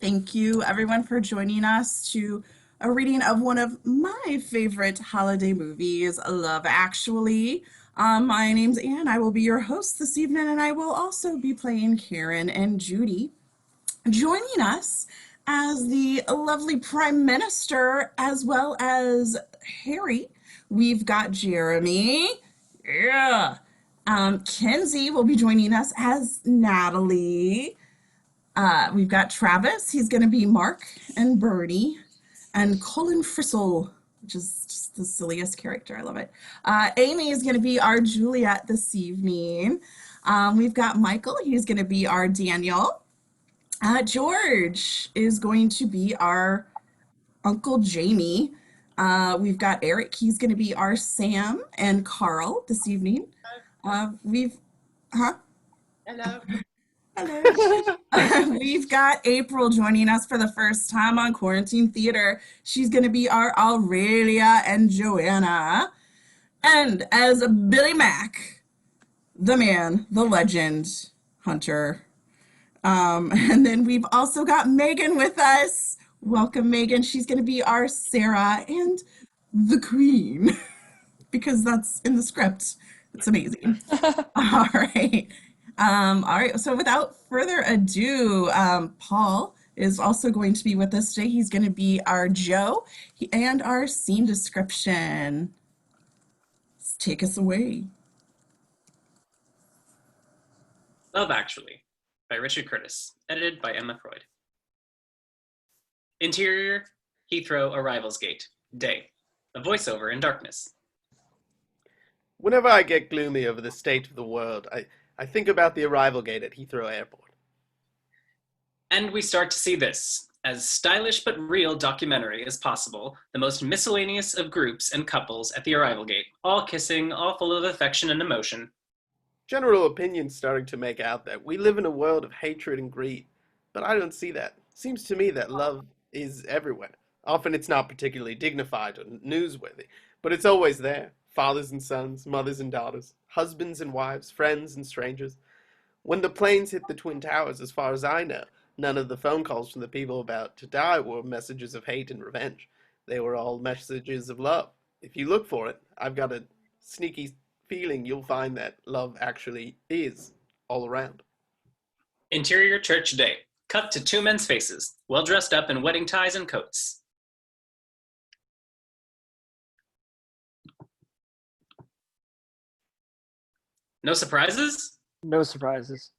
Thank you, everyone, for joining us to a reading of one of my favorite holiday movies, Love Actually. My name's Anne. I will be your host this evening, and I will also be playing Karen and Judy. Joining us as the lovely Prime Minister, as well as Harry, we've got Jeremy. Yeah. Kenzie will be joining us as Natalie. We've got Travis. He's going to be Mark and Bernie. And Colin Frissell, which is just the silliest character. I love it. Amy is going to be our Juliet this evening. We've got Michael. He's going to be our Daniel. George is going to be our Uncle Jamie. We've got Eric. He's going to be our Sam and Carl this evening. We've, huh? Hello. Hello. We've got April joining us for the first time on Quarantine Theater. She's going to be our Aurelia and Joanna. And as Billy Mack, the man, the legend, Hunter. And then we've also got Megan with us. Welcome, Megan. She's going to be our Sarah and the Queen because that's in the script. It's amazing. All right. All right. So without further ado, Paul is also going to be with us today. He's going to be our Joe and our scene description. Take us away. Love Actually by Richard Curtis, edited by Emma Freud. Interior, Heathrow Arrivals Gate, day. A voiceover in darkness. Whenever I get gloomy over the state of the world, I think about the arrival gate at Heathrow Airport. And we start to see this, as stylish but real documentary as possible, the most miscellaneous of groups and couples at the arrival gate, all kissing, all full of affection and emotion. General opinion's starting to make out that we live in a world of hatred and greed, but I don't see that. Seems to me that love is everywhere. Often it's not particularly dignified or newsworthy, but it's always there. Fathers and sons, mothers and daughters, husbands and wives, friends and strangers. When the planes hit the Twin Towers, as far as I know, none of the phone calls from the people about to die were messages of hate and revenge. They were all messages of love. If you look for it, I've got a sneaky feeling you'll find that love actually is all around. Interior church day. Cut to two men's faces, well dressed up in wedding ties and coats. No surprises? No surprises.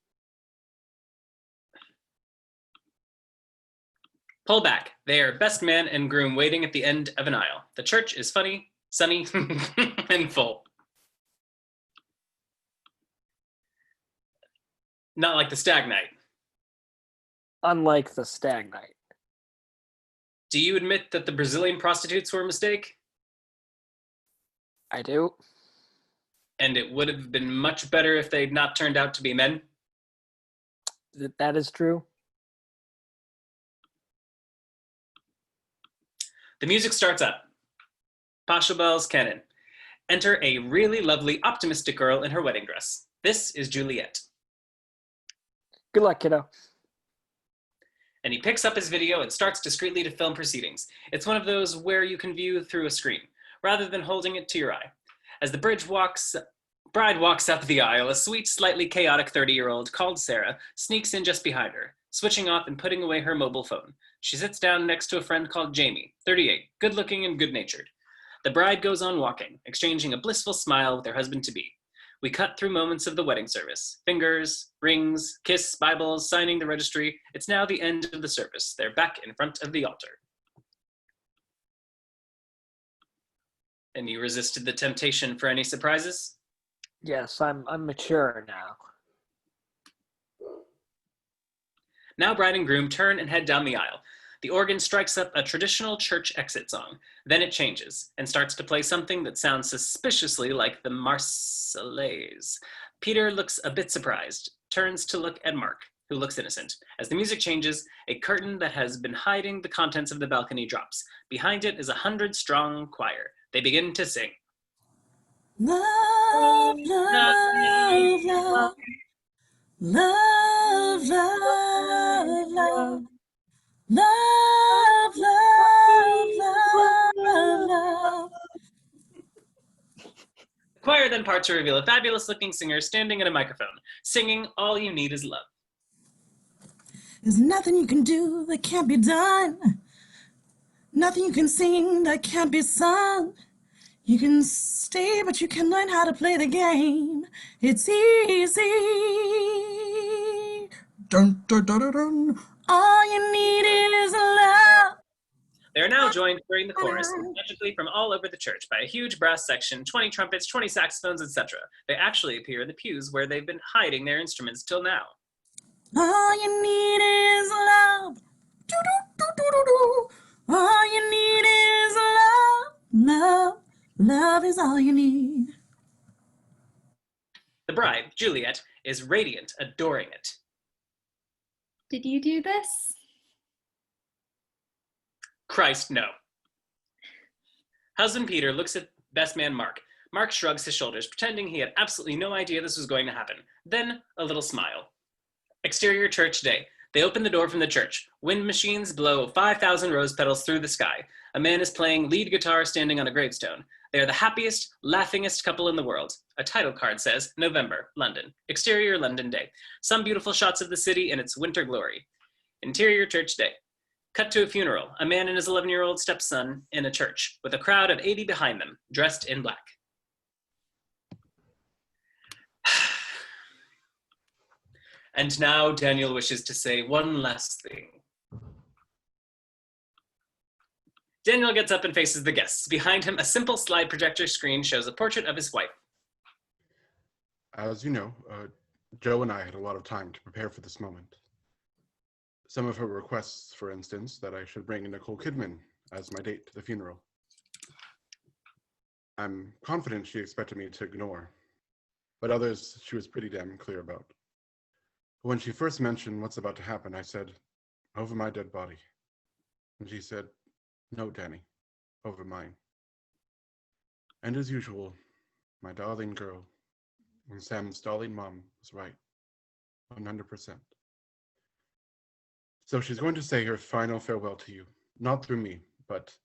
Pull back. They are best man and groom waiting at the end of an aisle. The church is funny, sunny, and full. Not like the stag night. Unlike the stag night. Do you admit that the Brazilian prostitutes were a mistake? I do. And it would have been much better if they'd not turned out to be men? That is true. The music starts up. Pachelbel's canon. Enter a really lovely, optimistic girl in her wedding dress. This is Juliet. Good luck, kiddo. And he picks up his video and starts discreetly to film proceedings. It's one of those where you can view through a screen, rather than holding it to your eye. As the bride walks up the aisle, a sweet, slightly chaotic 30-year-old called Sarah sneaks in just behind her, switching off and putting away her mobile phone. She sits down next to a friend called Jamie, 38, good-looking and good-natured. The bride goes on walking, exchanging a blissful smile with her husband-to-be. We cut through moments of the wedding service. Fingers, rings, kiss, Bibles, signing the registry. It's now the end of the service. They're back in front of the altar. And you resisted the temptation for any surprises? Yes, I'm mature now. Now bride and groom turn and head down the aisle. The organ strikes up a traditional church exit song. Then it changes and starts to play something that sounds suspiciously like the Marseillaise. Peter looks a bit surprised, turns to look at Mark, who looks innocent. As the music changes, a curtain that has been hiding the contents of the balcony drops. Behind it is a 100-strong choir. They begin to sing. Love, love, love, love, love, love. Choir then part to reveal a fabulous-looking singer standing at a microphone, singing All You Need Is Love. There's nothing you can do that can't be done. Nothing you can sing that can't be sung. You can stay, but you can learn how to play the game. It's easy. Dun, dun, dun, dun, dun. All you need is love. They are now joined during the chorus, magically from all over the church, by a huge brass section, 20 trumpets, 20 saxophones, etc. They actually appear in the pews where they've been hiding their instruments till now. All you need is love. Do, do, do, do, do, do. All you need is love. Love. Love is all you need. The bride, Juliet, is radiant, adoring it. Did you do this? Christ, no. Husband Peter looks at best man Mark. Mark shrugs his shoulders, pretending he had absolutely no idea this was going to happen. Then, a little smile. Exterior church day. They open the door from the church. Wind machines blow 5,000 rose petals through the sky. A man is playing lead guitar standing on a gravestone. They are the happiest, laughingest couple in the world. A title card says, November, London. Exterior London day. Some beautiful shots of the city in its winter glory. Interior church day. Cut to a funeral. A man and his 11-year-old stepson in a church, with a crowd of 80 behind them, dressed in black. And now Daniel wishes to say one last thing. Daniel gets up and faces the guests. Behind him, a simple slide projector screen shows a portrait of his wife. As you know, Joe and I had a lot of time to prepare for this moment. Some of her requests, for instance, that I should bring Nicole Kidman as my date to the funeral. I'm confident she expected me to ignore, but others she was pretty damn clear about. When she first mentioned what's about to happen, I said, over my dead body. And she said, no, Danny, over mine. And as usual, my darling girl, and Sam's darling mom was right, 100%. So she's going to say her final farewell to you, not through me, but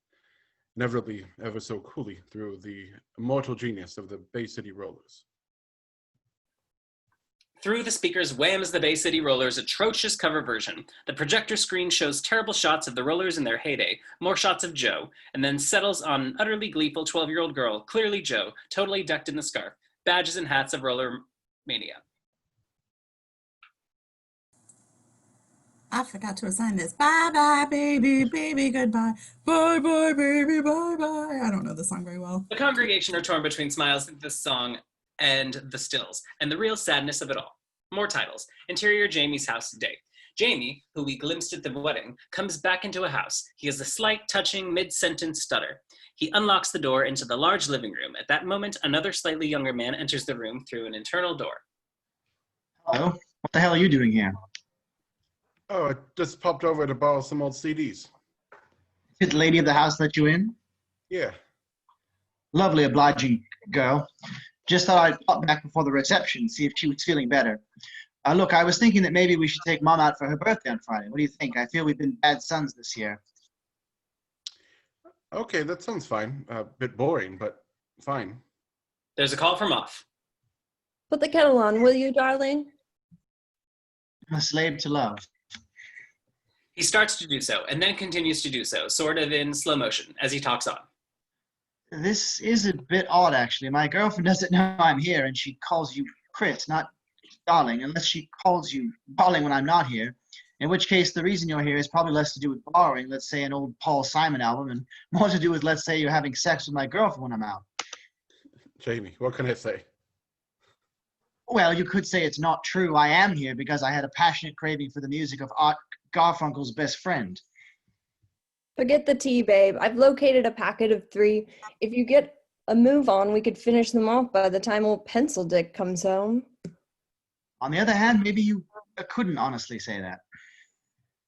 inevitably, ever so coolly, through the immortal genius of the Bay City Rollers. Through the speakers whams the Bay City Rollers' atrocious cover version. The projector screen shows terrible shots of the Rollers in their heyday, more shots of Joe, and then settles on an utterly gleeful 12-year-old girl, clearly Joe, totally decked in the scarf, badges and hats of Roller Mania. I forgot to assign this. Bye bye, baby, baby, goodbye. Bye bye, baby, bye bye. I don't know the song very well. The congregation are torn between smiles at this song and the stills, and the real sadness of it all. More titles. Interior Jamie's house today. Jamie, who we glimpsed at the wedding, comes back into a house. He has a slight, touching, mid-sentence stutter. He unlocks the door into the large living room. At that moment, another slightly younger man enters the room through an internal door. Hello? What the hell are you doing here? Oh, I just popped over to borrow some old CDs. Did the lady of the house let you in? Yeah. Lovely, obliging girl. Just thought I'd pop back before the reception, see if she was feeling better. Look, I was thinking that maybe we should take Mom out for her birthday on Friday. What do you think? I feel we've been bad sons this year. Okay, that sounds fine. A bit boring, but fine. There's a call from off. Put the kettle on, will you, darling? I'm a slave to love. He starts to do so, and then continues to do so, sort of in slow motion, as he talks on. This is a bit odd, actually. My girlfriend doesn't know I'm here, and she calls you Chris, not darling, unless she calls you darling when I'm not here, in which case the reason you're here is probably less to do with borrowing, let's say, an old Paul Simon album, and more to do with, let's say, you're having sex with my girlfriend when I'm out. Jamie, what can I say? Well, you could say it's not true. I am here because I had a passionate craving for the music of Art Garfunkel's best friend. Forget the tea, babe. I've located a packet of 3. If you get a move on, we could finish them off by the time old Pencil Dick comes home. On the other hand, maybe you couldn't honestly say that.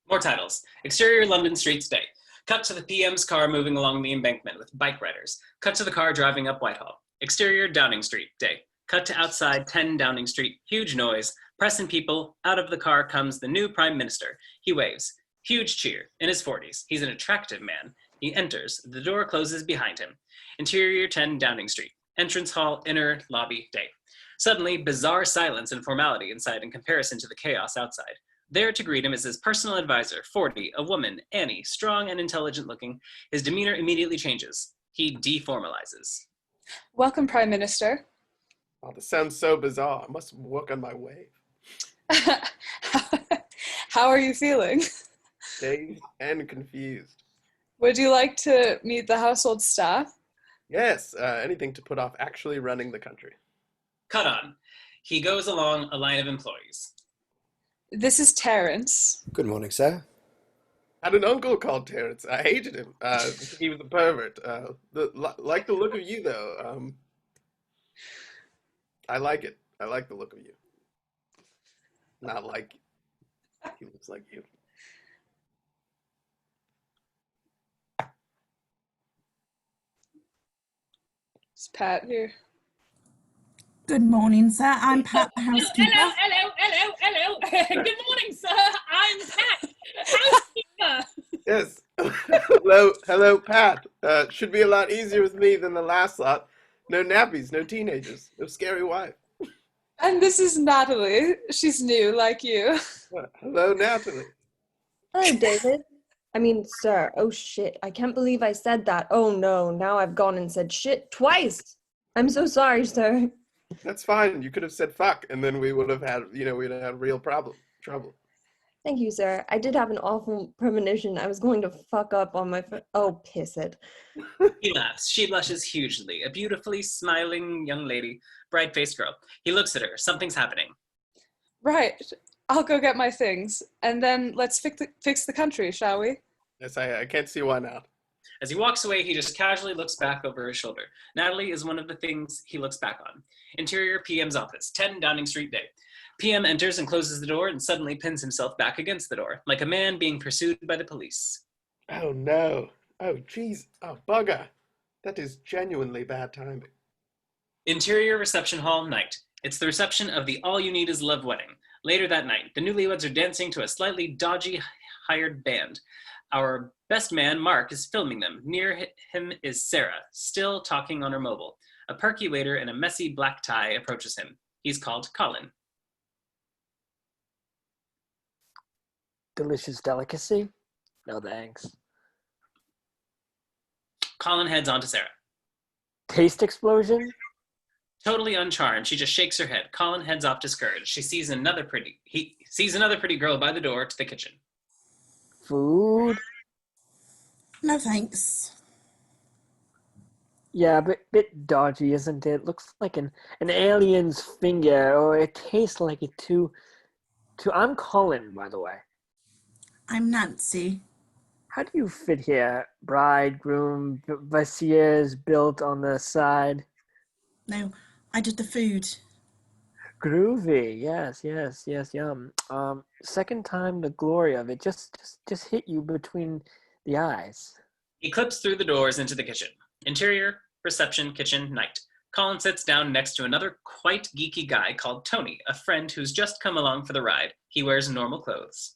More titles. Exterior London streets day. Cut to the PM's car moving along the embankment with bike riders. Cut to the car driving up Whitehall. Exterior Downing Street day. Cut to outside 10 Downing Street. Huge noise. Press and people. Out of the car comes the new Prime Minister. He waves. Huge cheer. In his 40s. He's an attractive man. He enters. The door closes behind him. Interior 10 Downing Street. Entrance hall, inner lobby, day. Suddenly, bizarre silence and formality inside in comparison to the chaos outside. There to greet him is his personal advisor, 40, a woman, Annie, strong and intelligent looking. His demeanor immediately changes. He deformalizes. Welcome, Prime Minister. Oh, this sounds so bizarre. I must work on my wave. How are you feeling? Dazed and confused. Would you like to meet the household staff? Yes, anything to put off actually running the country. Cut on. He goes along a line of employees. This is Terrence. Good morning, sir. I had an uncle called Terrence. I hated him. He was a pervert. Like the look of you, though. I like it. I like the look of you. Not like he looks like you. It's Pat here. Good morning, sir. I'm Pat, the housekeeper. Hello. Good morning, sir. I'm Pat, housekeeper. Yes. Hello, Pat. Should be a lot easier with me than the last lot. No nappies, no teenagers, no scary wife. And this is Natalie. She's new, like you. Hello, Natalie. Hello, David. I mean, sir. Oh, shit. I can't believe I said that. Oh, no. Now I've gone and said shit twice. I'm so sorry, sir. That's fine. You could have said fuck, and then we would have had, we'd have had real trouble. Thank you, sir. I did have an awful premonition. I was going to fuck up on my... Oh, piss it. He laughs. She blushes hugely. A beautifully smiling young lady, bright-faced girl. He looks at her. Something's happening. Right. I'll go get my things. And then let's fix the country, shall we? Yes, I can't see why not. As he walks away, he just casually looks back over his shoulder. Natalie is one of the things he looks back on. Interior PM's office, 10 Downing Street Day. PM enters and closes the door and suddenly pins himself back against the door, like a man being pursued by the police. Oh, no. Oh, jeez. Oh, bugger. That is genuinely bad timing. Interior reception hall, night. It's the reception of the All You Need Is Love wedding. Later that night, the newlyweds are dancing to a slightly dodgy hired band. Our best man, Mark, is filming them. Near him is Sarah, still talking on her mobile. A perky waiter in a messy black tie approaches him. He's called Colin. Delicious delicacy? No thanks. Colin heads on to Sarah. Taste explosion? Totally uncharmed, she just shakes her head. Colin heads off discouraged. He sees another pretty girl by the door to the kitchen. Food? No thanks. Yeah, bit dodgy, isn't it? Looks like an alien's finger, or it tastes like it too. I'm Colin, by the way. I'm Nancy. How do you fit here? Bride, groom, viziers built on the side. No, I did the food. Groovy, yes, yum. Second time the glory of it just hit you between the eyes. He clips through the doors into the kitchen. Interior, reception, kitchen, night. Colin sits down next to another quite geeky guy called Tony, a friend who's just come along for the ride. He wears normal clothes.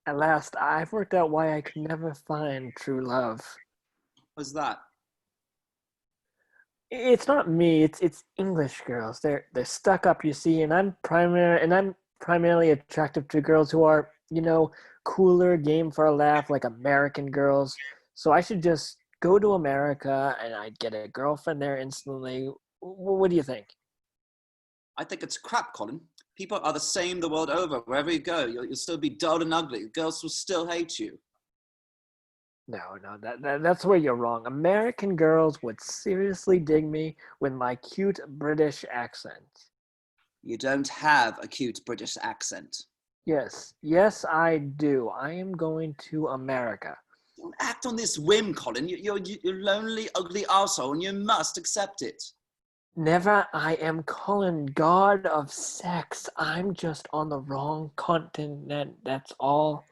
At last, I've worked out why I could never find true love. What's that? It's not me. It's English girls. They're stuck up, you see, and I'm primarily attractive to girls who are, cooler, game for a laugh, like American girls. So I should just go to America and I'd get a girlfriend there instantly. What do you think? I think it's crap, Colin. People are the same the world over. Wherever you go, you'll still be dull and ugly. Girls will still hate you. No, that's where you're wrong. American girls would seriously dig me with my cute British accent. You don't have a cute British accent. Yes, I do. I am going to America. Don't act on this whim, Colin. You're lonely, ugly arsehole, and you must accept it. Never. I am Colin, god of sex. I'm just on the wrong continent. That's all.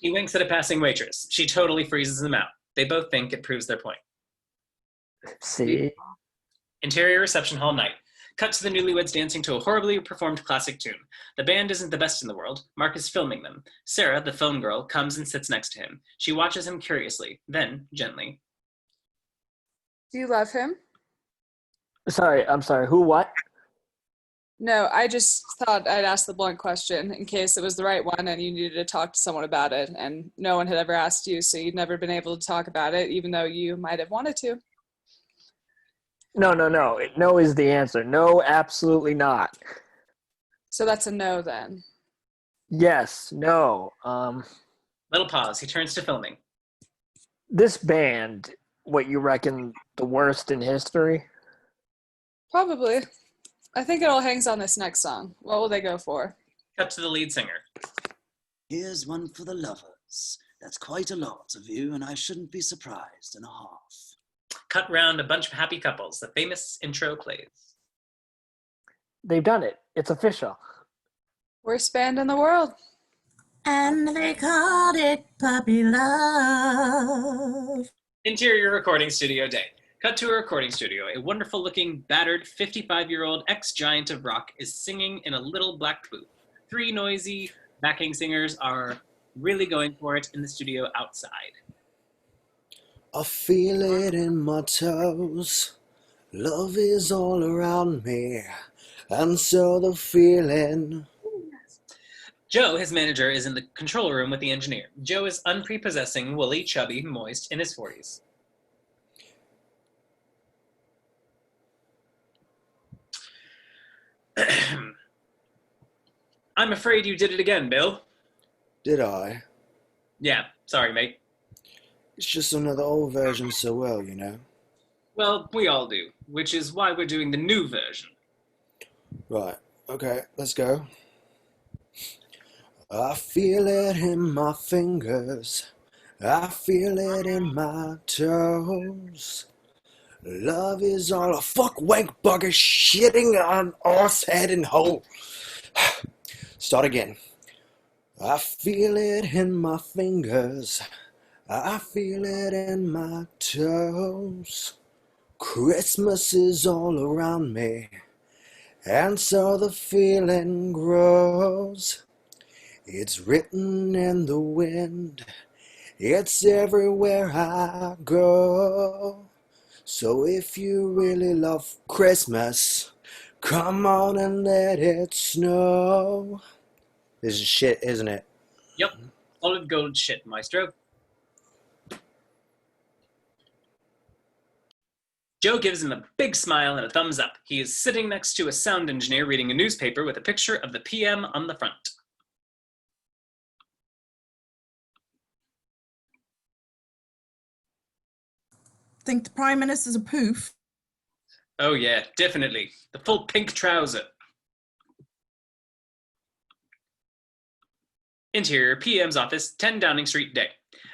He winks at a passing waitress. She totally freezes him out. They both think it proves their point. See? Interior reception hall, night. Cut to the newlyweds dancing to a horribly performed classic tune. The band isn't the best in the world. Mark is filming them. Sarah, the phone girl, comes and sits next to him. She watches him curiously, then, gently. Do you love him? Sorry, I'm sorry. Who? What? No, I just thought I'd ask the blunt question in case it was the right one and you needed to talk to someone about it, and no one had ever asked you, so you'd never been able to talk about it, even though you might have wanted to. No. No is the answer. No, absolutely not. So that's a no then. Yes. No. Little pause. He turns to filming. This band, what you reckon the worst in history? Probably. I think it all hangs on this next song. What will they go for? Cut to the lead singer. Here's one for the lovers. That's quite a lot of you, and I shouldn't be surprised in a half. Cut round a bunch of happy couples. The famous intro plays. They've done it. It's official. Worst band in the world. And they called it Puppy Love. Interior recording studio day. Cut to a recording studio. A wonderful-looking, battered, 55-year-old ex-giant of rock is singing in a little black booth. 3 noisy backing singers are really going for it in the studio outside. I feel it in my toes. Love is all around me, and so the feeling. Joe, his manager, is in the control room with the engineer. Joe is unprepossessing, woolly, chubby, moist, in his 40s. I'm afraid you did it again, Bill. Did I? Yeah, sorry, mate. It's just another old version so well, you know. Well, we all do, which is why we're doing the new version. Right, okay, let's go. I feel it in my fingers. I feel it in my toes. Love is all a fuck wank bugger shitting on arse head and hole. Start again. I feel it in my fingers. I feel it in my toes. Christmas is all around me, and so the feeling grows. It's written in the wind. It's everywhere I go. So if you really love Christmas, come on and let it snow. This is shit, isn't it? Yep, solid gold shit, maestro. Joe gives him a big smile and a thumbs up. He is sitting next to a sound engineer reading a newspaper with a picture of the PM on the front. Think the Prime Minister's a poof? Oh yeah, definitely. The full pink trouser. Interior, PM's office, 10 Downing Street, day.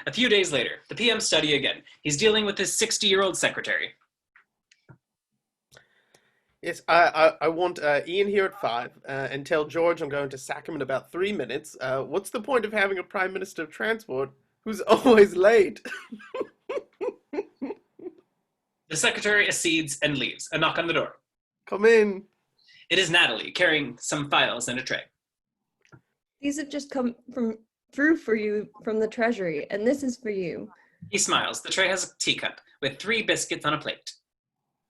A few days later, the PM's study again. He's dealing with his 60-year-old secretary. Yes, I want Ian here at 5 and tell George I'm going to sack him in about 3 minutes. What's the point of having a Prime Minister of Transport who's always late? The secretary accedes and leaves. A knock on the door. Come in. It is Natalie, carrying some files in a tray. These have just come through for you from the Treasury, and this is for you. He smiles. The tray has a teacup with 3 biscuits on a plate.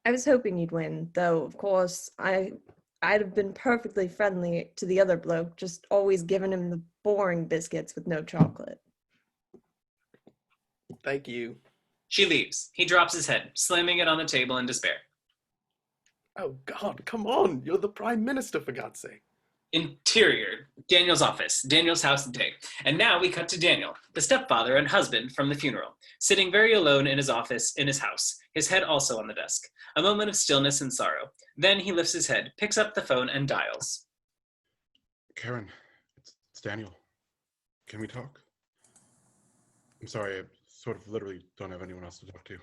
I was hoping you'd win, though, of course, I'd have been perfectly friendly to the other bloke, just always giving him the boring biscuits with no chocolate. Thank you. She leaves. He drops his head, slamming it on the table in despair. Oh, God, come on. You're the Prime Minister, for God's sake. Interior, Daniel's office, Daniel's house day. And now we cut to Daniel, the stepfather and husband from the funeral, sitting very alone in his office in his house, his head also on the desk. A moment of stillness and sorrow. Then he lifts his head, picks up the phone, and dials. Karen, it's Daniel. Can we talk? I'm sorry, I sort of literally don't have anyone else to talk to.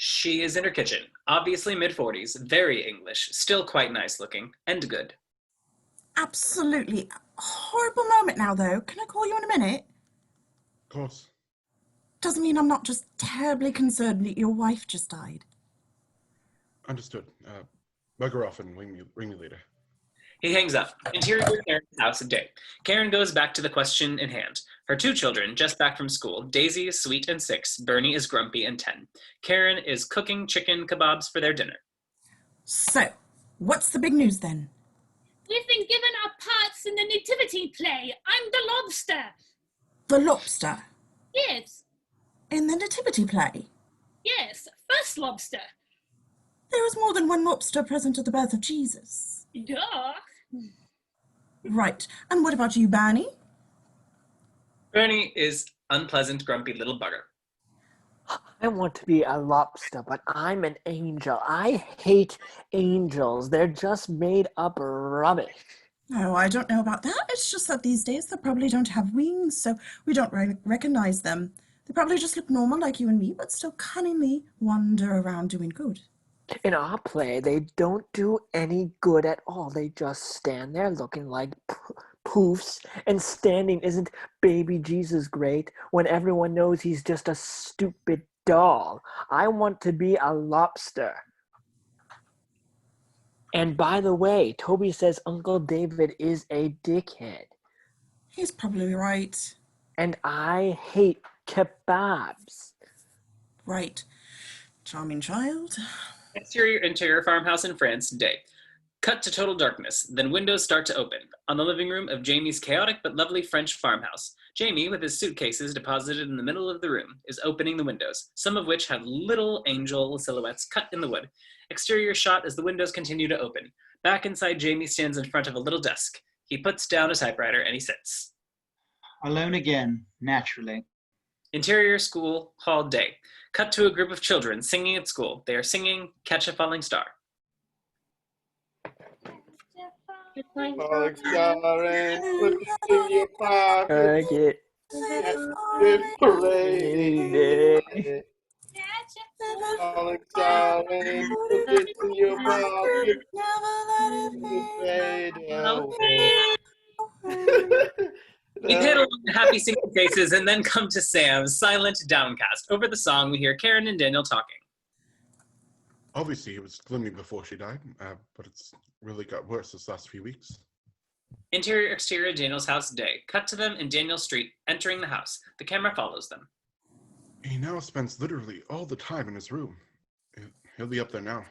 She is in her kitchen, obviously mid-40s, very English, still quite nice looking, and good. Absolutely. Horrible moment now, though. Can I call you in a minute? Of course. Doesn't mean I'm not just terribly concerned that your wife just died. Understood. Bug her off and ring me later. He hangs up. Interior Karen's house a day. Karen goes back to the question in hand. Her 2 children, just back from school. Daisy is sweet and 6. Bernie is grumpy and 10. Karen is cooking chicken kebabs for their dinner. So, what's the big news then? We've been given our parts in the nativity play. I'm the lobster. The lobster Yes, in the nativity play. yes, first lobster. There was more than one lobster present at the birth of Jesus. Duh. Right. And what about you, Barney? Bernie is unpleasant, grumpy little bugger. I want to be a lobster, but I'm an angel. I hate angels. They're just made up rubbish. Oh, I don't know about that. It's just that these days they probably don't have wings, so we don't recognize them. They probably just look normal like you and me, but still cunningly wander around doing good. In our play, they don't do any good at all. They just stand there looking like poofs, and standing isn't baby Jesus great when everyone knows he's just a stupid doll. I want to be a lobster. And by the way, Toby says Uncle David is a dickhead. He's probably right. And I hate kebabs. Right. Charming child. Interior farmhouse in France, day. Cut to total darkness, then windows start to open. On the living room of Jamie's chaotic but lovely French farmhouse. Jamie, with his suitcases deposited in the middle of the room, is opening the windows, some of which have little angel silhouettes cut in the wood. Exterior shot as the windows continue to open. Back inside, Jamie stands in front of a little desk. He puts down a typewriter and he sits. Alone again, naturally. Interior school hall, day. Cut to a group of children singing at school. They are singing Catch a Falling Star. Falling star and put it in your pocket. Get Good parade. Falling star and put it in your pocket. Fade away. We hit along the happy singing faces and then come to Sam's silent downcast. Over the song, we hear Karen and Daniel talking. Obviously, it was gloomy before she died, but it's really got worse this last few weeks. Interior, exterior, Daniel's house, day. Cut to them in Daniel's street, entering the house. The camera follows them. He now spends literally all the time in his room. He'll be up there now.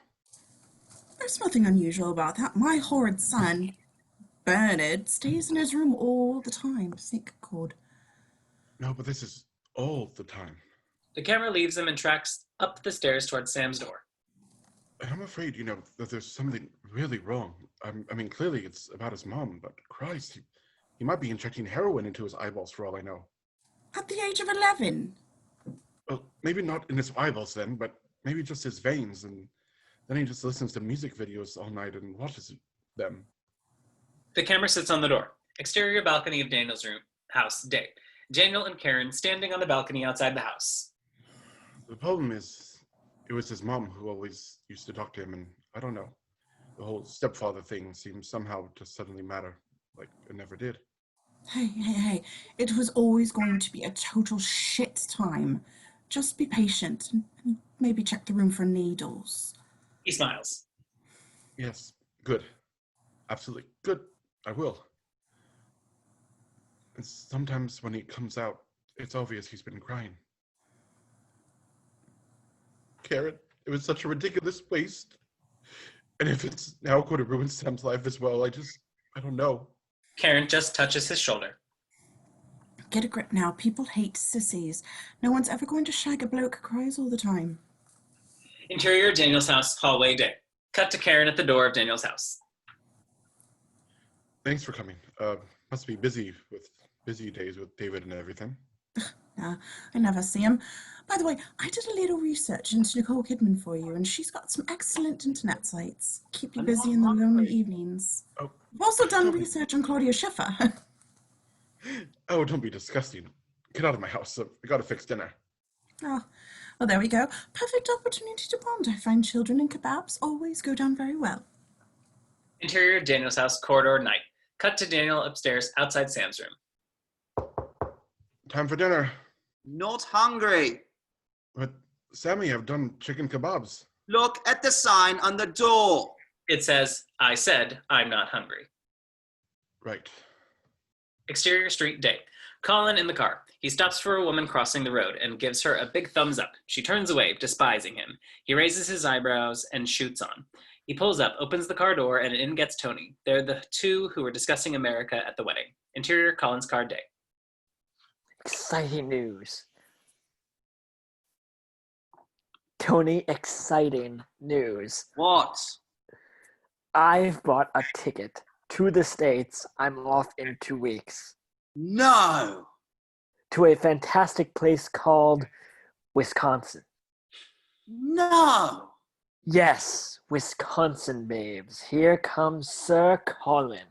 There's nothing unusual about that. My horrid son, Bernard, stays in his room all the time. Thank God. No, but this is all the time. The camera leaves them and tracks up the stairs towards Sam's door. And I'm afraid, that there's something really wrong. I mean, clearly it's about his mom, but Christ, he might be injecting heroin into his eyeballs for all I know. At the age of 11? Well, maybe not in his eyeballs then, but maybe just his veins, and then he just listens to music videos all night and watches them. The camera sits on the door. Exterior balcony of Daniel's room, house, day. Daniel and Karen standing on the balcony outside the house. The problem is, it was his mom who always used to talk to him, and I don't know. The whole stepfather thing seems somehow to suddenly matter, like it never did. Hey. It was always going to be a total shit time. Just be patient and maybe check the room for needles. He smiles. Yes, good. Absolutely good. I will. And sometimes when he comes out, it's obvious he's been crying. Karen, it was such a ridiculous waste. And if it's now going to ruin Sam's life as well, I don't know. Karen just touches his shoulder. Get a grip now. People hate sissies. No one's ever going to shag a bloke who cries all the time. Interior, Daniel's house, hallway, day. Cut to Karen at the door of Daniel's house. Thanks for coming. Must be busy days with David and everything. Nah, I never see him. By the way, I did a little research into Nicole Kidman for you, and she's got some excellent internet sites. Keep you busy in the lonely evenings. Oh, I've also done research on Claudia Schiffer. Oh, don't be disgusting. Get out of my house. We gotta fix dinner. Oh, well, there we go. Perfect opportunity to bond. I find children and kebabs always go down very well. Interior, Daniel's house, corridor, night. Cut to Daniel upstairs outside Sam's room. Time for dinner. Not hungry. But, Sammy, I've done chicken kebabs. Look at the sign on the door. It says, I said I'm not hungry. Right. Exterior, street, day. Colin in the car. He stops for a woman crossing the road and gives her a big thumbs up. She turns away, despising him. He raises his eyebrows and shoots on. He pulls up, opens the car door, and in gets Tony. They're the two who were discussing America at the wedding. Interior, Colin's car, day. Exciting news. Tony, exciting news. What? I've bought a ticket to the States. I'm off in 2 weeks. No! To a fantastic place called Wisconsin. No! Yes, Wisconsin, babes. Here comes Sir Colin.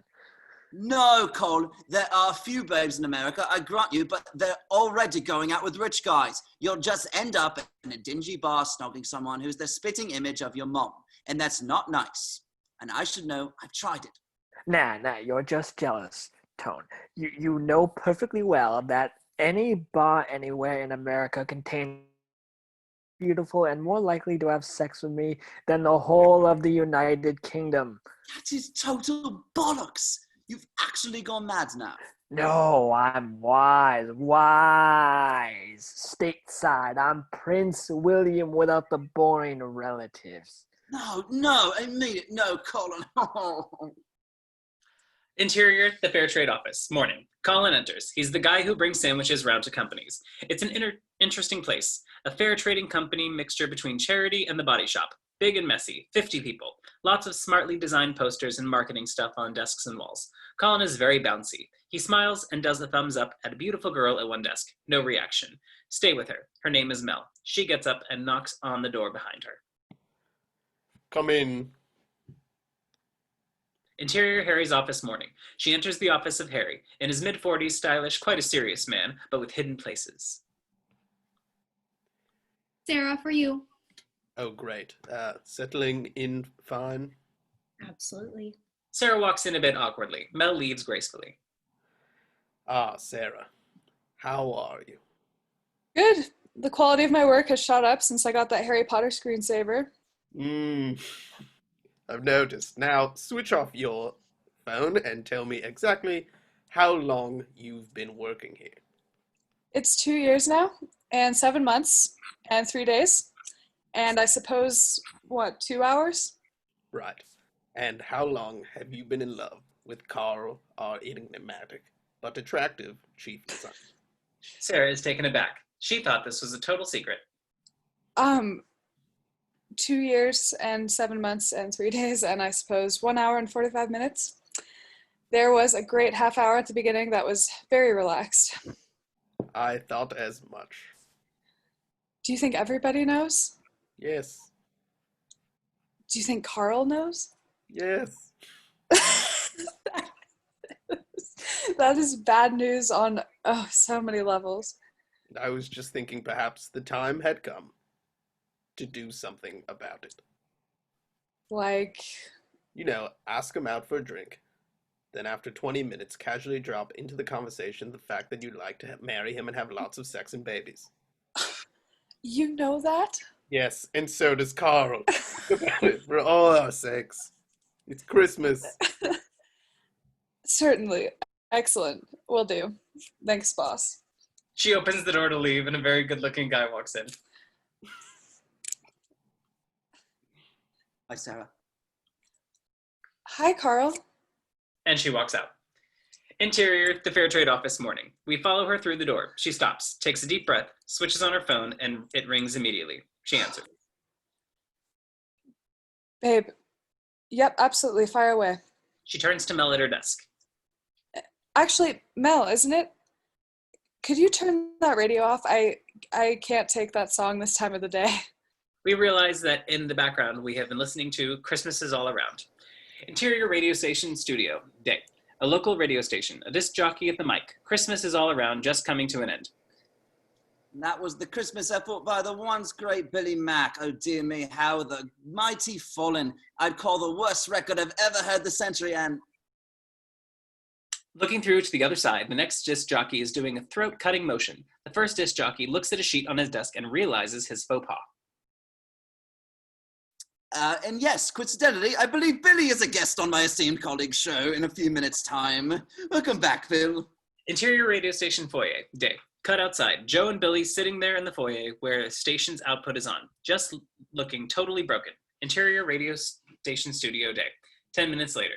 No, Cole. There are a few babes in America, I grant you, but they're already going out with rich guys. You'll just end up in a dingy bar snogging someone who's the spitting image of your mom. And that's not nice. And I should know, I've tried it. Nah, you're just jealous, Tone. You know perfectly well that any bar anywhere in America contains beautiful and more likely to have sex with me than the whole of the United Kingdom. That is total bollocks. You've actually gone mad now. No, I'm wise. Stateside, I'm Prince William without the boring relatives. No, I mean it. No, Colin. Interior, the Fair Trade Office. Morning. Colin enters. He's the guy who brings sandwiches round to companies. It's an interesting place. A fair trading company mixture between charity and the body shop. Big and messy. 50 people. Lots of smartly designed posters and marketing stuff on desks and walls. Colin is very bouncy. He smiles and does a thumbs up at a beautiful girl at one desk. No reaction. Stay with her. Her name is Mel. She gets up and knocks on the door behind her. Come in. Interior, Harry's office, morning. She enters the office of Harry. In his mid-40s, stylish, quite a serious man, but with hidden places. Sarah, for you. Oh, great. Settling in fine. Absolutely. Sarah walks in a bit awkwardly. Mel leaves gracefully. Ah, Sarah. How are you? Good. The quality of my work has shot up since I got that Harry Potter screensaver. I've noticed. Now, switch off your phone and tell me exactly how long you've been working here. It's 2 years now, and 7 months, and 3 days, and I suppose, 2 hours? Right. And how long have you been in love with Carl, our enigmatic but attractive chief designer? Sarah is taken aback. She thought this was a total secret. 2 years and 7 months and 3 days, and I suppose 1 hour and 45 minutes. There was a great half hour at the beginning that was very relaxed. I thought as much. Do you think everybody knows? Yes. Do you think Carl knows? Yes. That is bad news on so many levels. I was just thinking perhaps the time had come to do something about it. Like? You know, ask him out for a drink. Then after 20 minutes, casually drop into the conversation the fact that you'd like to marry him and have lots of sex and babies. You know that? Yes, and so does Carl. Think about it, for all our sakes. It's Christmas. Certainly. Excellent. Will do. Thanks, boss. She opens the door to leave, and a very good-looking guy walks in. Hi, Sarah. Hi, Carl. And she walks out. Interior, the Fair Trade Office, morning. We follow her through the door. She stops, takes a deep breath, switches on her phone, and it rings immediately. She answers. Babe. Yep, absolutely. Fire away. She turns to Mel at her desk. Actually, Mel, isn't it? Could you turn that radio off? I can't take that song this time of the day. We realize that in the background we have been listening to Christmas is All Around. Interior radio station studio, day. A local radio station, a disc jockey at the mic. Christmas is all around, just coming to an end. That was the Christmas effort by the once great Billy Mack. Oh dear me, how the mighty fallen. I'd call the worst record I've ever heard this century, and... Looking through to the other side, the next disc jockey is doing a throat-cutting motion. The first disc jockey looks at a sheet on his desk and realizes his faux pas. And yes, coincidentally, I believe Billy is a guest on my esteemed colleague's show in a few minutes' time. Welcome back, Bill. Interior radio station foyer, day. Cut outside. Joe and Billy sitting there in the foyer where the station's output is on, just looking totally broken. Interior radio station studio, day. 10 minutes later.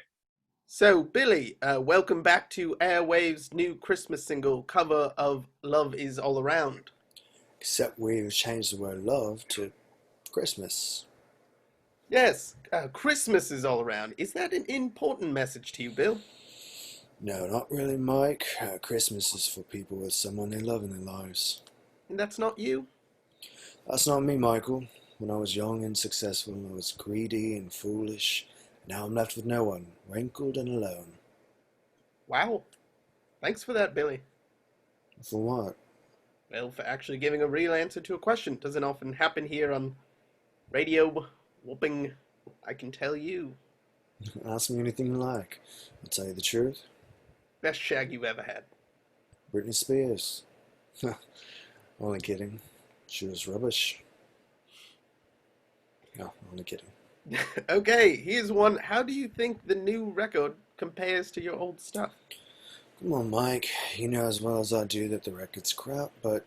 So, Billy, welcome back to Airwave's new Christmas single cover of Love Is All Around. Except we've changed the word love to Christmas. Yes, Christmas is all around. Is that an important message to you, Bill? No, not really, Mike. Christmas is for people with someone they love in their lives. And that's not you? That's not me, Michael. When I was young and successful, I was greedy and foolish. Now I'm left with no one, wrinkled and alone. Wow. Thanks for that, Billy. For what? Well, for actually giving a real answer to a question. Doesn't often happen here on radio whooping. I can tell you. Ask me anything you like. I'll tell you the truth. Best shag you ever had. Britney Spears. Only kidding. She was rubbish. No, only kidding. Okay, here's one. How do you think the new record compares to your old stuff? Come on, Mike. You know as well as I do that the record's crap, but,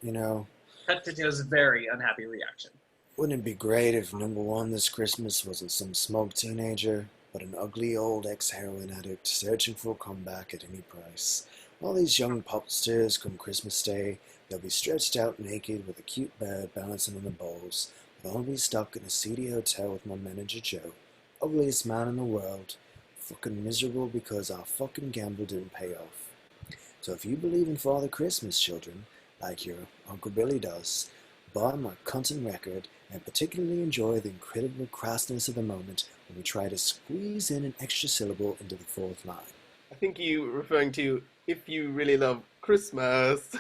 Cut to Joe's very unhappy reaction. wouldn't it be great if number one this Christmas wasn't some smug teenager, but an ugly old ex-heroin addict searching for a comeback at any price? All these young pop stars come Christmas Day, they'll be stretched out naked with a cute bird balancing on the bowls, but I'll be stuck in a seedy hotel with my manager Joe, ugliest man in the world, fucking miserable because our fucking gamble didn't pay off. So if you believe in Father Christmas, children, like your Uncle Billy does, buy my content record and particularly enjoy the incredible crassness of the moment when we try to squeeze in an extra syllable into the fourth line. I think you were referring to If You Really Love Christmas.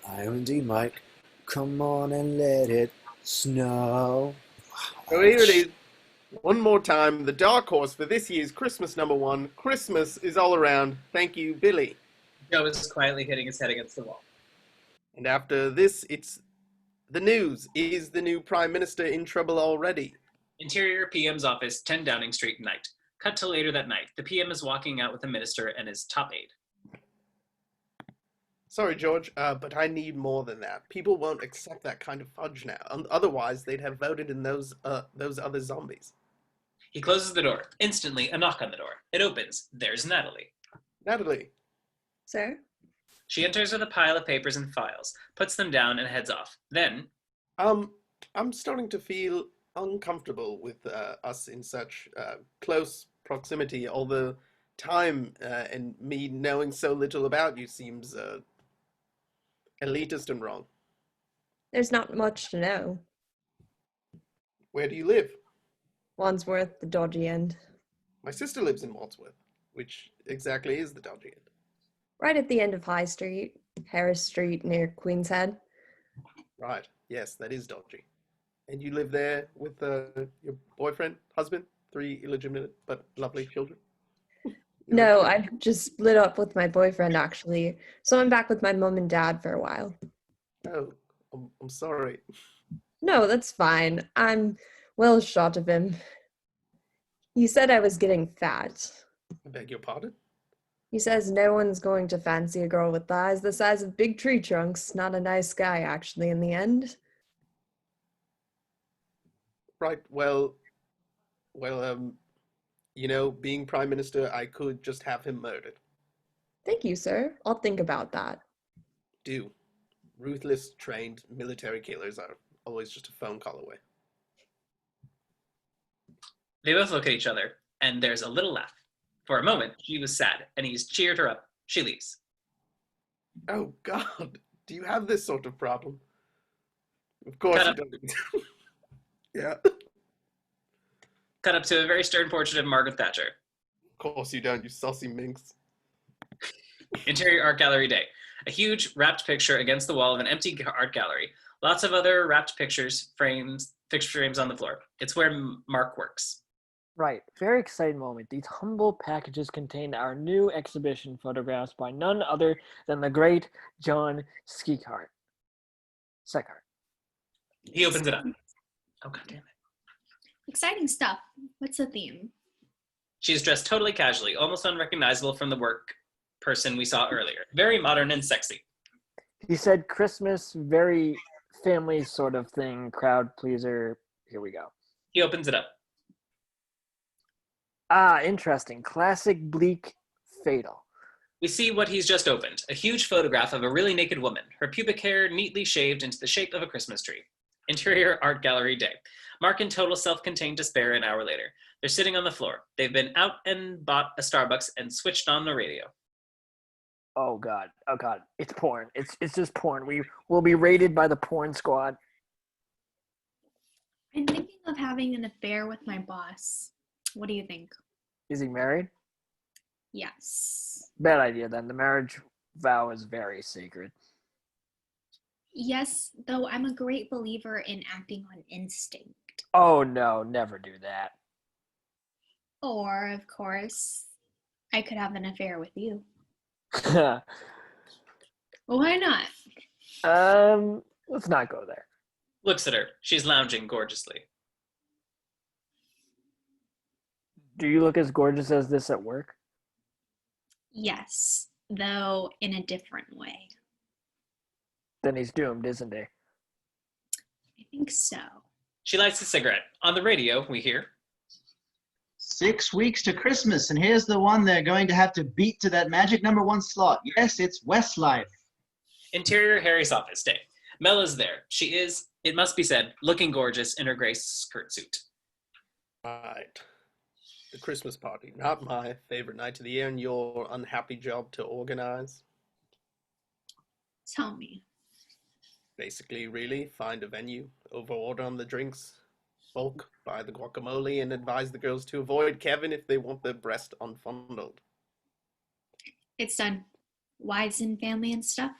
I am indeed, Mike. Come on and let it snow. So here it is. One more time. The dark horse for this year's Christmas number one. Christmas is all around. Thank you, Billy. Joe is quietly hitting his head against the wall. And after this, it's the news. Is the new Prime Minister in trouble already? Interior PM's office, 10 Downing Street, night. Cut to later that night. The PM is walking out with the minister and his top aide. Sorry, George, but I need more than that. People won't accept that kind of fudge now. Otherwise, they'd have voted in those other zombies. He closes the door. Instantly, a knock on the door. It opens. There's Natalie. Natalie. Sir? She enters with a pile of papers and files, puts them down, and heads off. Then, I'm starting to feel uncomfortable with us in such close proximity all the time, and me knowing so little about you seems elitist and wrong. There's not much to know. Where do you live? Wandsworth, the dodgy end. My sister lives in Wandsworth, which exactly is the dodgy end. Right at the end of High Street, Harris Street near Queen's Head. Right. Yes, that is dodgy. And you live there with your boyfriend, husband, 3 illegitimate but lovely children? No, I just split up with my boyfriend actually. So I'm back with my mom and dad for a while. Oh, I'm sorry. No, that's fine. I'm well shot of him. He said I was getting fat. I beg your pardon? He says no one's going to fancy a girl with thighs the size of big tree trunks. Not a nice guy, actually, in the end. Right, well, being Prime Minister, I could just have him murdered. Thank you, sir. I'll think about that. Do. Ruthless, trained military killers are always just a phone call away. they both look at each other, and there's a little laugh. For a moment, she was sad, and he's cheered her up. She leaves. Oh, God. Do you have this sort of problem? Of course you don't. Yeah. Cut up to a very stern portrait of Margaret Thatcher. Of course you don't, you saucy minx. Interior art gallery day. A huge wrapped picture against the wall of an empty art gallery. Lots of other wrapped pictures, fixture frames on the floor. It's where Mark works. Right, very exciting moment. These humble packages contain our new exhibition photographs by none other than the great John Skeekhart. Seckhart. He opens it up. Oh, God damn it. Exciting stuff. What's the theme? She's dressed totally casually, almost unrecognizable from the work person we saw earlier. Very modern and sexy. He said Christmas, very family sort of thing, crowd pleaser. Here we go. He opens it up. Ah, interesting. Classic, bleak, fatal. We see what he's just opened, a huge photograph of a really naked woman, her pubic hair neatly shaved into the shape of a Christmas tree. Interior art gallery day. Mark in total self-contained despair an hour later. They're sitting on the floor. They've been out and bought a Starbucks and switched on the radio. Oh god. Oh god. It's porn. It's just porn. We will be raided by the porn squad. I'm thinking of having an affair with my boss. What do you think? Is he married? Yes. Bad idea then. The marriage vow is very sacred. Yes, though I'm a great believer in acting on instinct. Oh no, never do that. Or, of course, I could have an affair with you. Why not? Let's not go there. Looks at her. She's lounging gorgeously. Do you look as gorgeous as this at work? Yes, though in a different way. Then he's doomed, isn't he? I think so. She lights a cigarette. On the radio, we hear, 6 weeks to Christmas, and here's the one they're going to have to beat to that magic #1 slot. Yes, it's Westlife. Interior Harry's office day. Mel is there. She is, it must be said, looking gorgeous in her gray skirt suit. Right. The Christmas party, not my favorite night of the year, and your unhappy job to organize. Tell me. Basically, really, find a venue, overorder on the drinks, bulk, buy the guacamole, and advise the girls to avoid Kevin if they want their breast unfondled. It's done. Wives and family and stuff?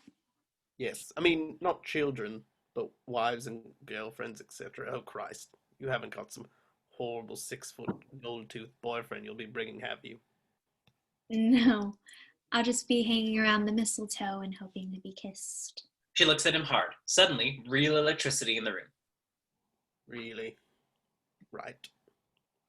Yes, I mean, not children, but wives and girlfriends, etc. Oh, Christ. You haven't got some horrible 6-foot gold-toothed boyfriend you'll be bringing, have you? No. I'll just be hanging around the mistletoe and hoping to be kissed. She looks at him hard. Suddenly, real electricity in the room. Really? Right.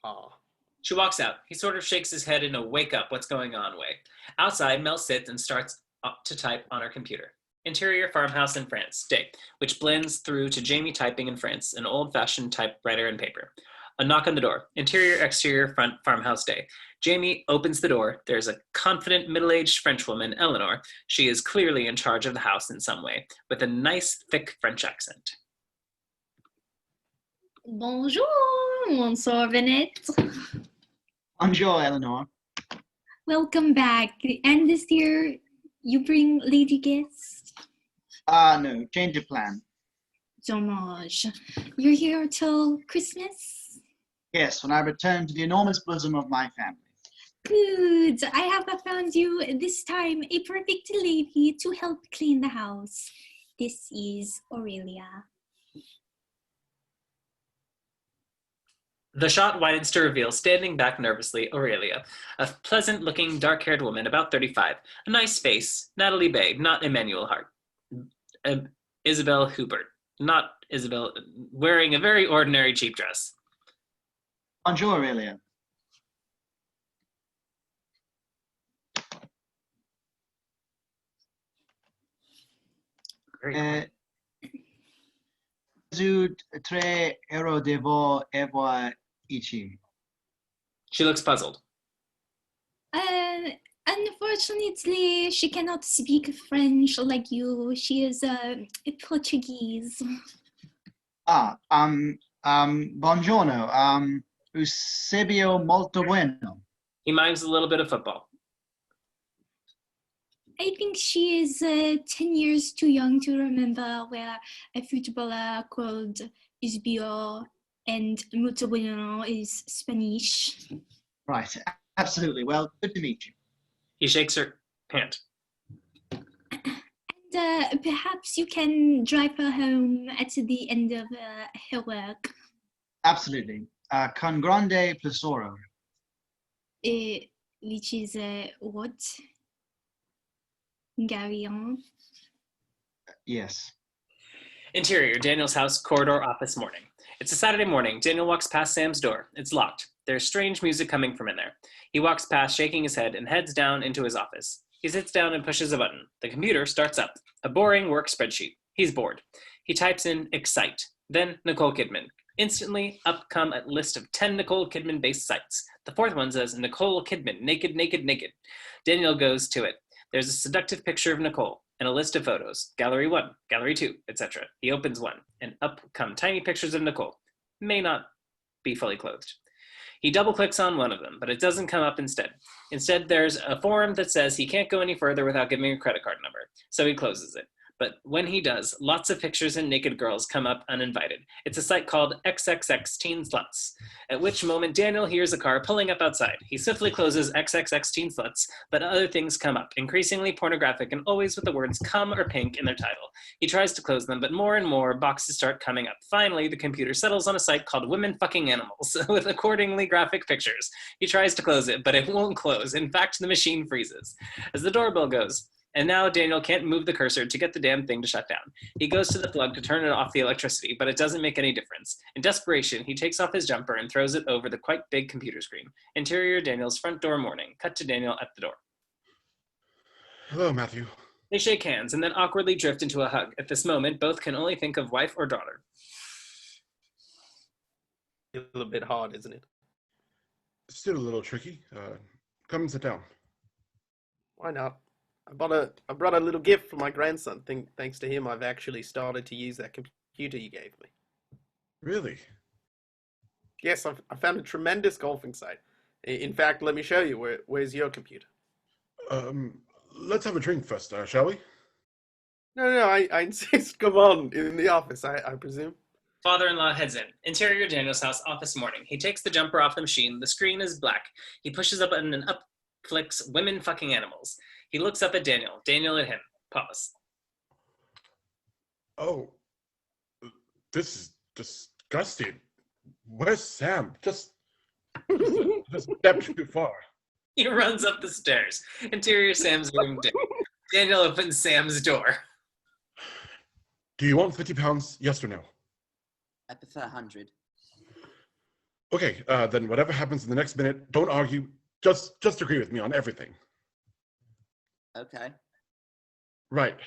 Ah. She walks out. He sort of shakes his head in a wake up what's going on way. Outside, Mel sits and starts up to type on her computer. Interior farmhouse in France, day, which blends through to Jamie typing in France, an old-fashioned typewriter and paper. A knock on the door. Interior, exterior, front, farmhouse day. Jamie opens the door. There's a confident, middle-aged Frenchwoman, Eleanor. She is clearly in charge of the house in some way, with a nice, thick French accent. Bonjour, mon Sorvenet. Bonjour, Eleanor. Welcome back. And this year, you bring lady guests? No, change of plan. Dommage. You're here till Christmas? Yes, when I return to the enormous bosom of my family. Good. I have found you this time a perfect lady to help clean the house. This is Aurelia. The shot widens to reveal, standing back nervously, Aurelia, a pleasant-looking, dark-haired woman, about 35. A nice face. Natalie Bay, not Emmanuel Hart. Isabel Hubert, not Isabel, wearing a very ordinary cheap dress. Bonjour, Aurelia. Zud tre ero devo evoir ici. She looks puzzled. Unfortunately, she cannot speak French like you. She is Portuguese. Buongiorno. Eusebio molto bueno. He mimes a little bit of football. I think she is 10 years too young to remember where a footballer called Eusebio and molto bueno is Spanish. Right, absolutely. Well, good to meet you. He shakes her hand. And perhaps you can drive her home at the end of her work. Absolutely. Con grande plesoro. Which is what? Hungarian. Yes. Interior, Daniel's house, corridor, office, morning. It's a Saturday morning. Daniel walks past Sam's door. It's locked. There's strange music coming from in there. He walks past, shaking his head, and heads down into his office. He sits down and pushes a button. The computer starts up. A boring work spreadsheet. He's bored. He types in Excite, then Nicole Kidman. Instantly, up come a list of 10 Nicole Kidman-based sites. The fourth one says, Nicole Kidman, naked, naked, naked. Daniel goes to it. There's a seductive picture of Nicole and a list of photos. Gallery 1, Gallery 2, etc. He opens one, and up come tiny pictures of Nicole. May not be fully clothed. He double-clicks on one of them, but it doesn't come up instead. Instead, there's a form that says he can't go any further without giving a credit card number, so he closes it. But when he does, lots of pictures and naked girls come up uninvited. It's a site called XXX Teen Sluts, at which moment Daniel hears a car pulling up outside. He swiftly closes XXX Teen Sluts, but other things come up, increasingly pornographic and always with the words cum or pink in their title. He tries to close them, but more and more boxes start coming up. Finally, the computer settles on a site called Women Fucking Animals, with accordingly graphic pictures. He tries to close it, but it won't close. In fact, the machine freezes. As the doorbell goes, and now Daniel can't move the cursor to get the damn thing to shut down. He goes to the plug to turn it off the electricity, but it doesn't make any difference. In desperation, he takes off his jumper and throws it over the quite big computer screen. Interior, Daniel's front door morning. Cut to Daniel at the door. Hello, Matthew. They shake hands and then awkwardly drift into a hug. At this moment, both can only think of wife or daughter. A little bit hard, isn't it? Still a little tricky. Come and sit down. Why not? I brought a little gift for my grandson. Thanks to him, I've actually started to use that computer you gave me. Really? Yes, I found a tremendous golfing site. In fact, let me show you. Where's your computer? Let's have a drink first, shall we? No, I insist. Come on, in the office, I presume. Father-in-law heads in. Interior, Daniel's house, office morning. He takes the jumper off the machine. The screen is black. He pushes a button and up flicks Women Fucking Animals. He looks up at Daniel. Daniel at him. Pause. Oh, this is disgusting. Where's Sam? Just a step too far. He runs up the stairs. Interior, Sam's room. Daniel opens Sam's door. Do you want 50 pounds? Yes or no? I prefer 100. Okay, then whatever happens in the next minute, don't argue. Just agree with me on everything. Okay. Right.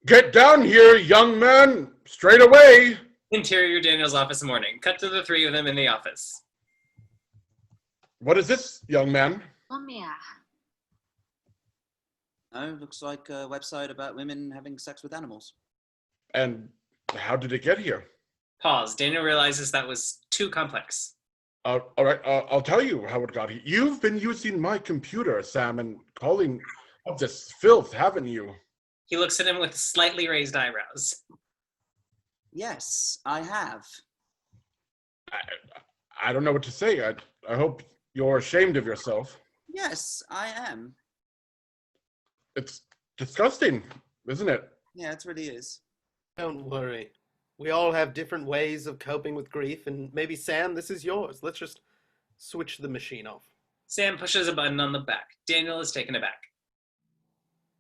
Get down here, young man! Straight away! Interior, Daniel's office morning. Cut to the three of them in the office. What is this, young man? Oh, looks like a website about women having sex with animals. And how did it get here? Pause. Daniel realizes that was too complex. All right, I'll tell you how it got here. You've been using my computer, Sam, and calling up this filth, haven't you? He looks at him with slightly raised eyebrows. Yes, I have. I don't know what to say. I hope you're ashamed of yourself. Yes, I am. It's disgusting, isn't it? Yeah, it really is. Don't worry. We all have different ways of coping with grief, and maybe, Sam, this is yours. Let's just switch the machine off. Sam pushes a button on the back. Daniel is taken aback.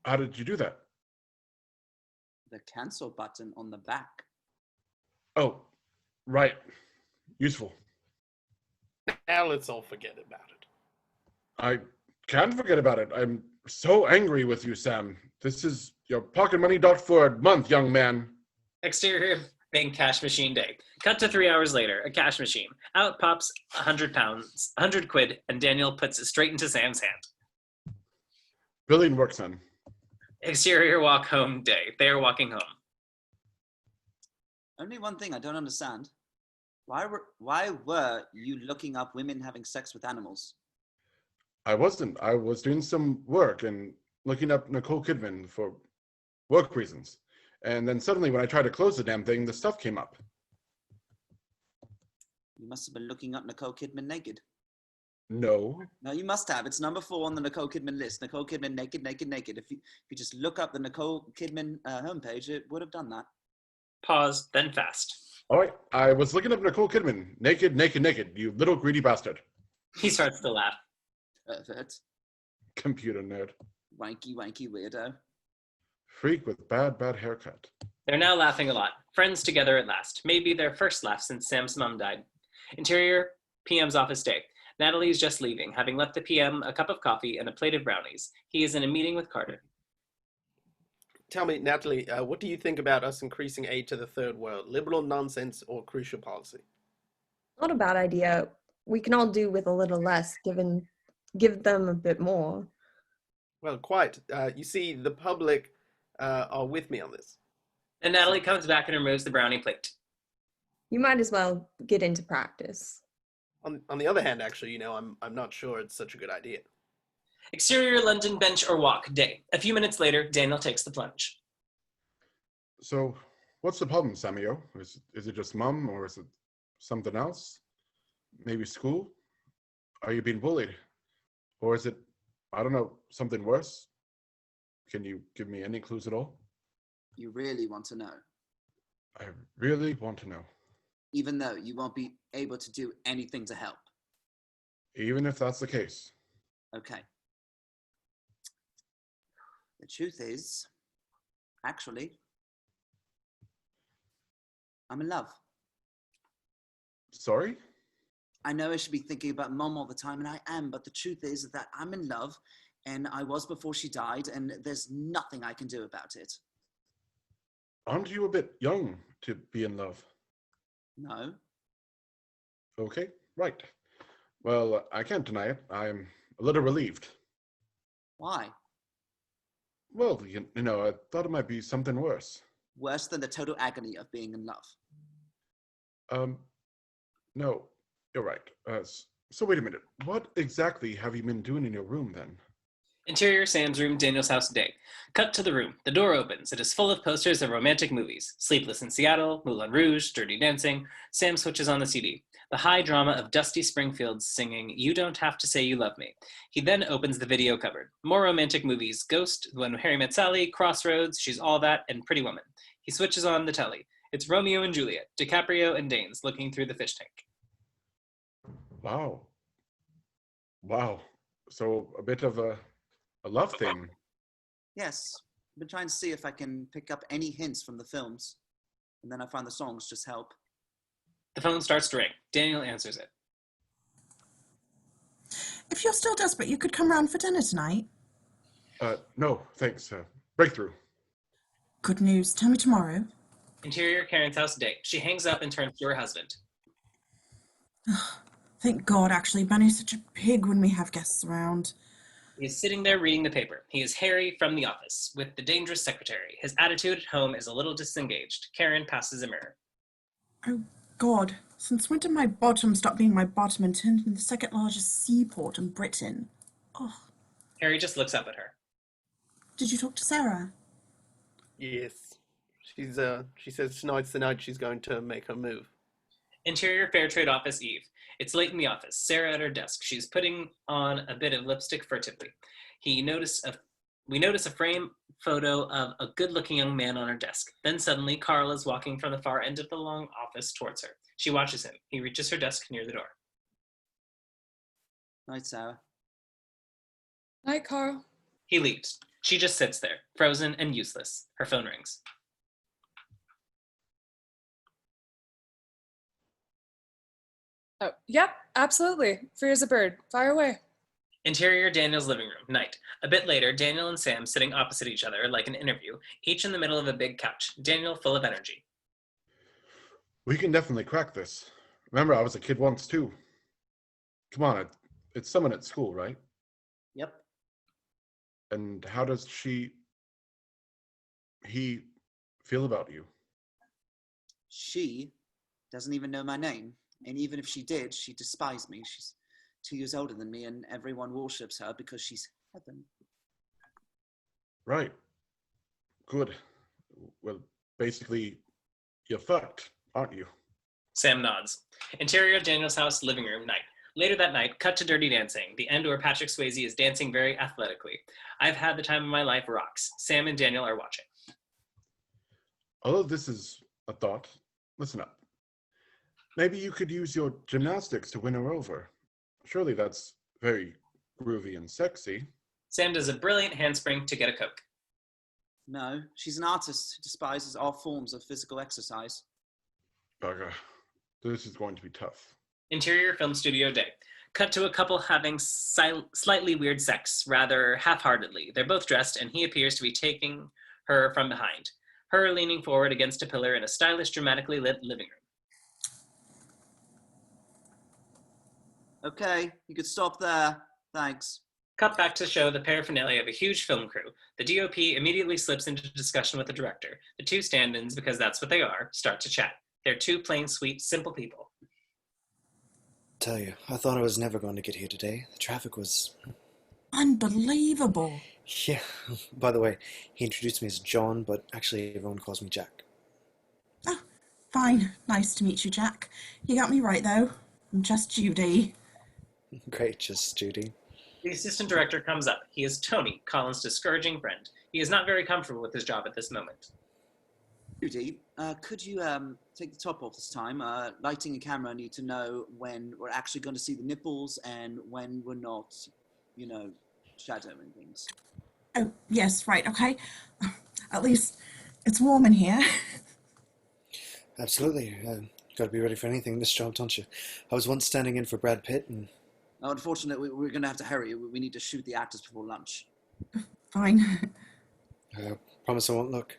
How did you do that? The cancel button on the back. Oh, right. Useful. Now let's all forget about it. I can't forget about it. I'm so angry with you, Sam. This is your pocket money docked for a month, young man. Exterior, bank cash machine day. Cut to 3 hours later, a cash machine. Out pops 100 pounds, 100 quid, and Daniel puts it straight into Sam's hand. Brilliant work, son. Exterior walk home day. They are walking home. Only one thing I don't understand. Why were you looking up women having sex with animals? I wasn't. I was doing some work and looking up Nicole Kidman for work reasons. And then suddenly when I tried to close the damn thing, the stuff came up. You must have been looking up Nicole Kidman naked. No. No, you must have. It's number 4 on the Nicole Kidman list. Nicole Kidman naked, naked, naked. If you just look up the Nicole Kidman homepage, it would have done that. Pause, then fast. All right. I was looking up Nicole Kidman. Naked, naked, naked. You little greedy bastard. He starts to laugh. Pervert. Computer nerd. Wanky, wanky weirdo. Freak with bad, bad haircut. They're now laughing a lot. Friends together at last. Maybe their first laugh since Sam's mom died. Interior, PM's office day. Natalie is just leaving, having left the PM a cup of coffee and a plate of brownies. He is in a meeting with Carter. Tell me, Natalie, what do you think about us increasing aid to the third world? Liberal nonsense or crucial policy? Not a bad idea. We can all do with a little less, give them a bit more. Well, quite. You see, the public are with me on this. And Natalie comes back and removes the brownie plate. You might as well get into practice. On the other hand, actually, you know, I'm not sure it's such a good idea. Exterior London bench or walk, day. A few minutes later, Daniel takes the plunge. So, what's the problem, Samuel? Is it just Mum, or is it something else? Maybe school? Are you being bullied? Or is it, I don't know, something worse? Can you give me any clues at all? You really want to know, I really want to know. even though you won't be able to do anything to help. Even if that's the case. Okay. The truth is, actually, I'm in love. Sorry? I know I should be thinking about Mom all the time, and I am, but the truth is that I'm in love, and I was before she died, and there's nothing I can do about it. Aren't you a bit young to be in love? No. Okay, right. Well, I can't deny it. I'm a little relieved. Why? Well, you know, I thought it might be something worse. Worse than the total agony of being in love. No, you're right. So wait a minute. What exactly have you been doing in your room then? Interior Sam's room, Daniel's house, day. Cut to the room. The door opens. It is full of posters of romantic movies. Sleepless in Seattle, Moulin Rouge, Dirty Dancing. Sam switches on the CD. The high drama of Dusty Springfield singing You Don't Have to Say You Love Me. He then opens the video cupboard. More romantic movies. Ghost, When Harry Met Sally, Crossroads, She's All That, and Pretty Woman. He switches on the telly. It's Romeo and Juliet, DiCaprio and Danes looking through the fish tank. Wow. Wow. So a bit of a love thing. Yes. I've been trying to see if I can pick up any hints from the films. And then I find the songs just help. The phone starts to ring. Daniel answers it. If you're still desperate, you could come round for dinner tonight. No, thanks. Breakthrough. Good news. Tell me tomorrow. Interior Karen's house, day. She hangs up and turns to her husband. Thank God, actually. Benny's such a pig when we have guests around. He is sitting there reading the paper. He is Harry from the office, with the dangerous secretary. His attitude at home is a little disengaged. Karen passes a mirror. Oh, God. Since when did my bottom stop being my bottom and turned into the second largest seaport in Britain? Oh. Harry just looks up at her. Did you talk to Sarah? Yes. She says tonight's the night she's going to make her move. Interior Fair Trade office, Eve. It's late in the office. Sarah at her desk. She's putting on a bit of lipstick furtively. We notice a frame photo of a good-looking young man on her desk. Then suddenly, Carl is walking from the far end of the long office towards her. She watches him. He reaches her desk near the door. Night, Sarah. Night, Carl. He leaves. She just sits there, frozen and useless. Her phone rings. Oh, yep, absolutely. Free as a bird. Fire away. Interior Daniel's living room, night. A bit later, Daniel and Sam sitting opposite each other like an interview, each in the middle of a big couch. Daniel full of energy. We can definitely crack this. Remember, I was a kid once too. Come on, it's someone at school, right? Yep. And how does he feel about you? She doesn't even know my name. And even if she did, she despised me. She's 2 years older than me, and everyone worships her because she's heaven. Right. Good. Well, basically, you're fucked, aren't you? Sam nods. Interior Daniel's house, living room, night. Later that night, cut to Dirty Dancing, the end where Patrick Swayze is dancing very athletically. I've had the time of my life rocks. Sam and Daniel are watching. Although this is a thought, listen up. Maybe you could use your gymnastics to win her over. Surely that's very groovy and sexy. Sam does a brilliant handspring to get a Coke. No, she's an artist who despises all forms of physical exercise. Bugger. This is going to be tough. Interior film studio, day. Cut to a couple having slightly weird sex, rather half-heartedly. They're both dressed, and he appears to be taking her from behind, her leaning forward against a pillar in a stylish, dramatically lit living room. Okay, you could stop there. Thanks. Cut back to show the paraphernalia of a huge film crew. The DOP immediately slips into discussion with the director. The two stand-ins, because that's what they are, start to chat. They're two plain, sweet, simple people. Tell you, I thought I was never going to get here today. The traffic was... Unbelievable. Yeah, by the way, he introduced me as John, but actually everyone calls me Jack. Oh, fine. Nice to meet you, Jack. You got me right, though. I'm just Judy. Great, just Judy. The assistant director comes up. He is Tony, Colin's discouraging friend. He is not very comfortable with his job at this moment. Judy, could you take the top off this time? Lighting and camera need to know when we're actually going to see the nipples and when we're not, you know, shadowing things. Oh, yes, right, okay. At least it's warm in here. Absolutely. Gotta be ready for anything in this job, don't you? I was once standing in for Brad Pitt, and... Oh, unfortunately, we're going to have to hurry. We need to shoot the actors before lunch. Fine. Promise I won't look.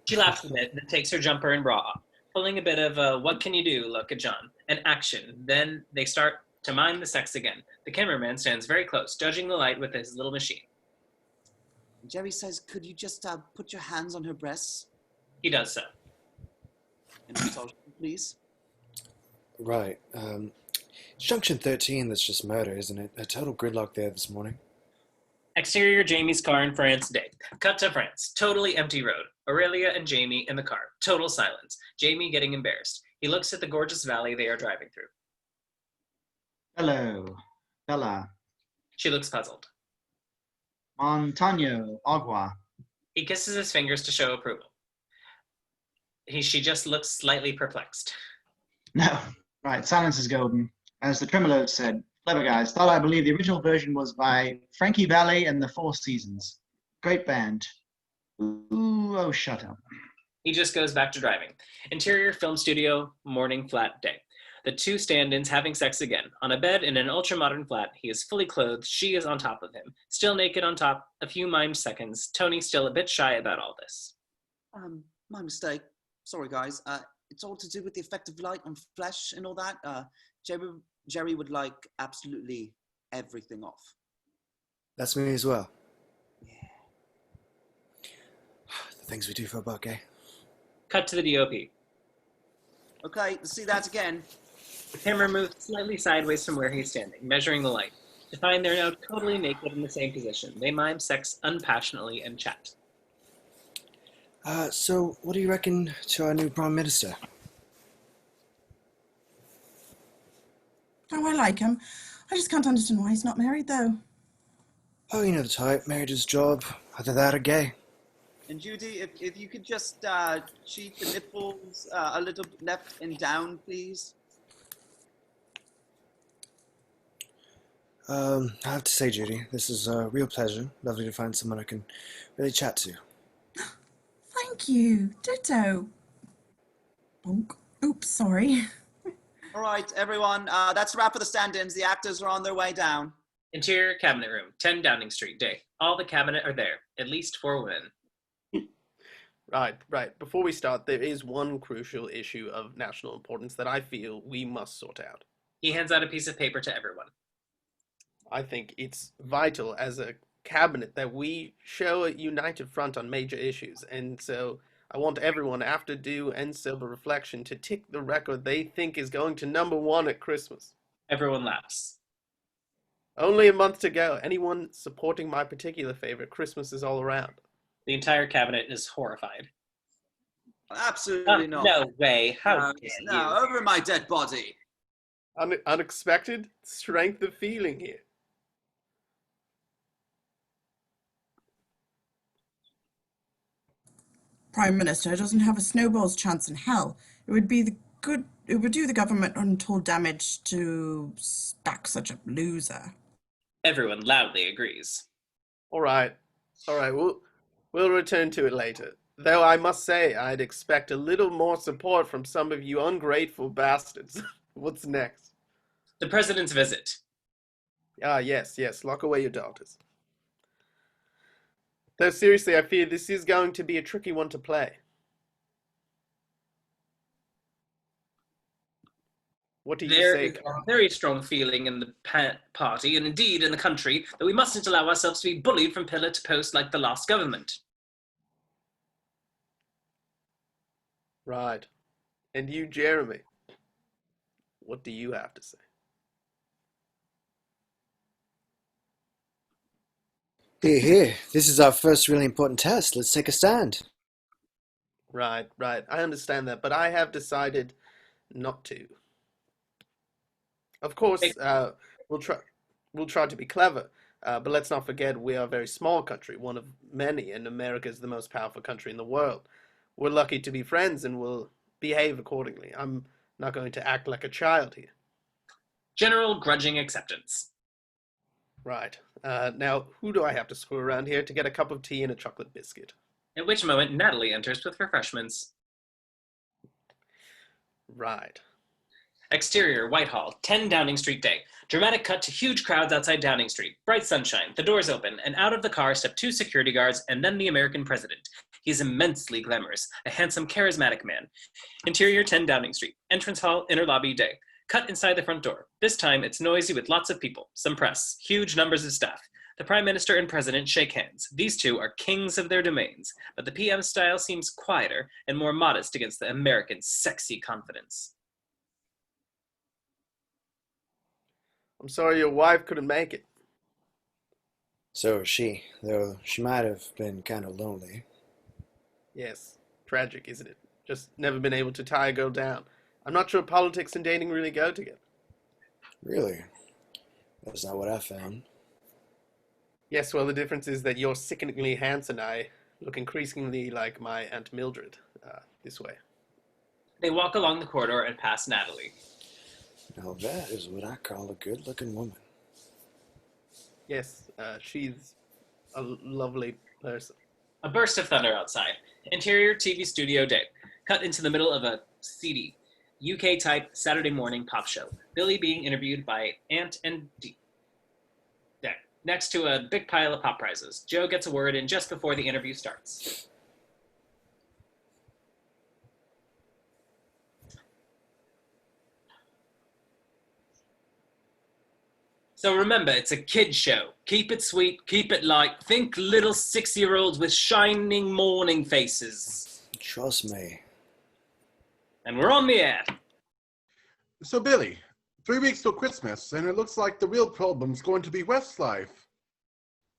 She laughs a bit, then takes her jumper and bra off, pulling a bit of a what can you do look at John, and action. Then they start to mime the sex again. The cameraman stands very close, judging the light with his little machine. Jerry says, could you just put your hands on her breasts? He does so. And massage them, please. Right. It's Junction 13 that's just murder, isn't it? A total gridlock there this morning. Exterior Jamie's car in France day. Cut to France. Totally empty road. Aurelia and Jamie in the car. Total silence. Jamie getting embarrassed. He looks at the gorgeous valley they are driving through. Hello, Bella. She looks puzzled. Montano, agua. He kisses his fingers to show approval. She just looks slightly perplexed. No, right, silence is golden. As the Tremolo said, clever guys. Thought I believe the original version was by Frankie Valli and the Four Seasons. Great band. Ooh, oh, shut up. He just goes back to driving. Interior film studio, morning flat day. The two stand-ins having sex again. On a bed in an ultra-modern flat, he is fully clothed, she is on top of him. Still naked on top, a few mimed seconds. Tony still a bit shy about all this. My mistake. Sorry, guys. It's all to do with the effect of light on flesh and all that. Jerry would like absolutely everything off. That's me as well. Yeah. The things we do for a buck, eh? Cut to the DOP. Okay, let's see that again. The camera moves slightly sideways from where he's standing, measuring the light. To find they're now totally naked in the same position. They mime sex unpassionately and chat. So what do you reckon to our new Prime Minister? Oh, I like him. I just can't understand why he's not married, though. Oh, you know the type. Married his job. Either that or gay. And Judy, if you could just cheat the nipples a little left and down, please. I have to say, Judy, this is a real pleasure. Lovely to find someone I can really chat to. Thank you. Ditto. Bonk. Oops, sorry. All right, everyone. That's a wrap for the stand-ins. The actors are on their way down. Interior cabinet room, 10 Downing Street, day. All the cabinet are there, at least 4 women. Right. Before we start, there is one crucial issue of national importance that I feel we must sort out. He hands out a piece of paper to everyone. I think it's vital as a cabinet that we show a united front on major issues, and so I want everyone, after due and sober reflection, to tick the record they think is going to #1 at Christmas. Everyone laughs. Only a month to go. Anyone supporting my particular favorite, Christmas is all around. The entire cabinet is horrified. Absolutely not. No way. How dare you? No, over my dead body. Unexpected strength of feeling here. Prime Minister doesn't have a snowball's chance in hell. It would do the government untold damage to back such a loser. Everyone loudly agrees. All right. We'll return to it later. Though I must say, I'd expect a little more support from some of you ungrateful bastards. What's next? The president's visit. Ah, yes, yes. Lock away your daughters. Though seriously, I fear this is going to be a tricky one to play. What do you There say, is a Carl? very strong feeling in the party, and indeed in the country, that we mustn't allow ourselves to be bullied from pillar to post like the last government. Right. And you, Jeremy, what do you have to say? Here, here. This is our first really important test. Let's take a stand. Right, right. I understand that, but I have decided not to. Of course, we'll try we'll try to be clever, but let's not forget we are a very small country, one of many, and America is the most powerful country in the world. We're lucky to be friends and we'll behave accordingly. I'm not going to act like a child here. General grudging acceptance. Right. Now, who do I have to screw around here to get a cup of tea and a chocolate biscuit? At which moment Natalie enters with refreshments. Right. Exterior, Whitehall, 10 Downing Street day. Dramatic cut to huge crowds outside Downing Street. Bright sunshine, the doors open, and out of the car step 2 security guards and then the American president. He is immensely glamorous, a handsome, charismatic man. Interior, 10 Downing Street. Entrance hall, inner lobby, day. Cut inside the front door. This time it's noisy with lots of people, some press, huge numbers of staff. The Prime Minister and President shake hands. These two are kings of their domains, but the PM style seems quieter and more modest against the American sexy confidence. I'm sorry your wife couldn't make it. So is she, though she might have been kind of lonely. Yes. Tragic, isn't it? Just never been able to tie a girl down. I'm not sure politics and dating really go together. Really? That's not what I found. Yes, well, the difference is that you're sickeningly handsome and I look increasingly like my Aunt Mildred this way. They walk along the corridor and pass Natalie. Now that is what I call a good-looking woman. Yes, she's a lovely person. A burst of thunder outside. Interior TV studio day. Cut into the middle of a seedy, UK-type Saturday morning pop show. Billy being interviewed by Ant and D. Next to a big pile of pop prizes. Joe gets a word in just before the interview starts. So remember, it's a kid show. Keep it sweet, keep it light. Think little 6-year-olds with shining morning faces. Trust me. And we're on the air. So, Billy, 3 weeks till Christmas, and it looks like the real problem's going to be Westlife.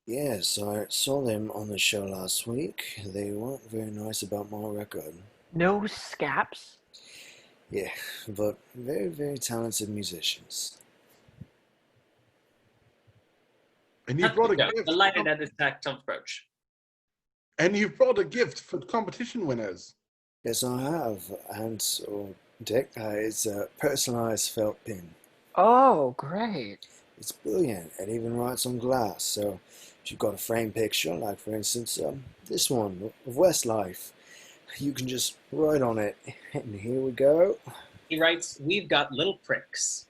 Yes, I saw them on the show last week. They weren't very nice about my record. No scaps? Yeah, but very, very talented musicians. And you brought a gift. The lighted at this tactile approach. And you brought a gift for the competition winners. Yes, I have. And, Dick, it's a personalized felt pin. Oh, great. It's brilliant. It even writes on glass, so if you've got a framed picture, like for instance, this one of Westlife, you can just write on it. And here we go. He writes, "We've got little pricks."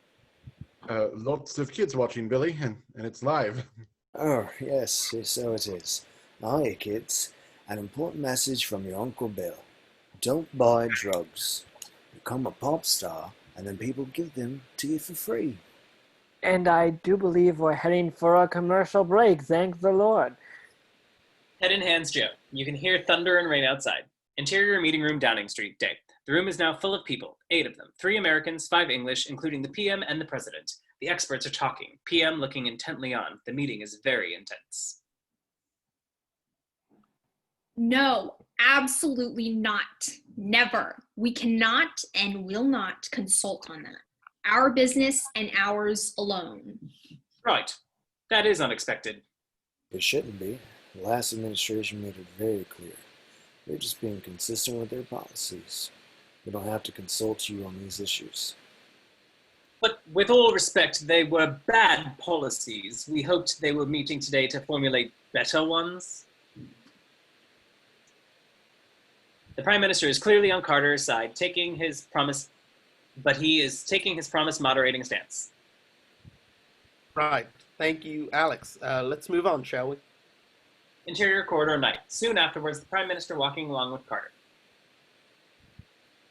Lots of kids watching, Billy, and it's live. Oh, yes, so it is. Hiya, kids. An important message from your Uncle Bill. Don't buy drugs. Become a pop star, and then people give them to you for free. And I do believe we're heading for a commercial break, thank the Lord. Head in hands, Joe. You can hear thunder and rain outside. Interior meeting room, Downing Street, day. The room is now full of people, 8 of them, 3 Americans, 5 English, including the PM and the president. The experts are talking, PM looking intently on. The meeting is very intense. No, absolutely not. Never. We cannot and will not consult on that. Our business and ours alone. Right. That is unexpected. It shouldn't be. The last administration made it very clear. They're just being consistent with their policies. We don't have to consult you on these issues. But with all respect, they were bad policies. We hoped they were meeting today to formulate better ones. The Prime Minister is clearly on Carter's side, taking his promise, but he is taking his promise moderating stance. Right. Thank you, Alex. Let's move on, shall we? Interior corridor night. Soon afterwards, the Prime Minister walking along with Carter.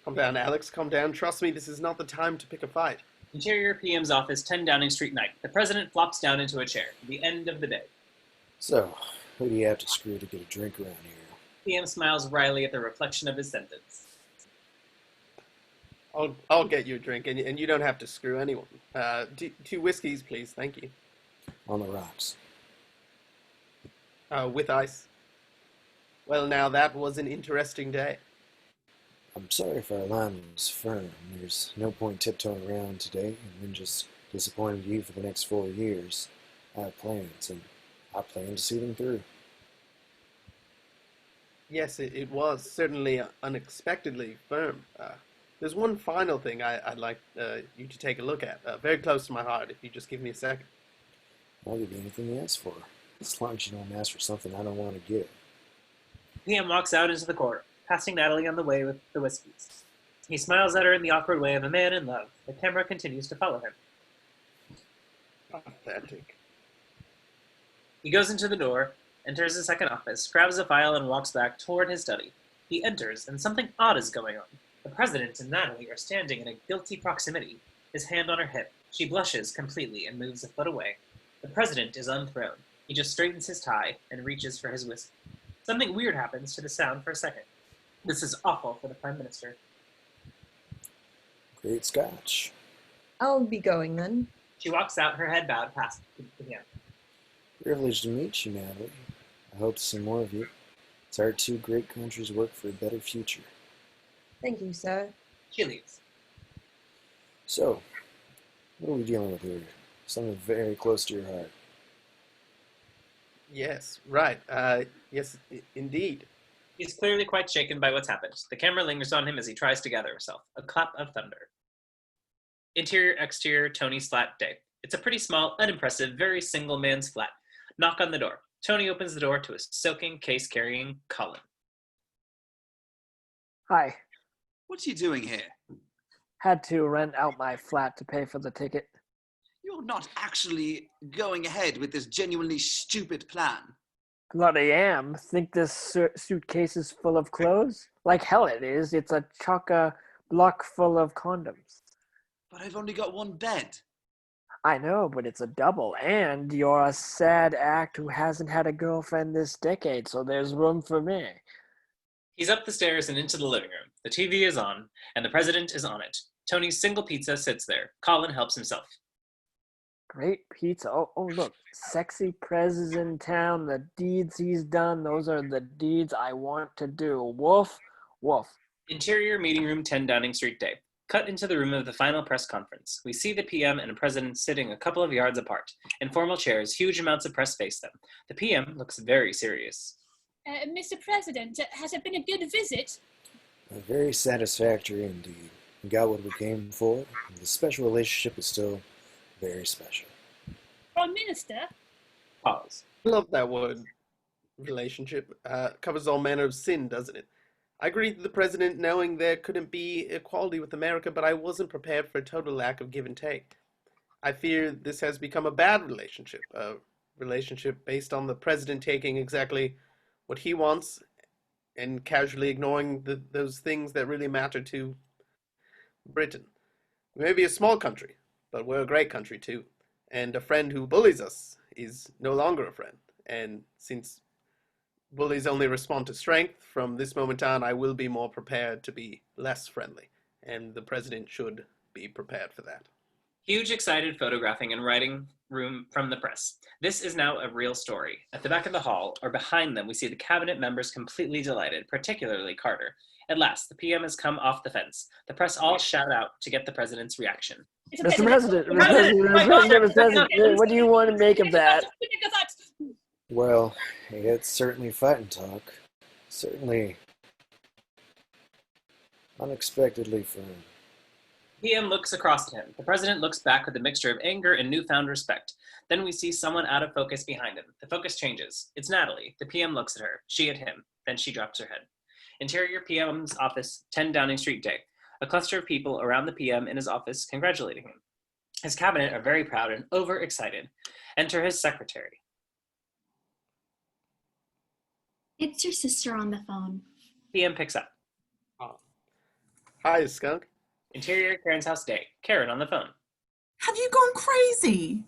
Calm down, Alex. Calm down. Trust me, this is not the time to pick a fight. Interior PM's office, 10 Downing Street night. The President flops down into a chair. The end of the day. So, who do you have to screw to get a drink around here? PM smiles wryly at the reflection of his sentence. I'll get you a drink, and you don't have to screw anyone. Two whiskeys, please. Thank you. On the rocks. With ice. Well, now that was an interesting day. I'm sorry if our alignment was firm. There's no point tiptoeing around today and then just disappointing you for the next 4 years. I have plans, and I plan to see them through. Yes, it was certainly unexpectedly firm. There's one final thing I'd like you to take a look at. Very close to my heart, if you just give me a second. I'll give you anything you ask for, as long as you don't ask for something I don't want to give. PM walks out into the corridor, passing Natalie on the way with the whiskeys. He smiles at her in the awkward way of a man in love. The camera continues to follow him. Pathetic. He goes into the door, enters the second office, grabs a file, and walks back toward his study. He enters, and something odd is going on. The President and Natalie are standing in a guilty proximity, his hand on her hip. She blushes completely and moves a foot away. The President is unthrown. He just straightens his tie and reaches for his whiskey. Something weird happens to the sound for a second. This is awful for the Prime Minister. Great Scotch. I'll be going then. She walks out, her head bowed past him. Privileged to meet you, Natalie. I hope to see more of you. It's our two great countries work for a better future. Thank you, sir. She leaves. So, what are we dealing with here? Something very close to your heart. Yes, right. Yes, indeed. He's clearly quite shaken by what's happened. The camera lingers on him as he tries to gather himself. A clap of thunder. Interior, exterior, Tony's flat day. It's a pretty small, unimpressive, very single man's flat. Knock on the door. Tony opens the door to a soaking, case-carrying Colin. Hi. What are you doing here? Had to rent out my flat to pay for the ticket. You're not actually going ahead with this genuinely stupid plan. Bloody am. Think this suitcase is full of clothes? Like hell it is. It's a chock-a-block full of condoms. But I've only got one bed. I know, but it's a double, and you're a sad act who hasn't had a girlfriend this decade, so there's room for me. He's up the stairs and into the living room. The TV is on, and the President is on it. Tony's single pizza sits there. Colin helps himself. Great pizza. Oh, look. Sexy Prez is in town. The deeds he's done, those are the deeds I want to do. Woof, woof. Interior meeting room, 10 Downing Street day. Cut into the room of the final press conference. We see the PM and the President sitting a couple of yards apart. In formal chairs, huge amounts of press face them. The PM looks very serious. Mr. President, has it been a good visit? Very satisfactory indeed. We got what we came for, and the special relationship is still very special. Prime Minister? Pause. I love that word, relationship. Covers all manner of sin, doesn't it? I agreed with the President knowing there couldn't be equality with America, but I wasn't prepared for a total lack of give and take. I fear this has become a bad relationship, a relationship based on the President taking exactly what he wants and casually ignoring those things that really matter to Britain. We may be a small country, but we're a great country too. And a friend who bullies us is no longer a friend. And since bullies only respond to strength, from this moment on, I will be more prepared to be less friendly. And the President should be prepared for that. Huge excited photographing and writing room from the press. This is now a real story. At the back of the hall, or behind them, we see the cabinet members completely delighted, particularly Carter. At last, the PM has come off the fence. The press all shout out to get the President's reaction. Mr. President, what do you want to make of that? Well, it's certainly fighting talk. Certainly unexpectedly firm. PM looks across at him. The President looks back with a mixture of anger and newfound respect. Then we see someone out of focus behind him. The focus changes. It's Natalie. The PM looks at her. She at him. Then she drops her head. Interior PM's office, 10 Downing Street day. A cluster of people around the PM in his office congratulating him. His cabinet are very proud and overexcited. Enter his secretary. It's your sister on the phone. PM picks up. Oh. Hi, Skunk. Interior, Karen's house day. Karen on the phone. Have you gone crazy?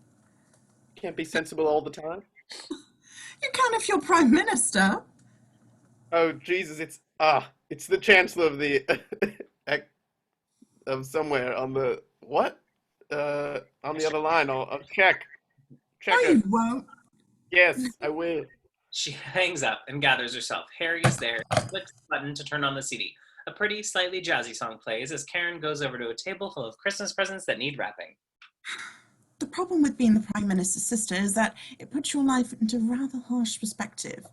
Can't be sensible all the time. You can if you're Prime Minister. Oh, Jesus, it's the Chancellor of the, of somewhere on the, what? On the other line, I'll check. Check No, it. you won't. Yes, I will. She hangs up and gathers herself. Harry is there. She clicks the button to turn on the CD. A pretty, slightly jazzy song plays as Karen goes over to a table full of Christmas presents that need wrapping. The problem with being the Prime Minister's sister is that it puts your life into rather harsh perspective.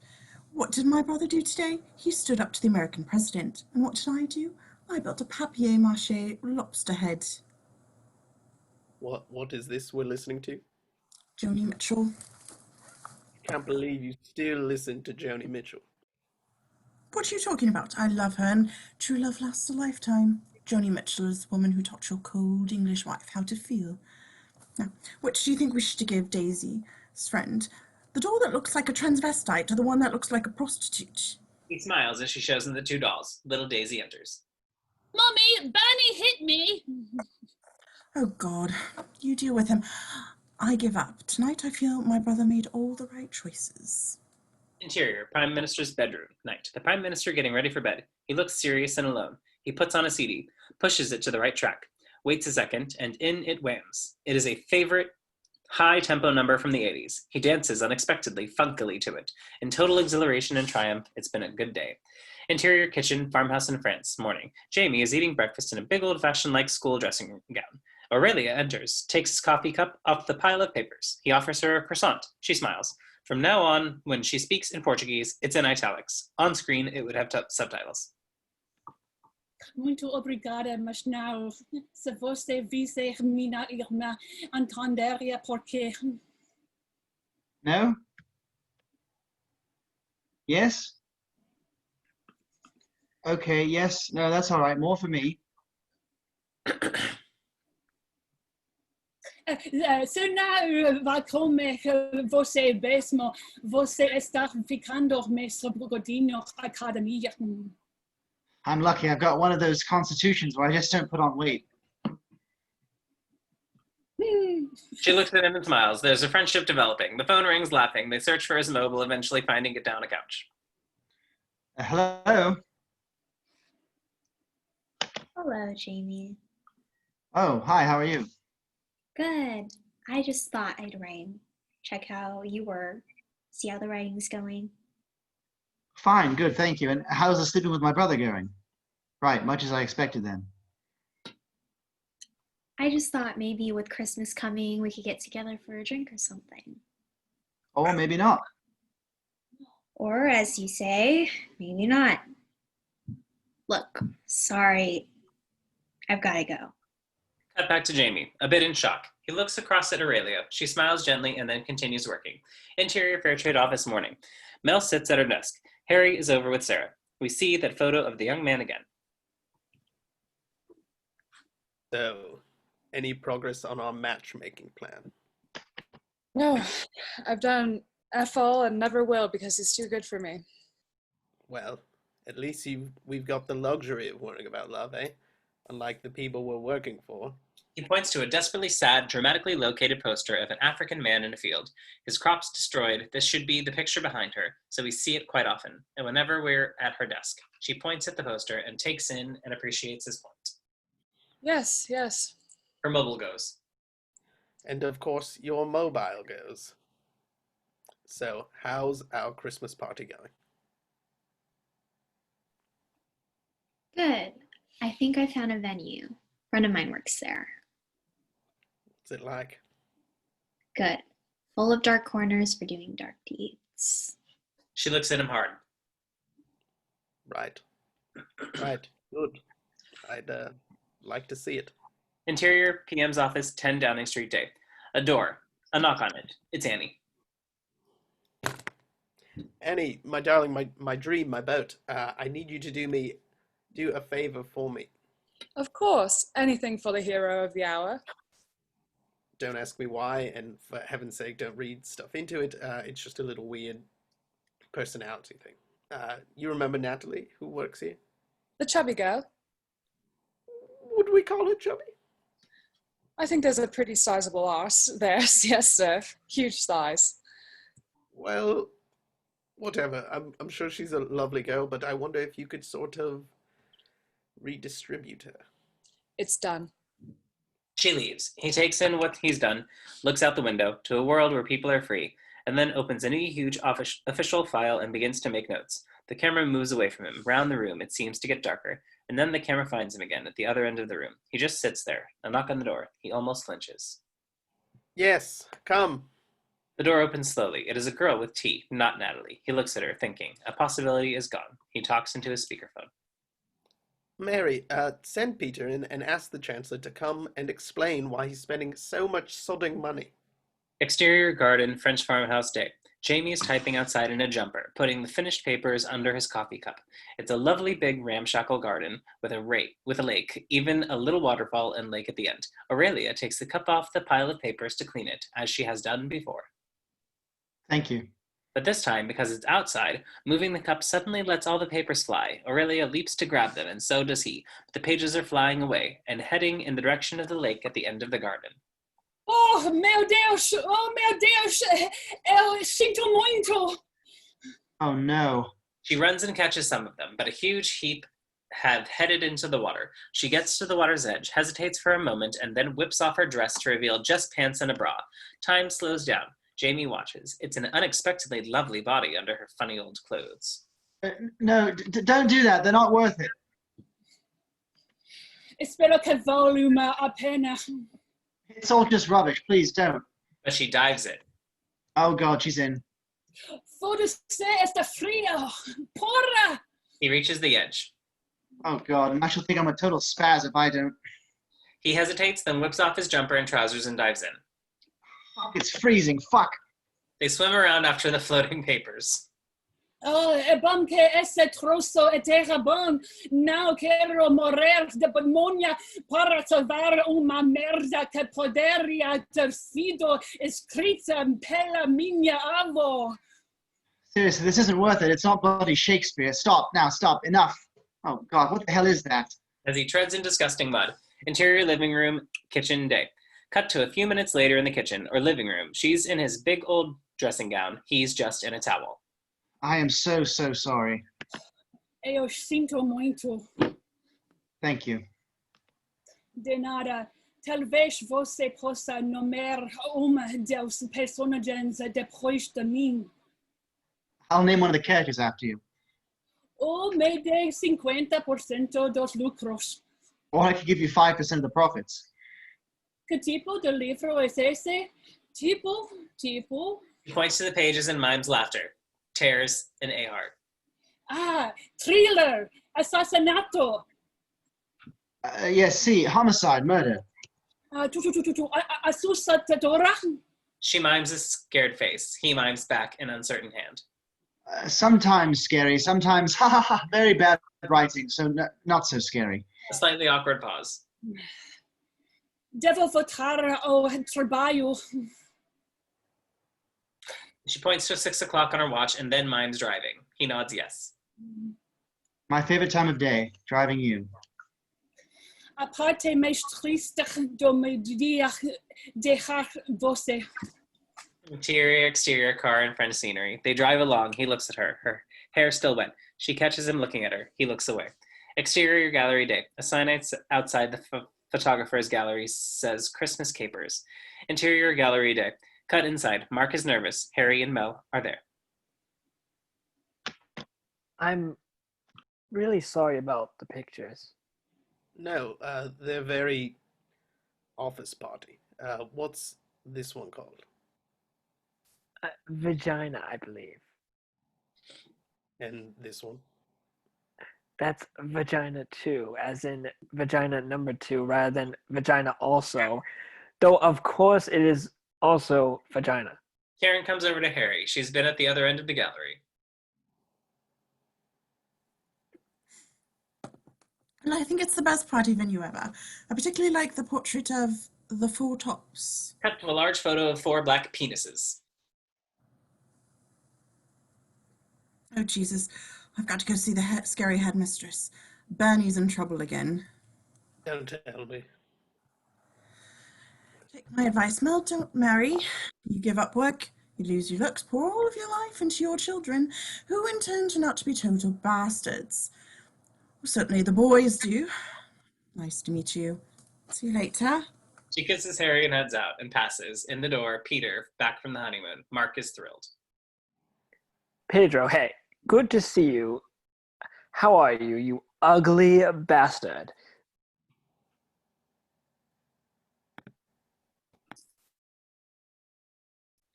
What did my brother do today? He stood up to the American president. And what did I do? I built a papier-mâché lobster head. What is this we're listening to? Joni Mitchell. Can't believe you still listen to Joni Mitchell. What are you talking about? I love her, and true love lasts a lifetime. Joni Mitchell is the woman who taught your cold English wife how to feel. Now, which do you think we should give Daisy's friend? The doll that looks like a transvestite or the one that looks like a prostitute? He smiles as she shows him the two dolls. Little Daisy enters. Mommy, Bernie hit me. Oh, God. You deal with him. I give up. Tonight I feel my brother made all the right choices. Interior, Prime Minister's bedroom. Night. The Prime Minister getting ready for bed. He looks serious and alone. He puts on a CD, pushes it to the right track, waits a second, and in it whams. It is a favorite high-tempo number from the 80s. He dances unexpectedly, funkily to it. In total exhilaration and triumph, it's been a good day. Interior kitchen, farmhouse in France. Morning. Jamie is eating breakfast in a big old-fashioned like school dressing gown. Aurelia enters, takes his coffee cup off the pile of papers. He offers her a croissant. She smiles. From now on, when she speaks in Portuguese, it's in italics. On screen, it would have subtitles. Muito obrigada, mas não. Se você visse minha irmã, entenderia porque. No? Yes? Okay, yes. No, that's all right. More for me. Se não vai comer você mesmo, você está ficando mesmo gordinho na academia. I'm lucky. I've got one of those constitutions where I just don't put on weight. She looks at him and smiles. There's a friendship developing. The phone rings, laughing. They search for his mobile, eventually finding it down a couch. Hello? Hello, Jamie. Oh, hi. How are you? Good. I just thought I'd ring, check how you were, see how the writing's going. Fine, good, thank you. And how's the sleeping with my brother going? Right, much as I expected then. I just thought maybe with Christmas coming, we could get together for a drink or something. Or maybe not. Or, as you say, maybe not. Look, sorry, I've got to go. Cut back to Jamie, a bit in shock. He looks across at Aurelia. She smiles gently and then continues working. Interior Fairtrade office morning. Mel sits at her desk. Harry is over with Sarah. We see that photo of the young man again. So, any progress on our matchmaking plan? No, I've done F all and never will because he's too good for me. Well, at least we've got the luxury of worrying about love, eh? Unlike the people we're working for. He points to a desperately sad, dramatically located poster of an African man in a field. His crops destroyed. This should be the picture behind her, so we see it quite often. And whenever we're at her desk, she points at the poster and takes in and appreciates his point. Yes, yes. Her mobile goes. And of course, your mobile goes. So, how's our Christmas party going? Good. I think I found a venue. A friend of mine works there. What's it like? Good. Full of dark corners for doing dark deeds. She looks at him hard. Right. Right. Good. I'd like to see it. Interior, PM's office, 10 Downing Street day. A door. A knock on it. It's Annie. Annie, my darling, my dream, my boat. I need you to do a favor for me. Of course, anything for the hero of the hour. don't ask me why, and for heaven's sake, don't read stuff into it. It's just a little weird personality thing. You remember Natalie, who works here? The chubby girl. Would we call her chubby? I think there's a pretty sizable arse there. Yes, sir. Huge thighs. Well, whatever. I'm sure she's a lovely girl, but I wonder if you could sort of redistribute her. It's done. She leaves. He takes in what he's done, looks out the window to a world where people are free, and then opens a new huge official file and begins to make notes. The camera moves away from him. Round the room, it seems to get darker, and then the camera finds him again at the other end of the room. He just sits there. A knock on the door. He almost flinches. Yes, come. The door opens slowly. It is a girl with tea, not Natalie. He looks at her, thinking. A possibility is gone. He talks into his speakerphone. Mary, send Peter in and ask the Chancellor to come and explain why he's spending so much sodding money. Exterior garden, French farmhouse day. Jamie is typing outside in a jumper, putting the finished papers under his coffee cup. It's a lovely big ramshackle garden with a lake, even a little waterfall and lake at the end. Aurelia takes the cup off the pile of papers to clean it, as she has done before. Thank you. But this time, because it's outside, moving the cup suddenly lets all the papers fly. Aurelia leaps to grab them, and so does he. But the pages are flying away and heading in the direction of the lake at the end of the garden. Oh, meu Deus! Oh, meu Deus! Eu sinto muito! Oh no. She runs and catches some of them, but a huge heap have headed into the water. She gets to the water's edge, hesitates for a moment, and then whips off her dress to reveal just pants and a bra. Time slows down. Jamie watches. It's an unexpectedly lovely body under her funny old clothes. No, don't do that. They're not worth it. Espero que volume a pena. It's all just rubbish. Please don't. But she dives in. Oh God, she's in. Você está frio! Porra! He reaches the edge. Oh God, and I shall think I'm a total spaz if I don't. He hesitates, then whips off his jumper and trousers and dives in. Fuck, it's freezing. Fuck. They swim around after the floating papers. Oh, é bom que esse troço é terra bom. Não quero morrer de pneumonia para salvar uma merda que poderia ter sido escrita pela minha avó. Seriously, this isn't worth it. It's not bloody Shakespeare. Stop now. Stop. Enough. Oh God, what the hell is that? As he treads in disgusting mud. Interior living room, kitchen day. Cut to a few minutes later in the kitchen, or living room. She's in his big old dressing gown. He's just in a towel. I am so sorry. Eu sinto muito. Thank you. De nada. Talvez você possa nomear uma dos personagens depois de mim. I'll name one of the characters after you. Ou me dê 50% dos lucros. Or I could give you 5% of the profits. Que tipo de livro es ese? Tipo. He points to the pages and mimes laughter. Tears an A heart. Ah, thriller, assassinato. Yes, see, homicide, murder. Asustadora. She mimes a scared face. He mimes back an uncertain hand. Sometimes scary, sometimes very bad writing, so not so scary. A slightly awkward pause. Devo voltar ao trabalho. She points to 6 o'clock on her watch and then mimes driving. He nods yes. My favorite time of day, driving you. A parte mais triste do meu dia deixar você. Interior, exterior, car, and French scenery. They drive along. He looks at her. Her hair still wet. She catches him looking at her. He looks away. Exterior gallery day. A sign outside the photographer's gallery says Christmas capers. Interior gallery day. Cut inside. Mark is nervous. Harry and Mel are there. I'm really sorry about the pictures. No, they're very office party. What's this one called? Vagina, I believe. And this one? That's vagina 2, as in vagina number 2, rather than vagina also. Though, of course, it is also vagina. Karen comes over to Harry. She's been at the other end of the gallery. And I think it's the best party venue ever. I particularly like the portrait of the four tops. Cut to a large photo of 4 black penises. Oh, Jesus. I've got to go see the scary headmistress. Bernie's in trouble again. Don't tell me. Take my advice, Mel. Don't marry. You give up work, you lose your looks, pour all of your life into your children, who in turn turn out to be total bastards. Well, certainly the boys do. Nice to meet you. See you later. She kisses Harry and heads out and passes. In the door, Peter, back from the honeymoon. Mark is thrilled. Pedro, hey, good to see you. How are you, you ugly bastard?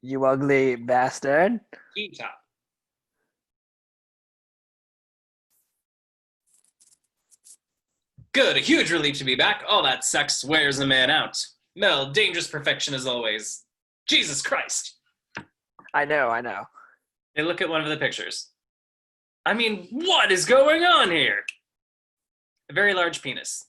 You ugly bastard. Keep top. Good, a huge relief to be back. All that sex wears a man out. Mel, dangerous perfection as always. Jesus Christ. I know. They look at one of the pictures. I mean, what is going on here? A very large penis.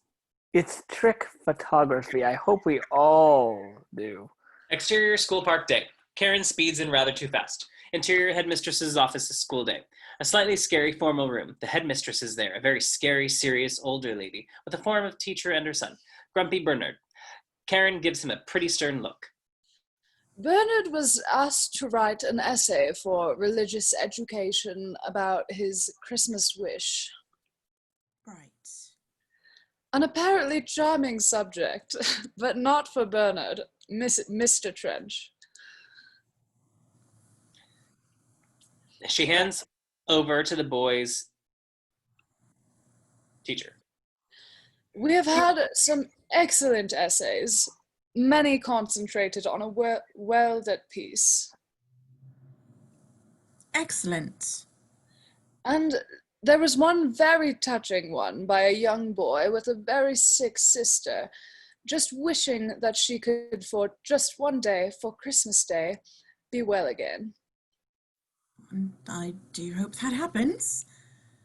It's trick photography. I hope we all do. Exterior school park day. Karen speeds in rather too fast. Interior headmistress's office is school day. A slightly scary formal room. The headmistress is there, a very scary, serious older lady with a form of teacher and her son, Grumpy Bernard. Karen gives him a pretty stern look. Bernard was asked to write an essay for religious education about his Christmas wish. Right. An apparently charming subject, but not for Bernard, Mr. Trench. She hands over to the boy's teacher. We have had some excellent essays, many concentrated on a welded piece. Excellent. And there was one very touching one by a young boy with a very sick sister, just wishing that she could, for just one day, for Christmas Day, be well again. I do hope that happens.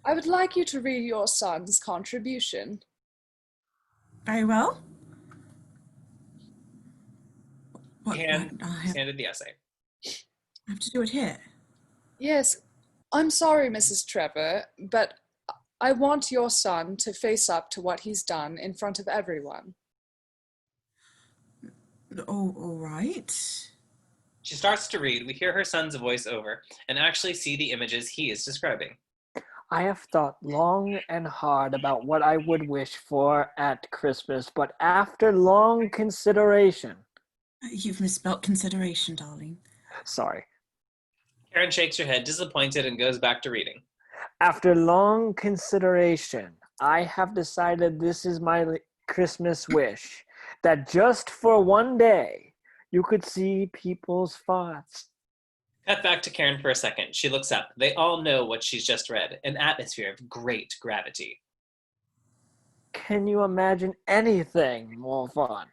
I would like you to read your son's contribution. Very well. Handed the essay. I have to do it here. Yes, I'm sorry, Mrs. Trevor, but I want your son to face up to what he's done in front of everyone. Oh, all right. She starts to read. We hear her son's voice over and actually see the images he is describing. I have thought long and hard about what I would wish for at Christmas, but after long consideration... You've misspelt consideration, darling. Sorry. Karen shakes her head, disappointed, and goes back to reading. After long consideration, I have decided this is my Christmas wish, that just for one day, you could see people's farts. Cut back to Karen for a second. She looks up. They all know what she's just read. An atmosphere of great gravity. Can you imagine anything more fun?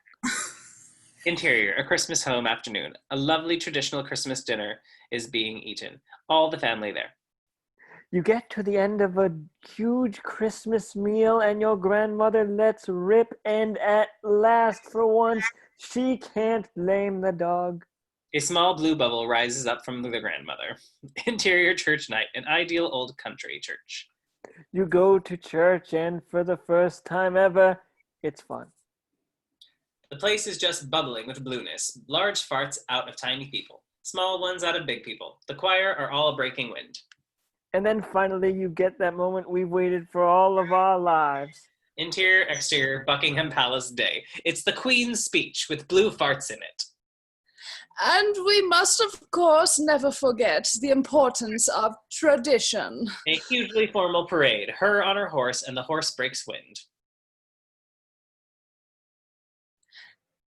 Interior, a Christmas home afternoon. A lovely traditional Christmas dinner is being eaten. All the family there. You get to the end of a huge Christmas meal and your grandmother lets rip, and at last, for once, she can't blame the dog. A small blue bubble rises up from the grandmother. Interior church night, an ideal old country church. You go to church and for the first time ever, it's fun. The place is just bubbling with blueness. Large farts out of tiny people. Small ones out of big people. The choir are all breaking wind. And then finally you get that moment we've waited for all of our lives. Interior, exterior, Buckingham Palace Day. It's the Queen's speech with blue farts in it. And we must, of course, never forget the importance of tradition. A hugely formal parade. Her on her horse, and the horse breaks wind.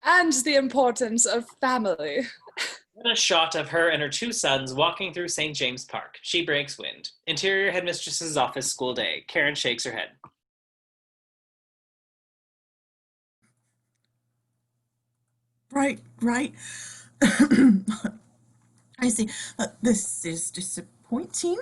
And the importance of family. Then a shot of her and her 2 sons walking through St. James Park. She breaks wind. Interior headmistress's office, school day. Karen shakes her head. Right. I see. This is disappointing.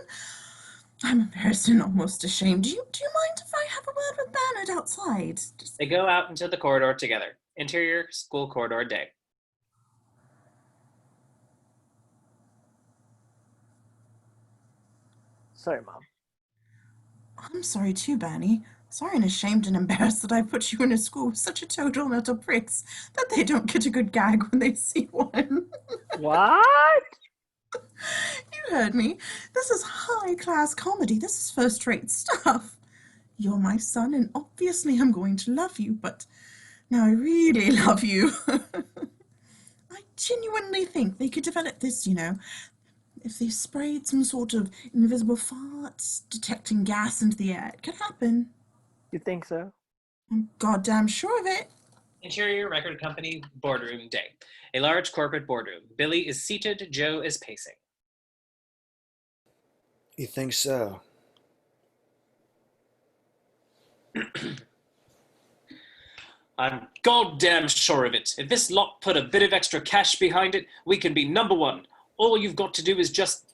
I'm embarrassed and almost ashamed. Do you mind if I have a word with Bernard outside? They go out into the corridor together. Interior school corridor day. Sorry, Mom. I'm sorry too, Bernie. Sorry and ashamed and embarrassed that I put you in a school with such a total little pricks that they don't get a good gag when they see one. What? You heard me. This is high-class comedy. This is first-rate stuff. You're my son, and obviously I'm going to love you, but now I really love you. I genuinely think they could develop this, if they sprayed some sort of invisible farts detecting gas into the air. It could happen. You think so? I'm goddamn sure of it. Interior record company boardroom day. A large corporate boardroom. Billy is seated, Joe is pacing. You think so? I'm goddamn sure of it. If this lot put a bit of extra cash behind it, we can be number one. All you've got to do is just,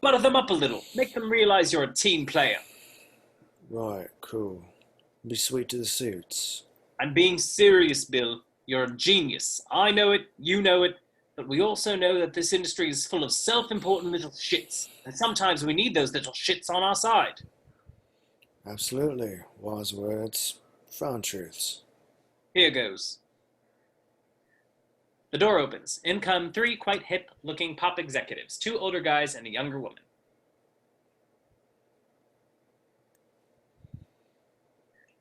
butter them up a little. Make them realize you're a team player. Right, cool. Be sweet to the suits. I'm being serious, Bill. You're a genius. I know it, you know it, but we also know that this industry is full of self-important little shits, and sometimes we need those little shits on our side. Absolutely. Wise words. Profound truths. Here goes. The door opens. In come three quite hip-looking pop executives, two older guys and a younger woman.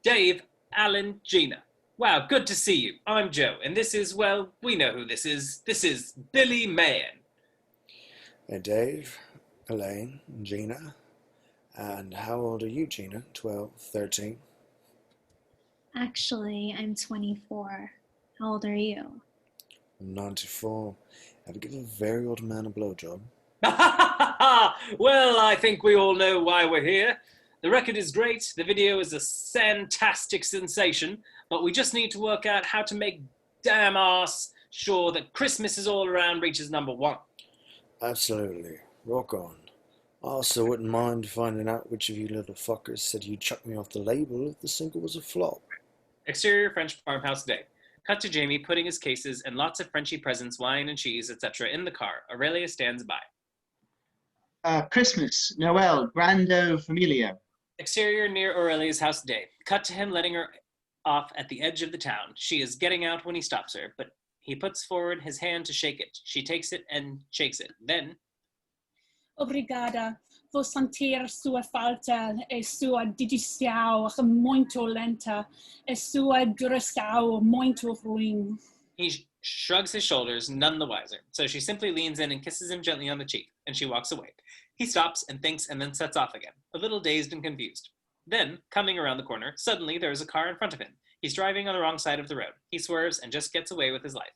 Dave, Alan, Gina. Wow, good to see you. I'm Joe, and this is, well, we know who this is. This is Billy Mahan. Hey, Dave, Elaine, Gina. And how old are you, Gina? 12, 13? Actually, I'm 24. How old are you? I'm 94. Ever give a very old man a blowjob? Well, I think we all know why we're here. The record is great, the video is a fantastic sensation, but we just need to work out how to make damn ass sure that Christmas is all around reaches number one. Absolutely. Rock on. I also wouldn't mind finding out which of you little fuckers said you chucked me off the label if the single was a flop. Exterior French farmhouse day. Cut to Jamie putting his cases and lots of Frenchy presents, wine and cheese, etc. in the car. Aurelia stands by. Christmas, Noel, Grando Familia. Exterior near Aurelia's house day. Cut to him letting her off at the edge of the town. She is getting out when he stops her, but he puts forward his hand to shake it. She takes it and shakes it. Then, Obrigada. Vou sentir sua falta e sua dedicação muito lenta e sua duração muito ruim. he shrugs his shoulders, none the wiser. So she simply leans in and kisses him gently on the cheek, and she walks away. He stops and thinks and then sets off again, a little dazed and confused. Then, coming around the corner, suddenly there is a car in front of him. He's driving on the wrong side of the road. He swerves and just gets away with his life.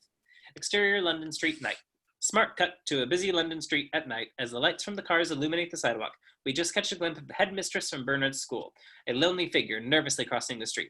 Exterior London street night. Smart cut to a busy London street at night as the lights from the cars illuminate the sidewalk. We just catch a glimpse of the headmistress from Bernard's school, a lonely figure nervously crossing the street.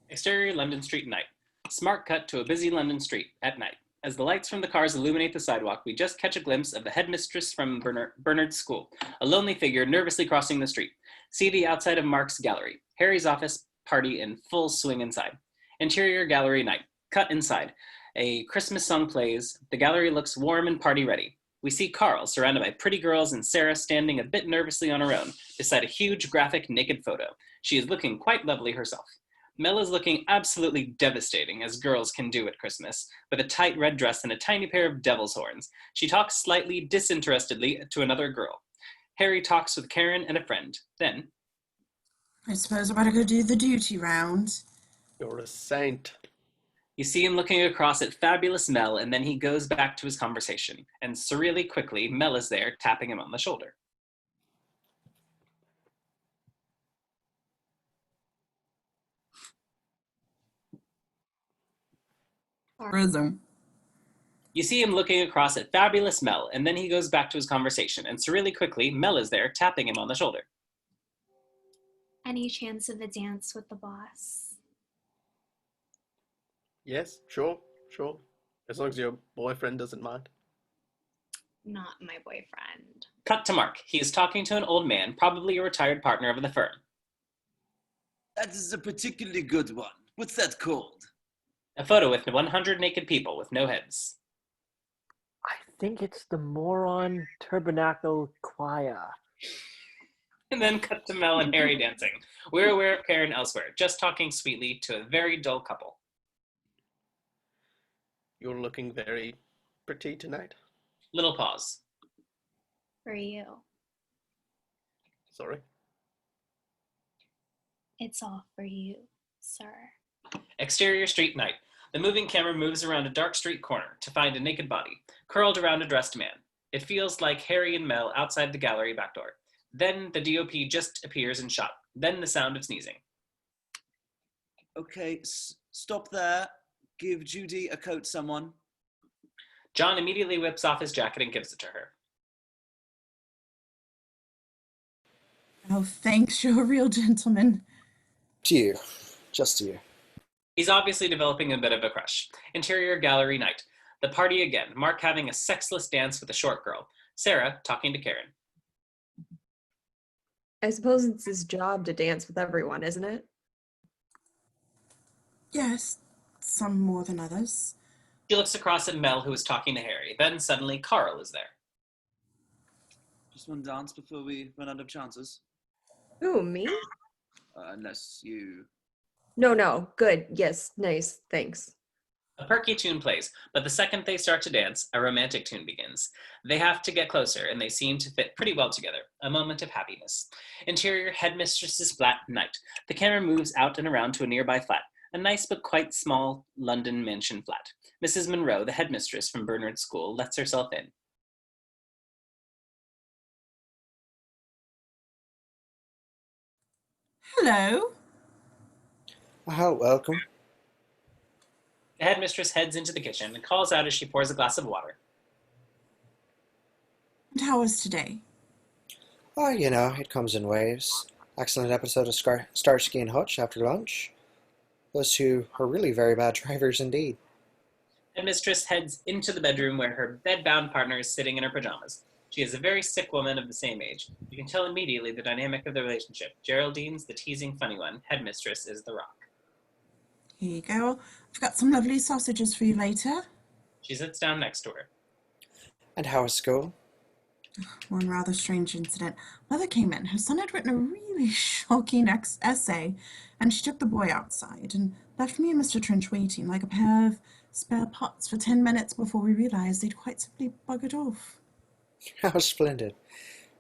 Exterior London street night. Smart cut to a busy London street at night. As the lights from the cars illuminate the sidewalk, we just catch a glimpse of the headmistress from Bernard's school, a lonely figure nervously crossing the street. See the outside of Mark's gallery. Harry's office party in full swing inside. Interior gallery night. Cut inside. A Christmas song plays. The gallery looks warm and party ready. We see Carl surrounded by pretty girls and Sarah standing a bit nervously on her own beside a huge graphic naked photo. She is looking quite lovely herself. Mel is looking absolutely devastating, as girls can do at Christmas, with a tight red dress and a tiny pair of devil's horns. She talks slightly disinterestedly to another girl. Harry talks with Karen and a friend. Then, I suppose I better go do the duty round. You're a saint. you see him looking across at fabulous Mel, and then he goes back to his conversation. And surreally quickly, Mel is there, tapping him on the shoulder. Prism. You see him looking across at fabulous Mel, and then he goes back to his conversation. And surreally quickly, Mel is there, tapping him on the shoulder. Any chance of a dance with the boss? Yes, sure. As long as your boyfriend doesn't mind. not my boyfriend. Cut to Mark. He is talking to an old man, probably a retired partner of the firm. That is a particularly good one. What's that called? A photo with 100 naked people with no heads. I think it's the Moron Tabernacle Choir. And then cut to Mel and Harry dancing. We're aware of Karen elsewhere, just talking sweetly to a very dull couple. You're looking very pretty tonight. Little pause. For you. Sorry. It's all for you, sir. Exterior street night. The moving camera moves around a dark street corner to find a naked body, curled around a dressed man. It feels like Harry and Mel outside the gallery back door. Then the DOP just appears in shot. Then the sound of sneezing. Okay, stop there. Give Judy a coat, someone. John immediately whips off his jacket and gives it to her. Oh, thanks. You're a real gentleman. To you. Just to you. He's obviously developing a bit of a crush. Interior gallery night. The party again. Mark having a sexless dance with a short girl. Sarah talking to Karen. I suppose it's his job to dance with everyone, isn't it? Yes, some more than others. She looks across at Mel, who is talking to Harry. Then suddenly Carl is there. Just one dance before we run out of chances. Ooh, me? Unless you... No, good. Yes, nice, thanks. A perky tune plays, but the second they start to dance, a romantic tune begins. They have to get closer, and they seem to fit pretty well together. A moment of happiness. Interior headmistress's flat night. The camera moves out and around to a nearby flat. A nice but quite small London mansion flat. Mrs. Monroe, the headmistress from Bernard's school, lets herself in. Hello. Oh, welcome. The headmistress heads into the kitchen and calls out as she pours a glass of water. And how was today? Oh, you know, it comes in waves. Excellent episode of Starsky and Hutch after lunch. Those two are really very bad drivers indeed. Headmistress heads into the bedroom where her bed-bound partner is sitting in her pajamas. She is a very sick woman of the same age. You can tell immediately the dynamic of the relationship. Geraldine's the teasing funny one. Headmistress is the rock. Here you go. I've got some lovely sausages for you later. She sits down next to her. And how was school? One rather strange incident. Mother came in. Her son had written a really shocking essay, and she took the boy outside and left me and Mr. Trench waiting like a pair of spare pots for 10 minutes before we realized they'd quite simply buggered off. How splendid.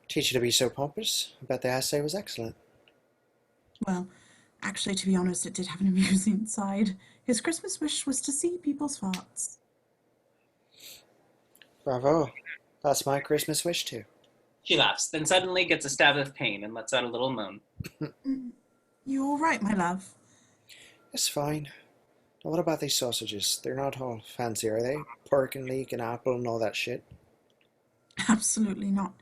Teacher to be so pompous. I bet the essay was excellent. Well, actually, to be honest, it did have an amusing side. His Christmas wish was to see people's farts. Bravo. That's my Christmas wish too. She laughs, then suddenly gets a stab of pain and lets out a little moan. You all right, my love? It's fine. Now what about these sausages? They're not all fancy, are they? Pork and leek and apple and all that shit. Absolutely not.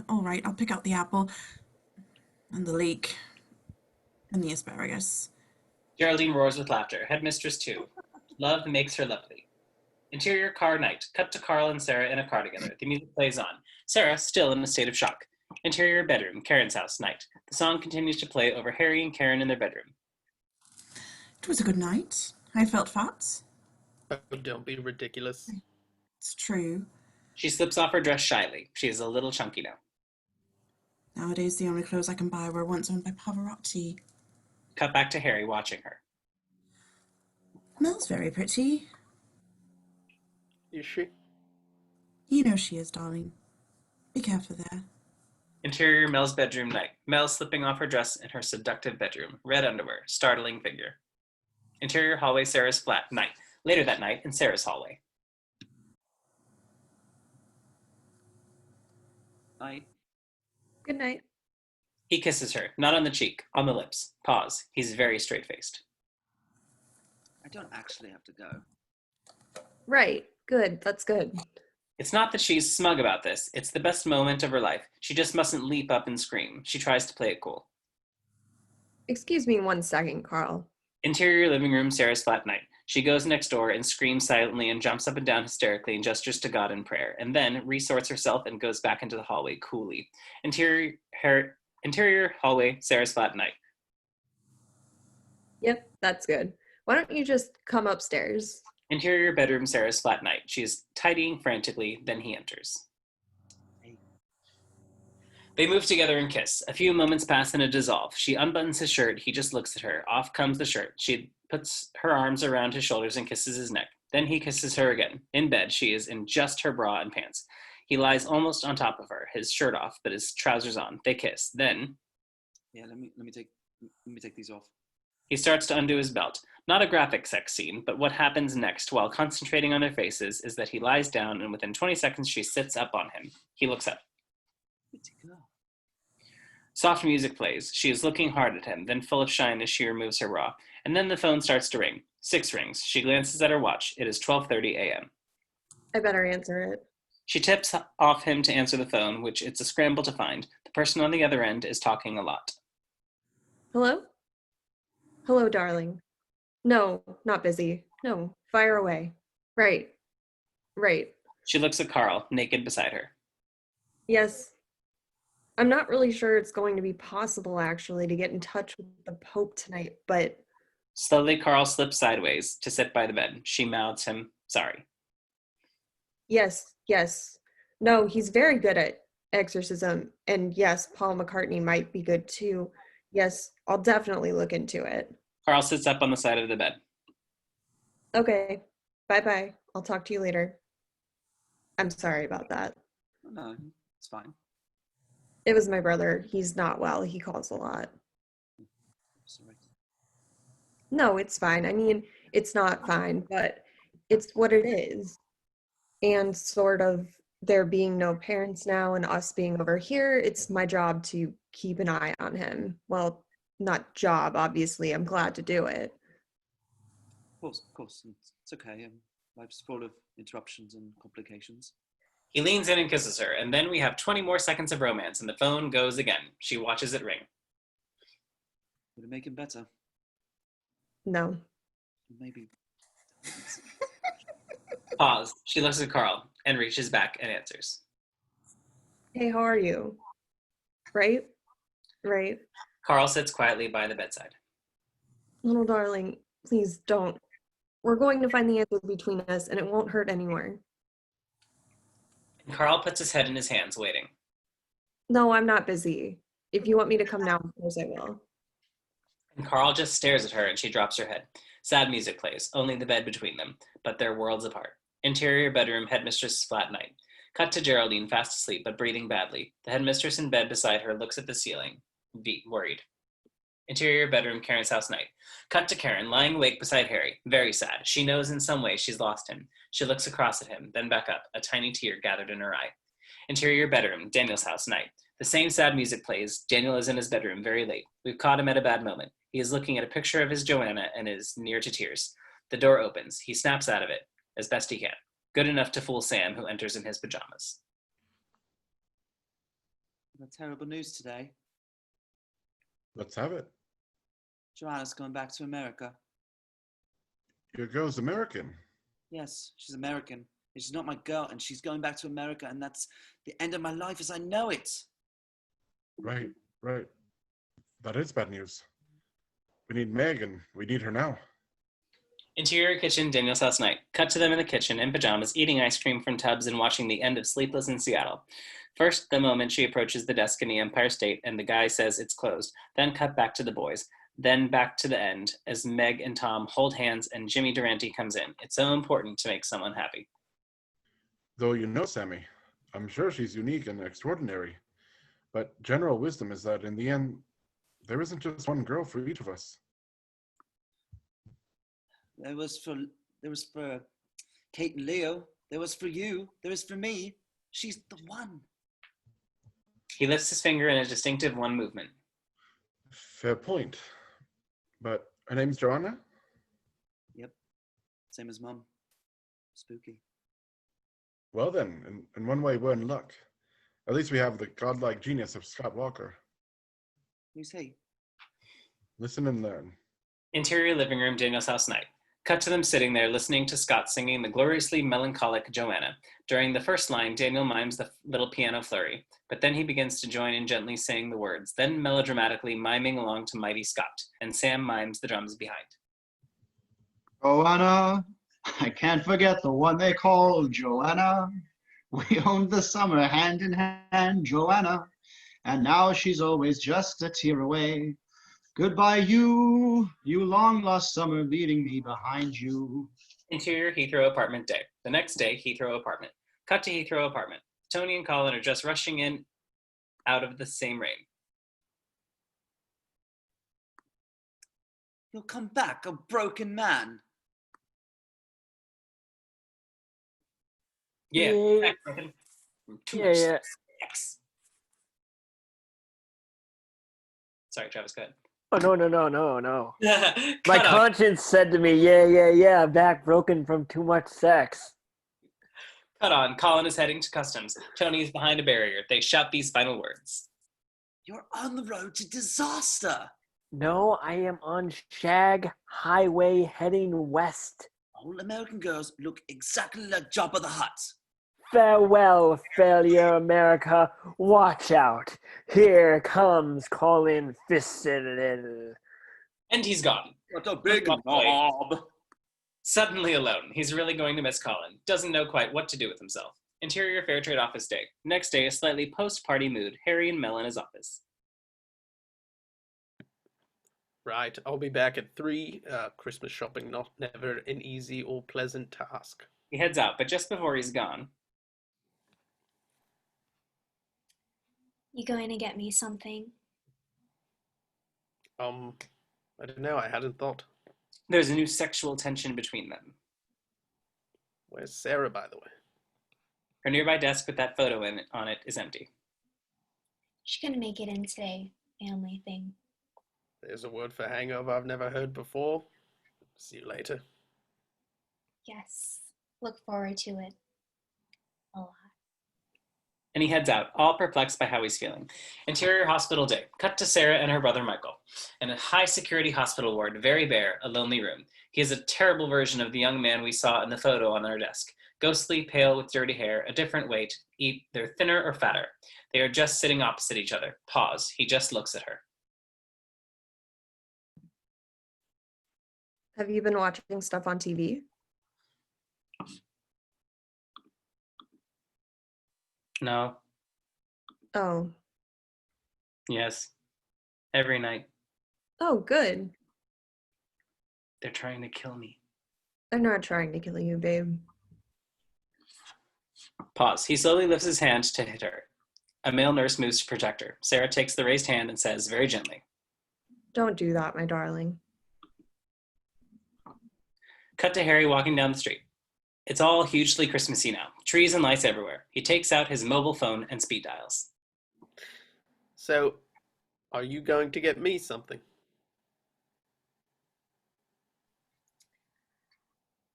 All right, I'll pick out the apple and the leek and the asparagus. Geraldine roars with laughter. Headmistress too. Love makes her lovely. Interior car night. Cut to Carl and Sarah in a car together. The music plays on. Sarah still in a state of shock. Interior bedroom. Karen's house night. The song continues to play over Harry and Karen in their bedroom. It was a good night. I felt fat. Oh, don't be ridiculous. It's true. She slips off her dress shyly. She is a little chunky now. Nowadays, the only clothes I can buy were once owned by Pavarotti. Cut back to Harry watching her. Mel's very pretty. Is she? You know she is, darling. Be careful there. Interior Mel's bedroom night. Mel slipping off her dress in her seductive bedroom. Red underwear. Startling figure. Interior hallway Sarah's flat. Night. Later that night in Sarah's hallway. Night. Good night. He kisses her, not on the cheek, on the lips. Pause. He's very straight-faced. I don't actually have to go. Right. Good. That's good. It's not that she's smug about this. It's the best moment of her life. She just mustn't leap up and scream. She tries to play it cool. Excuse me 1 second, Carl. Interior living room Sarah's flat night. She goes next door and screams silently and jumps up and down hysterically and gestures to God in prayer, and then resorts herself and goes back into the hallway coolly. Interior hallway, Sarah's flat night. Yep, that's good. Why don't you just come upstairs? Interior bedroom, Sarah's flat night. She is tidying frantically, then he enters. They move together and kiss. A few moments pass and a dissolve. She unbuttons his shirt. He just looks at her. Off comes the shirt. She puts her arms around his shoulders and kisses his neck. Then he kisses her again. In bed, she is in just her bra and pants. He lies almost on top of her, his shirt off, but his trousers on. They kiss. Then Yeah, let me take these off. he starts to undo his belt. Not a graphic sex scene, but what happens next while concentrating on their faces is that he lies down and within 20 seconds she sits up on him. He looks up. Soft music plays. She is looking hard at him, then full of shyness she removes her bra. And then the phone starts to ring. 6 rings. She glances at her watch. It is 12:30 a.m. I better answer it. She tips off him to answer the phone, which it's a scramble to find. The person on the other end is talking a lot. Hello? Hello, darling. No, not busy. No, fire away. Right. She looks at Carl, naked beside her. Yes. I'm not really sure it's going to be possible, actually, to get in touch with the Pope tonight, but Slowly, Carl slips sideways to sit by the bed. She mouths him, sorry. yes. No, he's very good at exorcism, and yes, Paul McCartney might be good too. Yes, I'll definitely look into it. Carl sits up on the side of the bed. Okay, bye-bye. I'll talk to you later. I'm sorry about that. No, it's fine. It was my brother. He's not well. He calls a lot. Sorry. No, it's fine. I mean, it's not fine, but it's what it is. And sort of there being no parents now and us being over here, it's my job to keep an eye on him. Well, not job, obviously. I'm glad to do it. Of course. It's okay. Life's full of interruptions and complications. He leans in and kisses her, and then we have 20 more seconds of romance, and the phone goes again. She watches it ring. Would it make him better? No. Maybe. Pause. She looks at Carl and reaches back and answers. Hey, how are you? Right? Carl sits quietly by the bedside. Little darling, please don't. We're going to find the answer between us, and it won't hurt anywhere. And Carl puts his head in his hands, waiting. No, I'm not busy. If you want me to come now, of course I will. And Carl just stares at her and she drops her head. Sad music plays, only the bed between them, but they're worlds apart. Interior bedroom, headmistress' flat night. Cut to Geraldine, fast asleep but breathing badly. The headmistress in bed beside her looks at the ceiling, worried. Interior bedroom, Karen's house night. Cut to Karen, lying awake beside Harry, very sad. She knows in some way she's lost him. She looks across at him, then back up, a tiny tear gathered in her eye. Interior bedroom, Daniel's house night. The same sad music plays. Daniel is in his bedroom, very late. We've caught him at a bad moment. He is looking at a picture of his Joanna and is near to tears. The door opens. He snaps out of it, as best he can. Good enough to fool Sam, who enters in his pajamas. Terrible news today. Let's have it. Joanna's going back to America. Your girl's American. Yes, she's American. And she's not my girl, and she's going back to America, and that's the end of my life as I know it. Right. That is bad news. We need Meg, and we need her now. Interior kitchen, Daniel's house night. Cut to them in the kitchen, in pajamas, eating ice cream from tubs and watching the end of Sleepless in Seattle. First, the moment she approaches the desk in the Empire State and the guy says it's closed. Then cut back to the boys. Then back to the end as Meg and Tom hold hands and Jimmy Durante comes in. It's so important to make someone happy. Though you know, Sammy, I'm sure she's unique and extraordinary. But general wisdom is that in the end, there isn't just one girl for each of us. There was for Kate and Leo. There was for you. There is for me. She's the one. He lifts his finger in a distinctive one movement. Fair point. But her name's Joanna? Yep. Same as Mum. Spooky. Well then, in one way, we're in luck. At least we have the godlike genius of Scott Walker. Who's he? Listen and learn. Interior living room, Daniel's house night. Cut to them sitting there listening to Scott singing the gloriously melancholic Joanna. During the first line, Daniel mimes the little piano flurry, but then he begins to join in gently saying the words, then melodramatically miming along to Mighty Scott, and Sam mimes the drums behind. Joanna, I can't forget the one they call Joanna. We owned the summer hand in hand, Joanna, and now she's always just a tear away. Goodbye, you long lost summer, leaving me behind you. Interior Heathrow apartment day. The next day, Heathrow apartment. Cut to Heathrow apartment. Tony and Colin are just rushing in out of the same rain. You'll come back a broken man. Yeah, Yeah. too Yeah, much yeah. sex. Sorry, Travis, go ahead. Oh, no. My Cut on. conscience said to me, yeah, back broken from too much sex. Cut on. Colin is heading to customs. Tony is behind a barrier. They shout these final words. You're on the road to disaster. No, I am on Shag Highway heading west. All American girls look exactly like Jabba the Hutt. Farewell, failure, America. Watch out. Here comes Colin Fisted. And he's gone. What a big Walk away. knob. Suddenly alone. He's really going to miss Colin. Doesn't know quite what to do with himself. Interior Fair Trade office day. Next day, a slightly post-party mood. Harry and Mel in his office. Right, I'll be back at 3. Christmas shopping, never an easy or pleasant task. He heads out, but just before he's gone, You going to get me something? I don't know, I hadn't thought. there's a new sexual tension between them. Where's Sarah, by the way? Her nearby desk with that photo on it is empty. She's gonna make it in today. Family thing. There's a word for hangover I've never heard before. See you later. Yes. Look forward to it. A lot. And he heads out, all perplexed by how he's feeling. Interior hospital day. Cut to Sarah and her brother Michael. In a high-security hospital ward, very bare, a lonely room. He is a terrible version of the young man we saw in the photo on their desk. Ghostly, pale, with dirty hair, a different weight, either thinner or fatter. They are just sitting opposite each other. Pause. He just looks at her. Have you been watching stuff on TV? No. Oh. Yes. Every night. Oh, good. They're trying to kill me. They're not trying to kill you, babe. Pause. He slowly lifts his hand to hit her. A male nurse moves to protect her. Sarah takes the raised hand and says very gently, Don't do that, my darling. Cut to Harry walking down the street. It's all hugely Christmassy now. Trees and lights everywhere. He takes out his mobile phone and speed dials. So, are you going to get me something?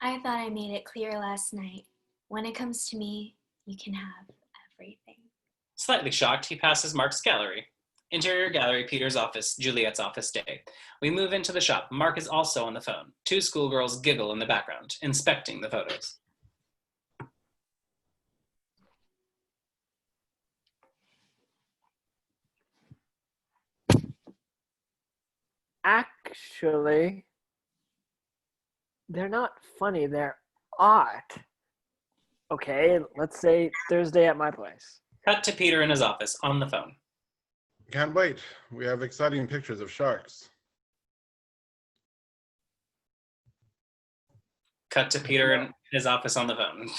I thought I made it clear last night. When it comes to me, you can have everything. Slightly shocked, he passes Mark's gallery. Interior gallery, Peter's office, Juliet's office day. We move into the shop. Mark is also on the phone. 2 schoolgirls giggle in the background, inspecting the photos. Actually, they're not funny, they're art. Okay, let's say Thursday at my place. Cut to Peter in his office, on the phone. Can't wait. We have exciting pictures of sharks. Cut to Peter in his office on the phone.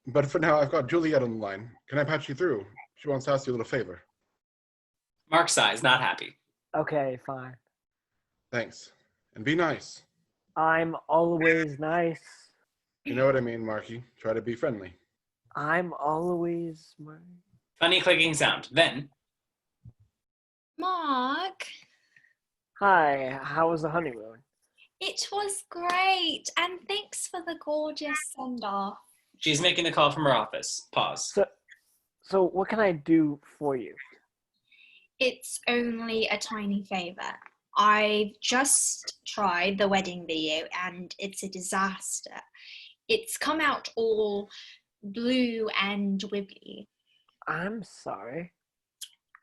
But for now, I've got Juliet on the line. Can I patch you through? She wants to ask you a little favor. Mark sighs, not happy. Okay, fine. Thanks. And be nice. I'm always nice. You know what I mean, Marky. Try to be friendly. I'm always Funny clicking sound. Then, Mark, Hi, how was the honeymoon? it was great. And thanks for the gorgeous send-off. she's making a call from her office. Pause. So what can I do for you? It's only a tiny favor. I've just tried the wedding video and it's a disaster. It's come out all blue and wiggly. I'm sorry.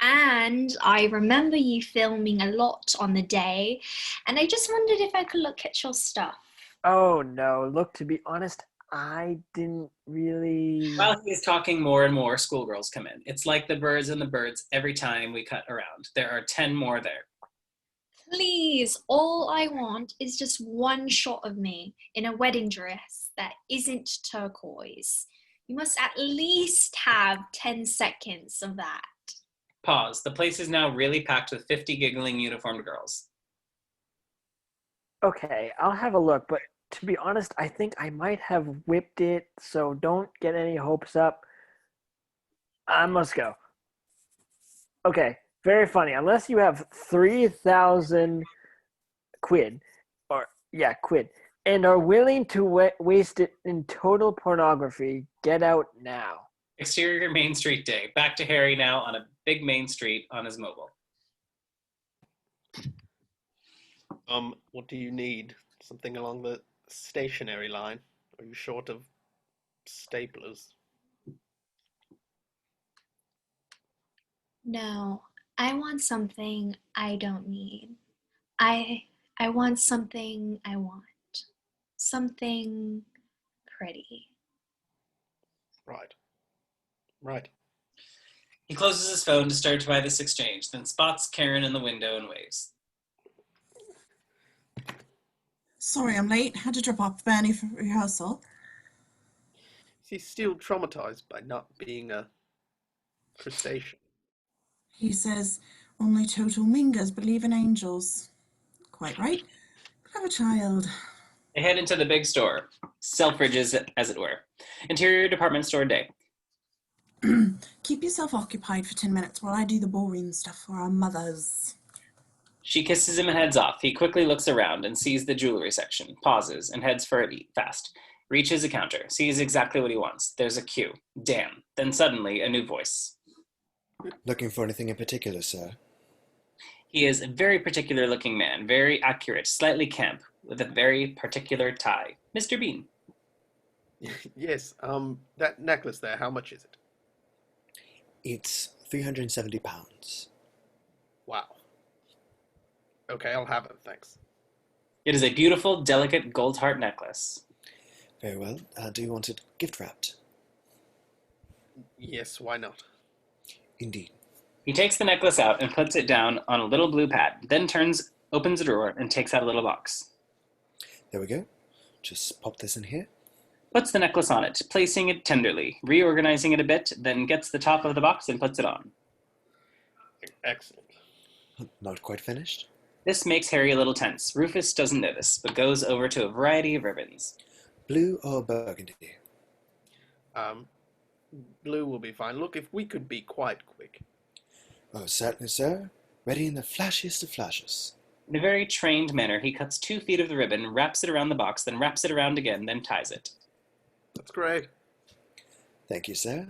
And I remember you filming a lot on the day, and I just wondered if I could look at your stuff. Oh no, look, to be honest, I didn't really. While he is talking, more and more schoolgirls come in. It's like the birds and the birds every time we cut around. There are 10 more there. Please, all I want is just one shot of me in a wedding dress that isn't turquoise. You must at least have 10 seconds of that. Pause. The place is now really packed with 50 giggling uniformed girls. Okay, I'll have a look, but to be honest, I think I might have whipped it, so don't get any hopes up. I must go. Okay, very funny. Unless you have 3,000 quid, quid, and are willing to waste it in total pornography, get out now. Exterior Main Street day. Back to Harry now on a big main street on his mobile. What do you need? Something along the stationary line? Are you short of staplers? No, I want something I don't need. I want something I want. Something pretty. Right. He closes his phone to start by this exchange, then spots Karen in the window and waves. Sorry, I'm late. Had to drop off Bernie for rehearsal. Is he still traumatized by not being a crustacean? He says, only total mingers believe in angels. Quite right. Clever child. They head into the big store, Selfridge's as it were. Interior department store day. Keep yourself occupied for 10 minutes while I do the boring stuff for our mothers. She kisses him and heads off. He quickly looks around and sees the jewelry section, pauses, and heads for it fast. Reaches a counter, sees exactly what he wants. There's a queue. Damn. Then suddenly, a new voice. Looking for anything in particular, sir? He is a very particular looking man, very accurate, slightly camp, with a very particular tie. Mr. Bean. Yes, that necklace there, how much is it? It's £370. Wow. Okay, I'll have it, thanks. It is a beautiful, delicate gold heart necklace. Very well. Do you want it gift wrapped? Yes, why not? Indeed. He takes the necklace out and puts it down on a little blue pad, then opens a drawer and takes out a little box. There we go. Just pop this in here. Puts the necklace on it, placing it tenderly, reorganizing it a bit, then gets the top of the box and puts it on. Excellent. Not quite finished? This makes Harry a little tense. Rufus doesn't notice, but goes over to a variety of ribbons. Blue or burgundy? Blue will be fine. Look, if we could be quite quick. Oh, certainly, sir. Ready in the flashiest of flashes. In a very trained manner, he cuts 2 feet of the ribbon, wraps it around the box, then wraps it around again, then ties it. That's great. Thank you, sir.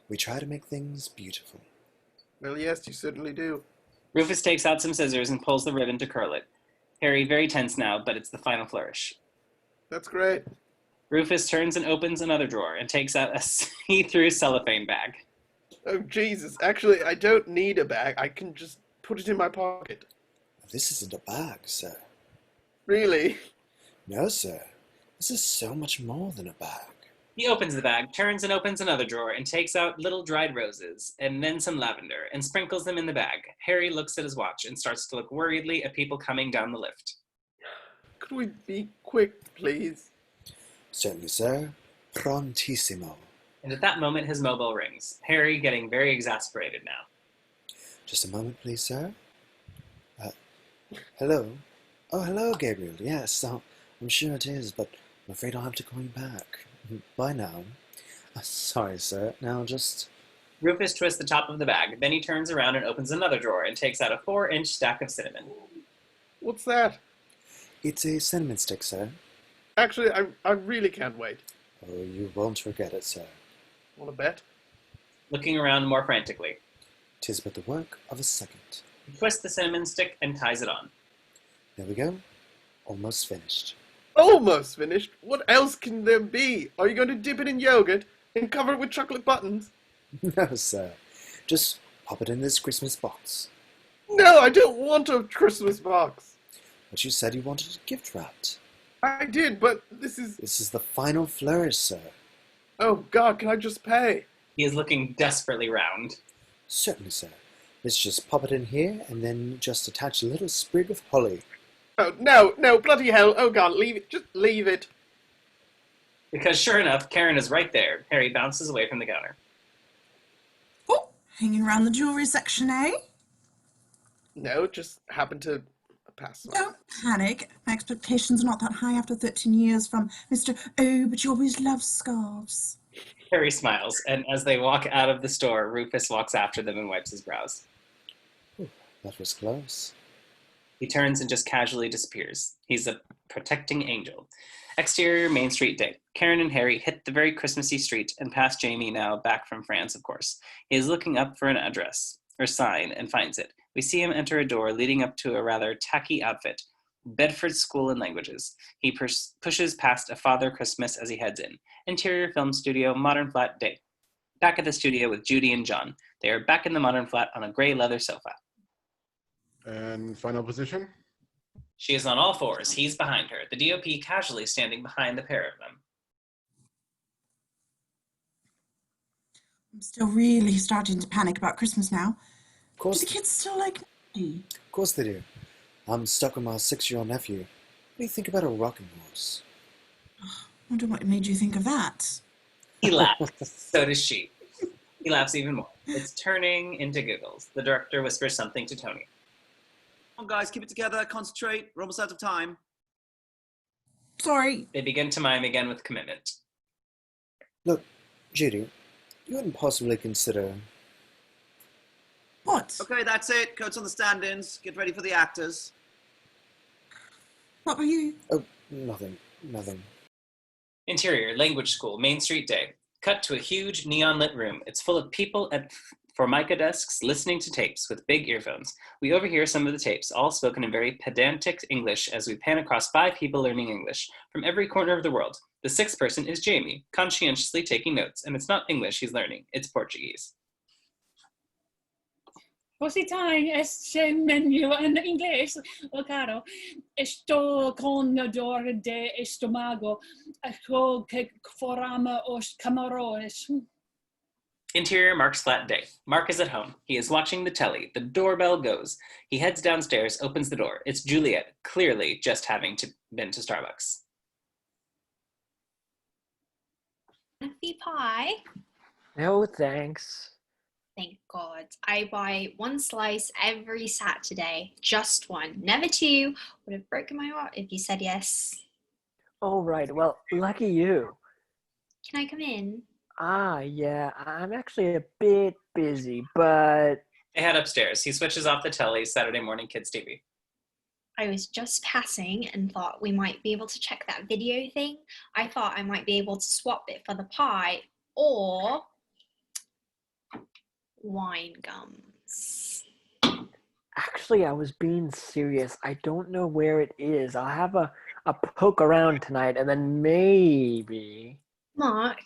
We try to make things beautiful. Well, yes, you certainly do. Rufus takes out some scissors and pulls the ribbon to curl it. Harry very tense now, but it's the final flourish. That's great. Rufus turns and opens another drawer and takes out a see-through cellophane bag. Oh, Jesus. Actually, I don't need a bag. I can just put it in my pocket. This isn't a bag, sir. Really? No, sir. This is so much more than a bag. He opens the bag, turns and opens another drawer, and takes out little dried roses, and then some lavender, and sprinkles them in the bag. Harry looks at his watch and starts to look worriedly at people coming down the lift. Could we be quick, please? Certainly, sir. Prontissimo. And at that moment, his mobile rings. Harry getting very exasperated now. Just a moment, please, sir. Hello? Oh, hello, Gabriel. Yes, I'm sure it is, but I'm afraid I'll have to call you back. Bye now. Sorry, sir. Now just... Rufus twists the top of the bag. Then he turns around and opens another drawer and takes out a 4-inch stack of cinnamon. What's that? It's a cinnamon stick, sir. Actually, I really can't wait. Oh, you won't regret it, sir. Want to bet? Looking around more frantically. 'Tis but the work of a second. He twists the cinnamon stick and ties it on. There we go. Almost finished. Almost finished? What else can there be? Are you going to dip it in yogurt and cover it with chocolate buttons? No, sir. Just pop it in this Christmas box. No, I don't want a Christmas box. But you said you wanted it gift wrapped. I did, but this is... This is the final flourish, sir. Oh, God, can I just pay? He is looking desperately round. Certainly, sir. Let's just pop it in here and then just attach a little sprig of holly. Oh, no, no, bloody hell. Oh, God, leave it. Just leave it. Because sure enough, Karen is right there. Harry bounces away from the counter. Oh, hanging around the jewelry section, eh? No, just happened to pass by. Don't panic. My expectations are not that high after 13 years from Mr. Oh, but you always love scarves. Harry smiles, and as they walk out of the store, Rufus walks after them and wipes his brows. That was close. He turns and just casually disappears. He's a protecting angel. Exterior Main Street day. Karen and Harry hit the very Christmassy street and pass Jamie, now back from France, of course. He is looking up for an address, or sign, and finds it. We see him enter a door leading up to a rather tacky outfit. Bedford School in Languages. He pushes past a Father Christmas as he heads in. Interior film studio, modern flat day. Back at the studio with Judy and John. They are back in the modern flat on a gray leather sofa. And final position? She is on all fours. He's behind her. The DOP casually standing behind the pair of them. I'm still really starting to panic about Christmas now. Of course, Do the kids still like me? of course they do. I'm stuck with my 6-year-old nephew. What do you think about a rocking horse? Wonder what made you think of that. He laughs. So does she. He laughs even more. It's turning into giggles. The director whispers something to Tony. Come on, guys, keep it together. Concentrate. We're almost out of time. Sorry. They begin to mime again with commitment. Look, Judy, you wouldn't possibly consider... What? Okay, that's it. Coats on the stand-ins. Get ready for the actors. What were you? Oh, nothing. Nothing. Interior, language school, Main Street day. Cut to a huge neon-lit room. It's full of people at formica desks listening to tapes with big earphones. We overhear some of the tapes, all spoken in very pedantic English as we pan across 5 people learning English from every corner of the world. The 6th person is Jamie, conscientiously taking notes, and it's not English he's learning, it's Portuguese. Positang este menu en inglés, oh caro. Esto con dolor de estómago, esto que forma os camarones. Interior, Mark's flat day. Mark is at home. He is watching the telly. The doorbell goes. He heads downstairs, opens the door. It's Juliet, clearly just having been to Starbucks. Happy pie. No, thanks. Thank God. I buy 1 slice every Saturday. Just 1. Never 2. Would have broken my heart if you said yes. All right, well, lucky you. Can I come in? Yeah, I'm actually a bit busy, but... They head upstairs. He switches off the telly, Saturday morning kids TV. I was just passing and thought we might be able to check that video thing. I thought I might be able to swap it for the pie or wine gums. Actually, I was being serious. I don't know where it is. I'll have a poke around tonight, and then maybe... Mark,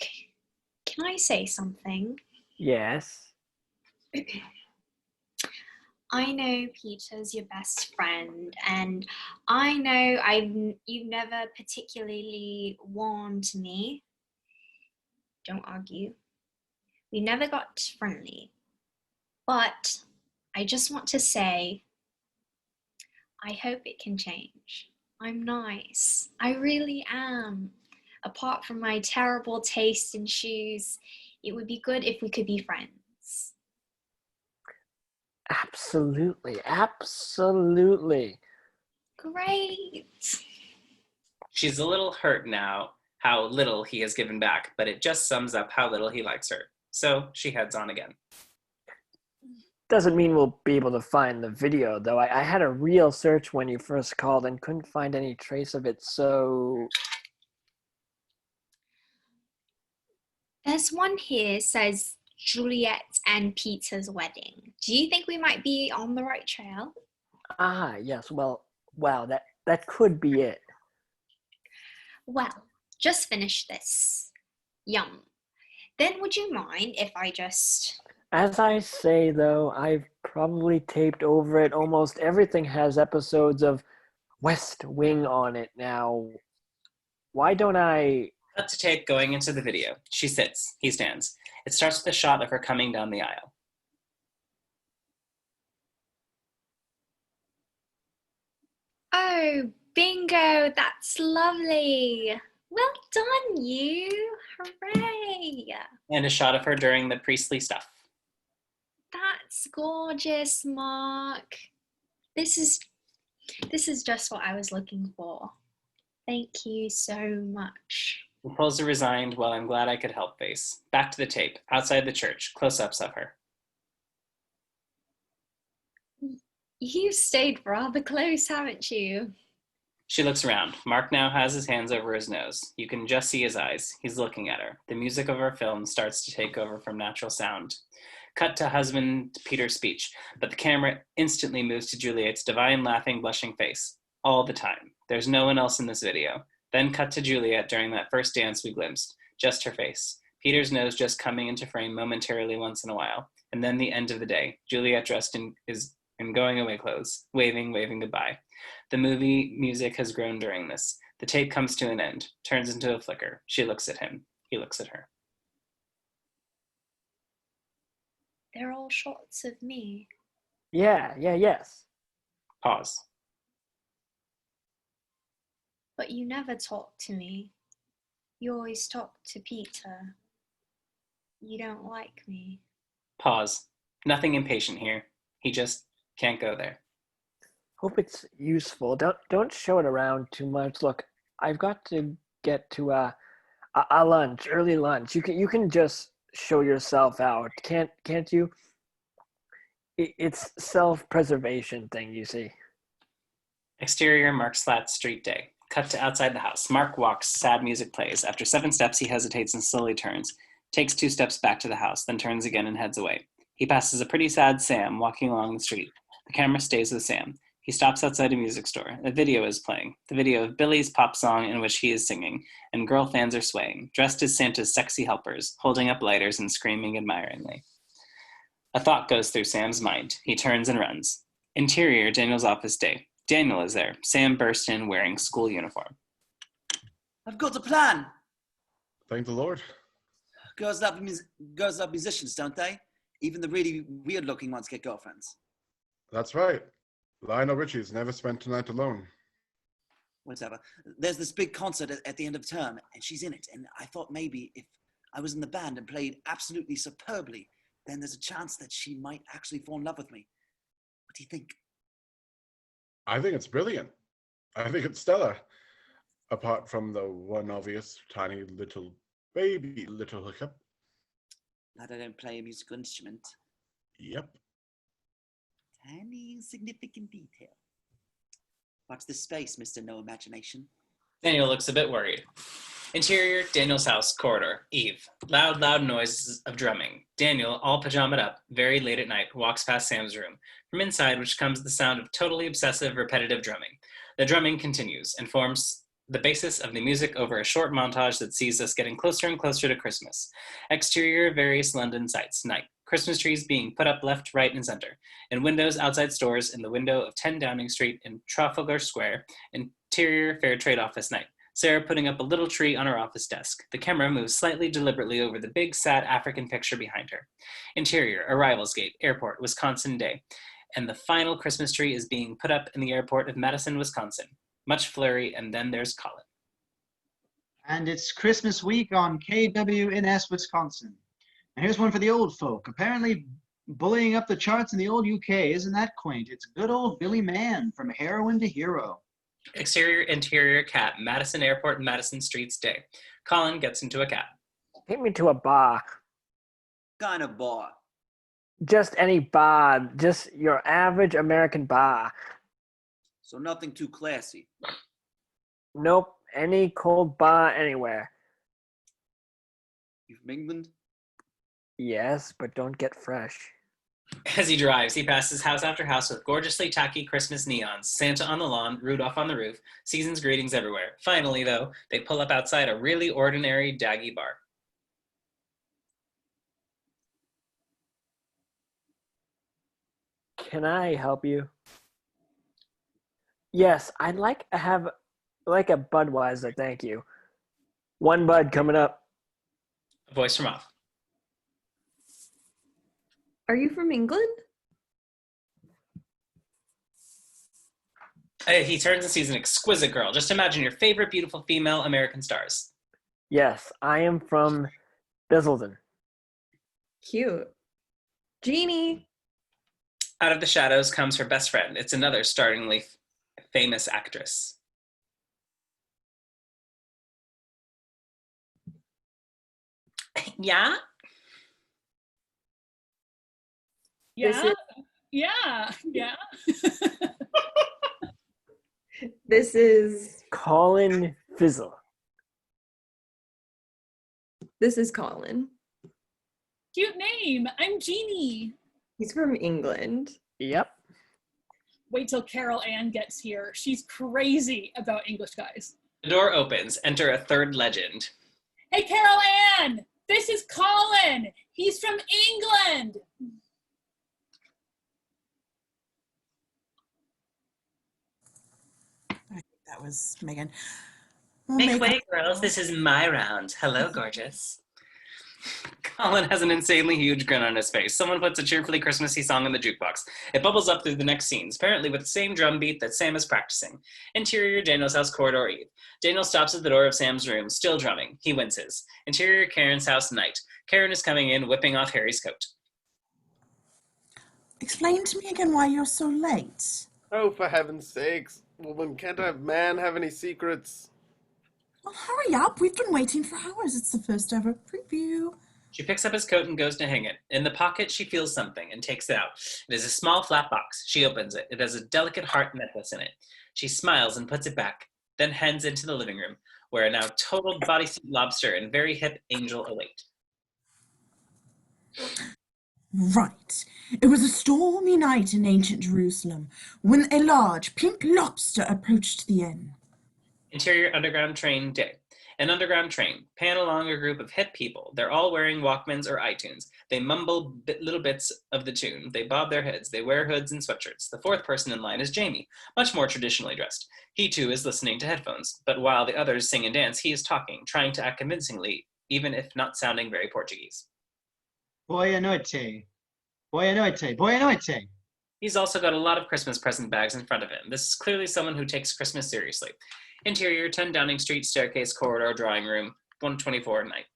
can I say something? Yes? I know Peter's your best friend, and I know you've never particularly warned me. Don't argue. We never got friendly. But I just want to say, I hope it can change. I'm nice. I really am. Apart from my terrible taste in shoes, it would be good if we could be friends. Absolutely, absolutely. Great. She's a little hurt now, how little he has given back, but it just sums up how little he likes her. So she heads on again. Doesn't mean we'll be able to find the video, though. I had a real search when you first called and couldn't find any trace of it, so... There's one here says Juliet and Peter's wedding. Do you think we might be on the right trail? Yes, well, Wow, that could be it. Well, just finish this. Yum. Then would you mind if I just... As I say, though, I've probably taped over it. Almost everything has episodes of West Wing on it now. Why don't I... Cut to tape going into the video. She sits. He stands. It starts with a shot of her coming down the aisle. Oh, bingo! That's lovely! Well done, you! Hooray! And a shot of her during the priestly stuff. That's gorgeous, Mark. This is just what I was looking for. Thank you so much. He pulls a resigned, well, I'm glad I could help face. Back to the tape, outside the church, close-ups of her. You stayed rather close, haven't you? She looks around. Mark now has his hands over his nose. You can just see his eyes. He's looking at her. The music of our film starts to take over from natural sound. Cut to husband Peter's speech, but the camera instantly moves to Juliet's divine, laughing, blushing face. All the time. There's no one else in this video. Then cut to Juliet during that first dance we glimpsed. Just her face. Peter's nose just coming into frame momentarily once in a while. And then the end of the day. Juliet dressed in going away clothes, waving goodbye. The movie music has grown during this. The tape comes to an end, turns into a flicker. She looks at him. He looks at her. They're all shots of me. Yes. Pause. But you never talk to me. You always talk to Peter. You don't like me. Pause. Nothing impatient here. He just can't go there. Hope it's useful. Don't show it around too much. Look, I've got to get to a lunch, early lunch. You can just show yourself out, can't you? It's self-preservation thing, you see. Exterior Mark's flat street day. Cut to outside the house. Mark walks, sad music plays. After 7 steps, he hesitates and slowly turns. Takes 2 steps back to the house, then turns again and heads away. He passes a pretty sad Sam walking along the street. The camera stays with Sam. He stops outside a music store. A video is playing. The video of Billy's pop song in which he is singing, and girl fans are swaying, dressed as Santa's sexy helpers, holding up lighters and screaming admiringly. A thought goes through Sam's mind. He turns and runs. Interior, Daniel's office day. Daniel is there. Sam burst in wearing school uniform. I've got a plan. Thank the Lord. Girls love musicians, don't they? Even the really weird-looking ones get girlfriends. That's right. Lionel Richie's never spent a night alone. Whatever. There's this big concert at the end of term, and she's in it. And I thought maybe if I was in the band and played absolutely superbly, then there's a chance that she might actually fall in love with me. What do you think? I think it's brilliant. I think it's stellar. Apart from the one obvious tiny little baby little hiccup. That I don't play a musical instrument. Yep. Tiny insignificant detail. Watch this space, Mr. No Imagination. Daniel looks a bit worried. Interior, Daniel's house, corridor, Eve. Loud noises of drumming. Daniel, all pajamaed up, very late at night, walks past Sam's room. From inside, which comes the sound of totally obsessive, repetitive drumming. The drumming continues and forms the basis of the music over a short montage that sees us getting closer and closer to Christmas. Exterior, various London sights, night. Christmas trees being put up left, right, and center. In windows outside stores, in the window of 10 Downing Street in Trafalgar Square. Interior, fair trade office night. Sarah putting up a little tree on her office desk. The camera moves slightly deliberately over the big, sad African picture behind her. Interior, arrivals gate, airport, Wisconsin day. And the final Christmas tree is being put up in the airport of Madison, Wisconsin. Much flurry, and then there's Colin. And it's Christmas week on KWNS, Wisconsin. And here's one for the old folk. Apparently bullying up the charts in the old UK. Isn't that quaint? It's good old Billy Mann, from heroine to hero. Exterior, interior, cab, Madison Airport, Madison Streets day. Colin gets into a cab. Take me to a bar. Kind of bar. Just any bar. Just your average American bar. So nothing too classy. Nope. Any cold bar anywhere. You from England? Yes, but don't get fresh. As he drives, he passes house after house with gorgeously tacky Christmas neons, Santa on the lawn, Rudolph on the roof, season's greetings everywhere. Finally, though, they pull up outside a really ordinary daggy bar. Can I help you? Yes, I'd like to have like a Budweiser, thank you. One Bud coming up. A voice from off. Are you from England? He turns and sees an exquisite girl. Just imagine your favorite beautiful female American stars. Yes, I am from Bizzleton. Cute. Jeannie. Out of the shadows comes her best friend. It's another startlingly famous actress. Yeah? Yeah, yeah, yeah. This is Colin Fizzle. This is Colin. Cute name. I'm Jeannie. He's from England. Yep. Wait till Carol Ann gets here. She's crazy about English guys. The door opens. Enter a third legend. Hey, Carol Ann! This is Colin. He's from England. That was Megan. Make way, girls. This is my round. Hello, gorgeous. Colin has an insanely huge grin on his face. Someone puts a cheerfully Christmassy song in the jukebox. It bubbles up through the next scenes, apparently with the same drum beat that Sam is practicing. Interior, Daniel's house, corridor Eve. Daniel stops at the door of Sam's room, still drumming. He winces. Interior, Karen's house, night. Karen is coming in, whipping off Harry's coat. Explain to me again why you're so late. Oh, for heaven's sakes. Woman, can't a man have any secrets? Well, hurry up. We've been waiting for hours. It's the first ever preview. She picks up his coat and goes to hang it. In the pocket, she feels something and takes it out. It is a small flat box. She opens it. It has a delicate heart necklace in it. She smiles and puts it back, then heads into the living room, where a now totaled bodysuit lobster and very hip angel await. Right. It was a stormy night in ancient Jerusalem when a large pink lobster approached the inn. Interior underground train day. An underground train. Pan along a group of hip people. They're all wearing Walkmans or iTunes. They mumble little bits of the tune. They bob their heads. They wear hoods and sweatshirts. The fourth person in line is Jamie, much more traditionally dressed. He too is listening to headphones, but while the others sing and dance, he is talking, trying to act convincingly, even if not sounding very Portuguese. Boa noite. Boa noite. Boa noite. He's also got a lot of Christmas present bags in front of him. This is clearly someone who takes Christmas seriously. Interior, 10 Downing Street, staircase, corridor, drawing room, 124 at night.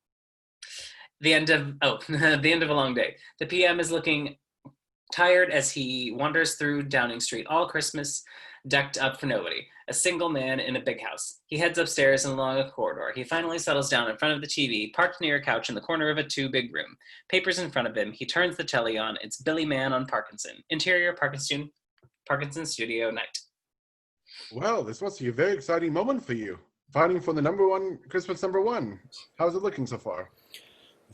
The end of a long day. The PM is looking tired as he wanders through Downing Street, all Christmas decked up for nobody. A single man in a big house. He heads upstairs and along a corridor. He finally settles down in front of the TV, parked near a couch in the corner of a too-big room. Papers in front of him. He turns the telly on. It's Billy Mann on Parkinson. Interior, Parkinson studio, night. Well, this must be a very exciting moment for you. Fighting for the Christmas number one. How's it looking so far?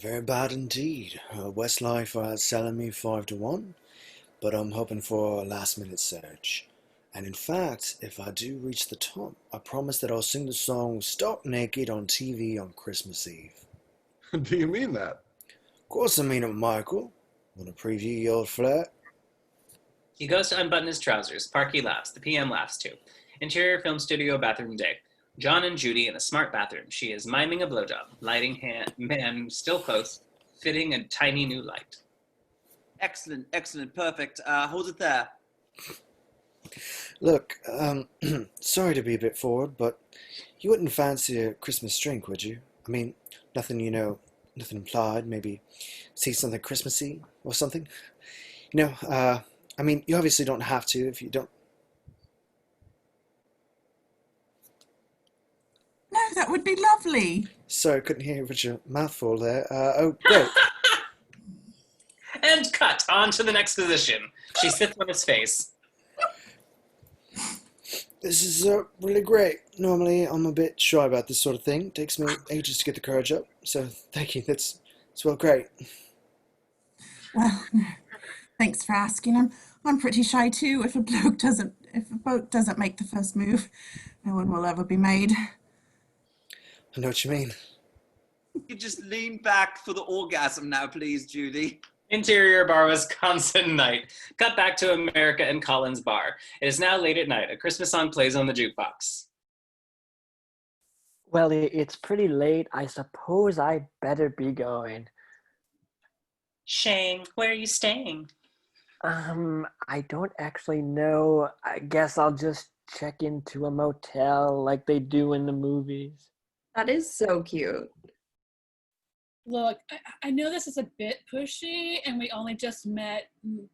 Very bad indeed. Westlife are selling me 5-1, but I'm hoping for a last-minute surge. And in fact, if I do reach the top, I promise that I'll sing the song Stark Naked on TV on Christmas Eve. Do you mean that? Of course I mean it, Michael. Want to preview your flirt? He goes to unbutton his trousers. Parky laughs. The PM laughs too. Interior film studio bathroom day. John and Judy in a smart bathroom. She is miming a blowjob. Lighting man still close, fitting a tiny new light. Excellent, excellent, perfect. Hold it there. Look, sorry to be a bit forward, but you wouldn't fancy a Christmas drink, would you? I mean, nothing implied. Maybe see something Christmassy or something? I mean, you obviously don't have to if you don't. No, that would be lovely. Sorry, I couldn't hear you with your mouth full there. Oh, great. And cut on to the next position. She sits on his face. This is really great. Normally, I'm a bit shy about this sort of thing. It takes me ages to get the courage up. So, thank you. That's well, great. Well, Thanks for asking. I'm pretty shy too. If a boat doesn't make the first move, no one will ever be made. I know what you mean. You just lean back for the orgasm now, please, Judy. Interior bar, Wisconsin night. Cut back to America and Collins bar. It is now late at night. A Christmas song plays on the jukebox. Well, it's pretty late. I suppose I better be going. Shane, where are you staying? I don't actually know. I guess I'll just check into a motel like they do in the movies. That is so cute. Look, I know this is a bit pushy and we only just met,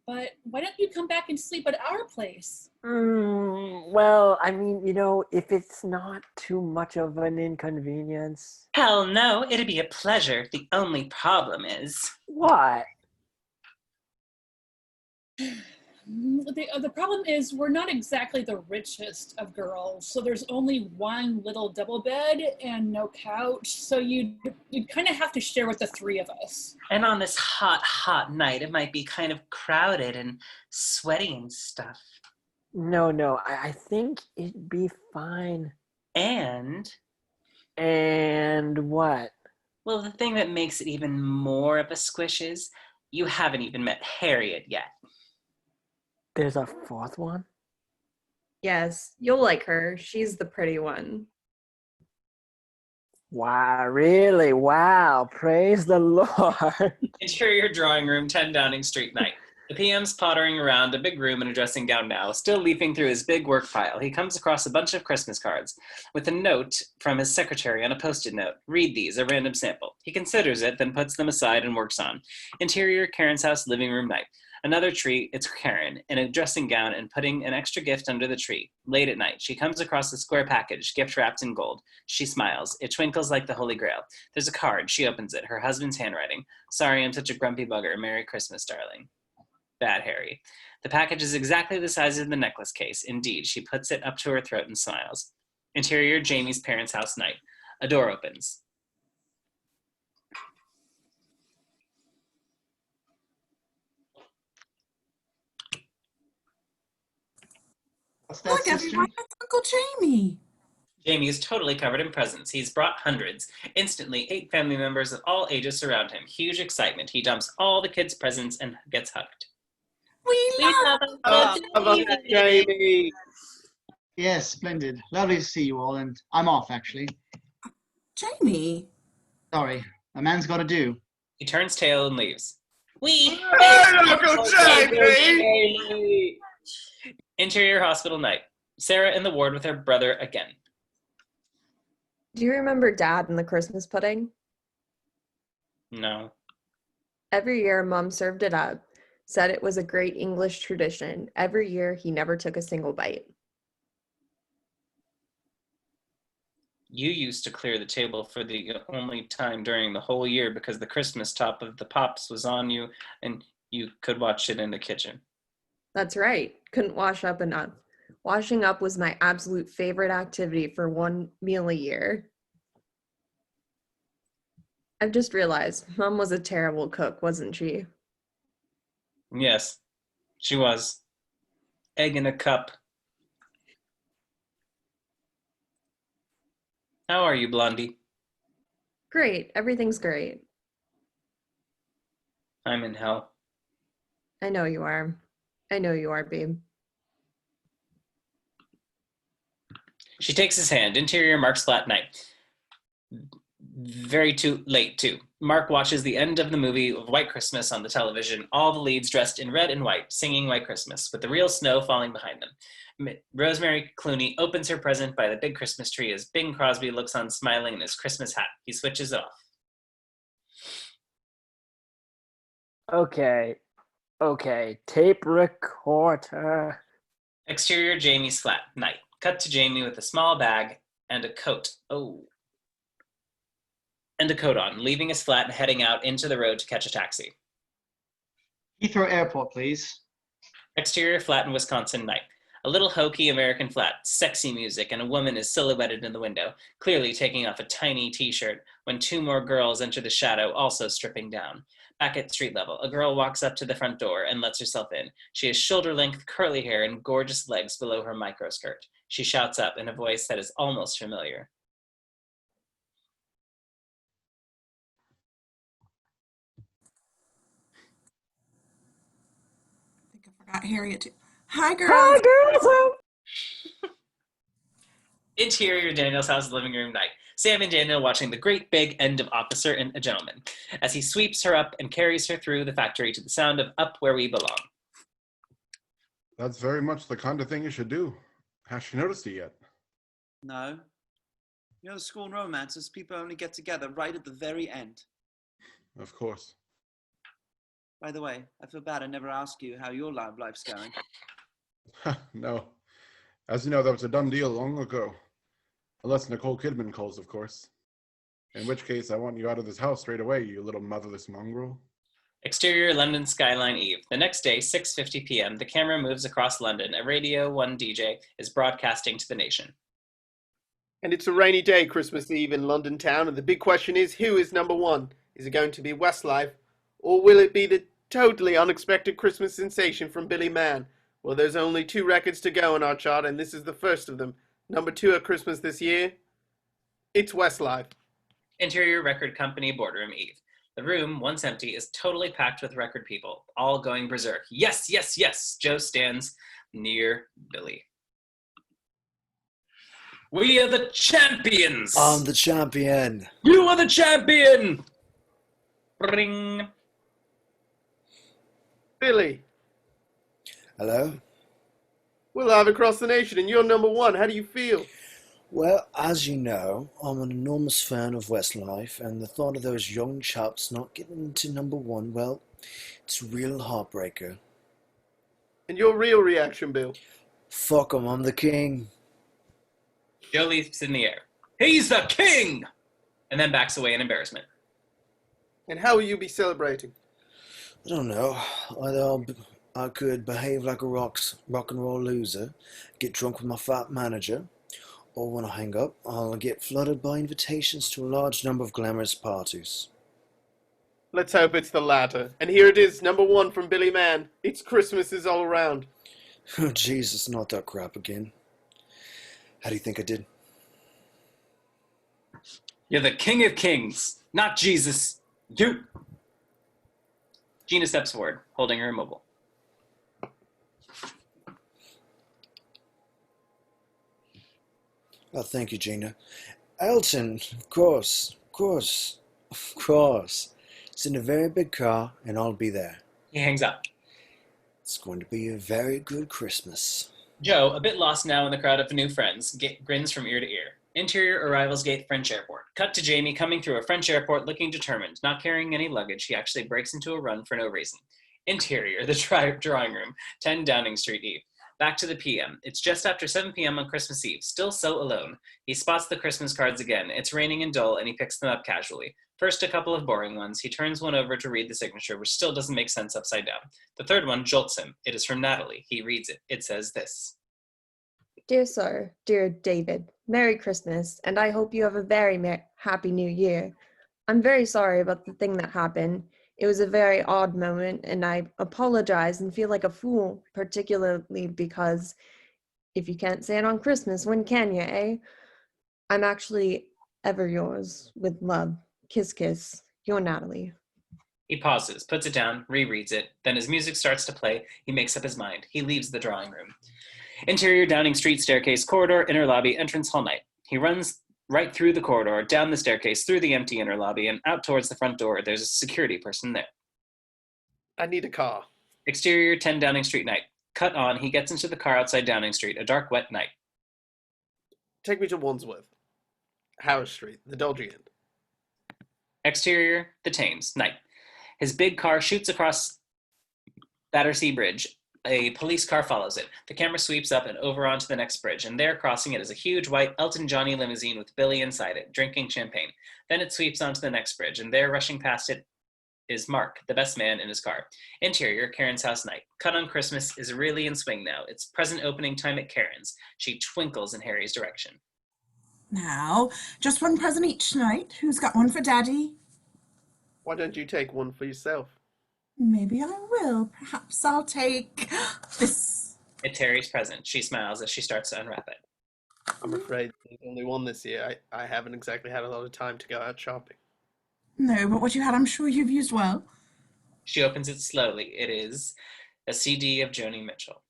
but why don't you come back and sleep at our place? Well, I mean, if it's not too much of an inconvenience. Hell no, it'd be a pleasure. The only problem is... What? The problem is we're not exactly the richest of girls, so there's only one little double bed and no couch, so you'd kind of have to share with the three of us. And on this hot, hot night, it might be kind of crowded and sweaty and stuff. No, I think it'd be fine. And what? Well, the thing that makes it even more of a squish is you haven't even met Harriet yet. There's a fourth one? Yes, you'll like her. She's the pretty one. Wow, really? Wow, praise the Lord. Interior drawing room, 10 Downing Street night. The PM's pottering around a big room in a dressing gown now, still leafing through his big work pile. He comes across a bunch of Christmas cards with a note from his secretary on a Post-it note. Read these, a random sample. He considers it, then puts them aside and works on. Interior, Karen's house, living room night. Another tree, it's Karen, in a dressing gown and putting an extra gift under the tree. Late at night, she comes across a square package, gift wrapped in gold. She smiles. It twinkles like the Holy Grail. There's a card. She opens it. Her husband's handwriting. Sorry, I'm such a grumpy bugger. Merry Christmas, darling. Bad Harry. The package is exactly the size of the necklace case. Indeed, she puts it up to her throat and smiles. Interior, Jamie's parents' house night. A door opens. What's that, Look, sister? everyone, it's Uncle Jamie. Jamie is totally covered in presents. He's brought hundreds. Instantly, 8 family members of all ages surround him. Huge excitement. He dumps all the kids' presents and gets hugged. We love Uncle Jamie. Yes, splendid. Lovely to see you all, and I'm off, actually. Jamie. Sorry, a man's got to do. He turns tail and leaves. We Uncle Jamie! Interior hospital night. Sarah in the ward with her brother again. Do you remember Dad and the Christmas pudding? No. Every year, Mom served it up, said it was a great English tradition. Every year, he never took a single bite. You used to clear the table for the only time during the whole year because the Christmas top of the Pops was on you and you could watch it in the kitchen. That's right. Couldn't wash up enough. Washing up was my absolute favorite activity for one meal a year. I've just realized Mom was a terrible cook, wasn't she? Yes, she was. Egg in a cup. How are you, Blondie? Great. Everything's great. I'm in hell. I know you are. I know you are, babe. She takes his hand. Interior, Mark's flat night. Very too late, too. Mark watches the end of the movie of White Christmas on the television, all the leads dressed in red and white, singing White Christmas, with the real snow falling behind them. Rosemary Clooney opens her present by the big Christmas tree as Bing Crosby looks on smiling in his Christmas hat. He switches it off. Okay, tape recorder. Exterior, Jamie's flat, night. Cut to Jamie with a small bag and a coat. And a coat on, leaving his flat and heading out into the road to catch a taxi. Heathrow Airport, please. Exterior, flat in Wisconsin, night. A little hokey American flat, sexy music, and a woman is silhouetted in the window, clearly taking off a tiny t-shirt, when two more girls enter the shadow, also stripping down. Back at street level, a girl walks up to the front door and lets herself in. She has shoulder-length curly hair and gorgeous legs below her microskirt. She shouts up in a voice that is almost familiar. I think I forgot Harriet too. Hi, girls. Hi, girls. Interior Daniel's house living room night. Sam and Daniel watching the great big end of Officer and a Gentleman as he sweeps her up and carries her through the factory to the sound of Up Where We Belong. That's very much the kind of thing you should do. Has she noticed it yet? No. You know, school romances, people only get together right at the very end. Of course. By the way, I feel bad I never asked you how your love life's going. No. As you know, that was a done deal long ago. Unless Nicole Kidman calls, of course. In which case, I want you out of this house straight away, you little motherless mongrel. Exterior London skyline eve. The next day, 6:50 p.m., the camera moves across London. A Radio 1 DJ is broadcasting to the nation. And it's a rainy day, Christmas Eve in London town, and the big question is, who is number one? Is it going to be Westlife, or will it be the totally unexpected Christmas sensation from Billy Mann? Well, there's only 2 records to go on our chart, and this is the first of them. Number 2 at Christmas this year, it's Westlife. Interior record company boardroom eve. The room, once empty, is totally packed with record people, all going berserk. Yes, yes, yes! Joe stands near Billy. We are the champions! I'm the champion. You are the champion! Ring. Billy, Hello? we're live across the nation, and you're number 1. How do you feel? Well, as you know, I'm an enormous fan of Westlife, and the thought of those young chaps not getting into number 1, well, it's a real heartbreaker. And your real reaction, Bill? Fuck 'em, I'm the king. Joe leaps in the air. He's the king! And then backs away in embarrassment. And how will you be celebrating? I don't know. Either I could behave like a rock and roll loser, get drunk with my fat manager, or when I hang up, I'll get flooded by invitations to a large number of glamorous parties. Let's hope it's the latter. And here it is, number 1 from Billy Mann. It's Christmases all around. Oh, Jesus, not that crap again. How do you think I did? You're the king of kings, not Jesus. You. Gina steps forward, holding her immobile. Oh, thank you, Gina. Elton, of course. It's in a very big car, and I'll be there. He hangs up. It's going to be a very good Christmas. Joe, a bit lost now in the crowd of new friends, grins from ear to ear. Interior arrivals gate French airport. Cut to Jamie coming through a French airport looking determined. Not carrying any luggage, he actually breaks into a run for no reason. Interior, the drawing room, 10 Downing Street Eve. Back to the PM. It's just after 7 p.m. on Christmas Eve, still so alone. He spots the Christmas cards again. It's raining and dull, and he picks them up casually. First, a couple of boring ones. He turns one over to read the signature, which still doesn't make sense upside down. The third one jolts him. It is from Natalie. He reads it. It says this. Dear Sir, dear David, Merry Christmas, and I hope you have a very happy New Year. I'm very sorry about the thing that happened. It was a very odd moment, and I apologize and feel like a fool, particularly because if you can't say it on Christmas, when can you, eh? I'm actually ever yours, with love. Kiss, kiss. Your Natalie. He pauses, puts it down, rereads it. Then as music starts to play, he makes up his mind. He leaves the drawing room. Interior Downing Street staircase, corridor, inner lobby, entrance hall night. He runs right through the corridor, down the staircase, through the empty inner lobby, and out towards the front door. There's a security person there. I need a car. Exterior 10 Downing Street night. Cut on, he gets into the car outside Downing Street, a dark, wet night. Take me to Wandsworth. Harris Street, the dodgy end. Exterior, the Thames, night. His big car shoots across Battersea Bridge. A police car follows it. The camera sweeps up and over onto the next bridge, and there crossing it is a huge white Elton Johnny limousine with Billy inside it, drinking champagne. Then it sweeps onto the next bridge, and there rushing past it is Mark, the best man in his car. Interior, Karen's house night. Cut on Christmas is really in swing now. It's present opening time at Karen's. She twinkles in Harry's direction. Now, just one present each night. Who's got one for Daddy? Why don't you take one for yourself? Maybe I will. Perhaps I'll take this. It's Harry's present. She smiles as she starts to unwrap it. I'm afraid there's only one this year. I haven't exactly had a lot of time to go out shopping. No, but what you had I'm sure you've used well. She opens it slowly. It is a CD of Joni Mitchell.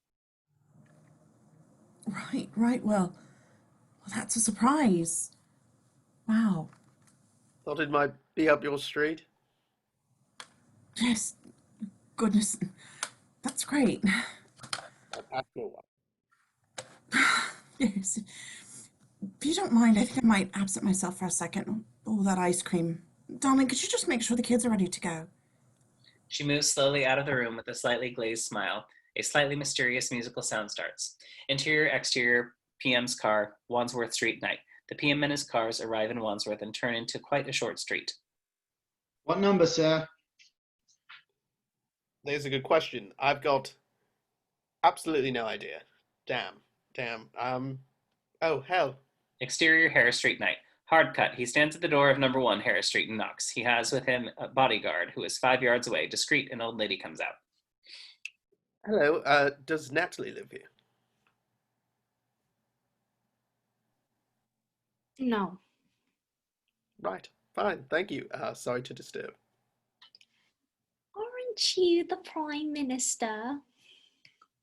Right. Well, that's a surprise. Wow. Thought it might be up your street. Yes. Goodness. That's great. Yes. If you don't mind, I think I might absent myself for a second. Oh, that ice cream. Darling, could you just make sure the kids are ready to go? She moves slowly out of the room with a slightly glazed smile. A slightly mysterious musical sound starts. Interior, exterior, PM's car, Wandsworth Street night. The PM and his cars arrive in Wandsworth and turn into quite a short street. What number, sir? There's a good question. I've got absolutely no idea. Damn. Oh, hell. Exterior, Harris Street night. Hard cut. He stands at the door of number 1 Harris Street and knocks. He has with him a bodyguard who is 5 yards away. Discreet, an old lady comes out. Hello, does Natalie live here? No. Right, fine, thank you. Sorry to disturb. Aren't you the Prime Minister?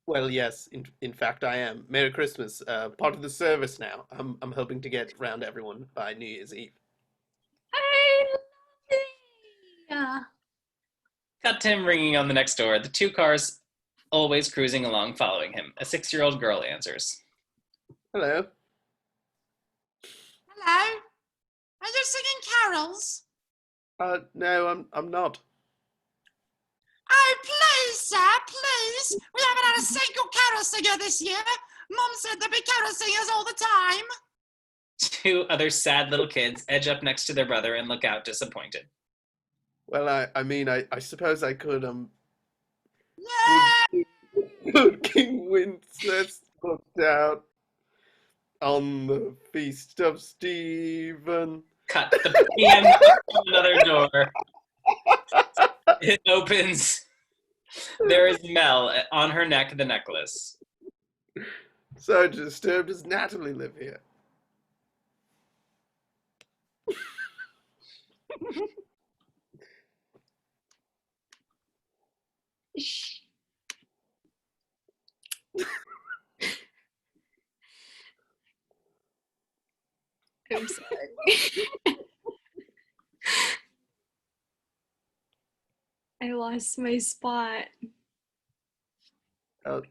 Well, yes, in fact I am. Merry Christmas. Part of the service now. I'm hoping to get round everyone by New Year's Eve. Oh, lovely! Cut to him ringing on the next door. The 2 cars always cruising along following him. A 6-year-old girl answers. Hello. Hello? Are you singing carols? No, I'm not. Oh, please, sir, please. We haven't had a single carol singer this year. Mum said there'd be carol singers all the time. 2 other sad little kids edge up next to their brother and look out disappointed. Well, I mean, I suppose I could, Yeah! Good King Wenceslas looked out on the feast of Stephen. Cut. The PM knocks on another door. It opens. There is Mel on her neck, the necklace. So disturbed. Does Natalie live here? I'm sorry. I lost my spot. Oh.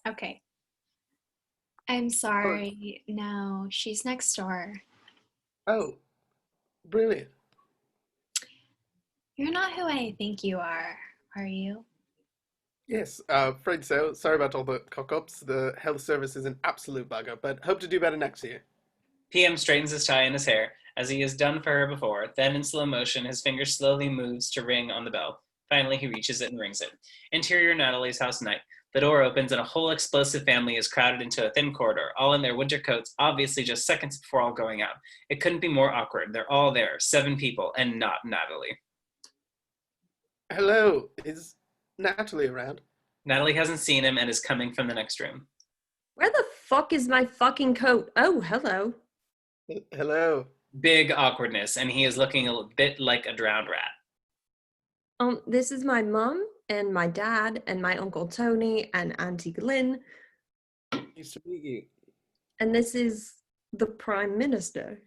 Okay. I'm sorry. No, she's next door. Oh, brilliant. You're not who I think you are you? Yes, afraid so. Sorry about all the cock-ups. The health service is an absolute bugger, but hope to do better next year. PM straightens his tie and his hair, as he has done for her before. Then, in slow motion, his finger slowly moves to ring on the bell. Finally, he reaches it and rings it. Interior, Natalie's house night. The door opens and a whole explosive family is crowded into a thin corridor, all in their winter coats, obviously just seconds before all going out. It couldn't be more awkward. They're all there, 7 people, and not Natalie. Hello, is Natalie around? Natalie hasn't seen him and is coming from the next room. Where the fuck is my fucking coat? Oh, hello. Hello. Big awkwardness, and he is looking a bit like a drowned rat. This is my mom and my dad and my Uncle Tony and Auntie Glynn. Nice to meet you. And this is the Prime Minister.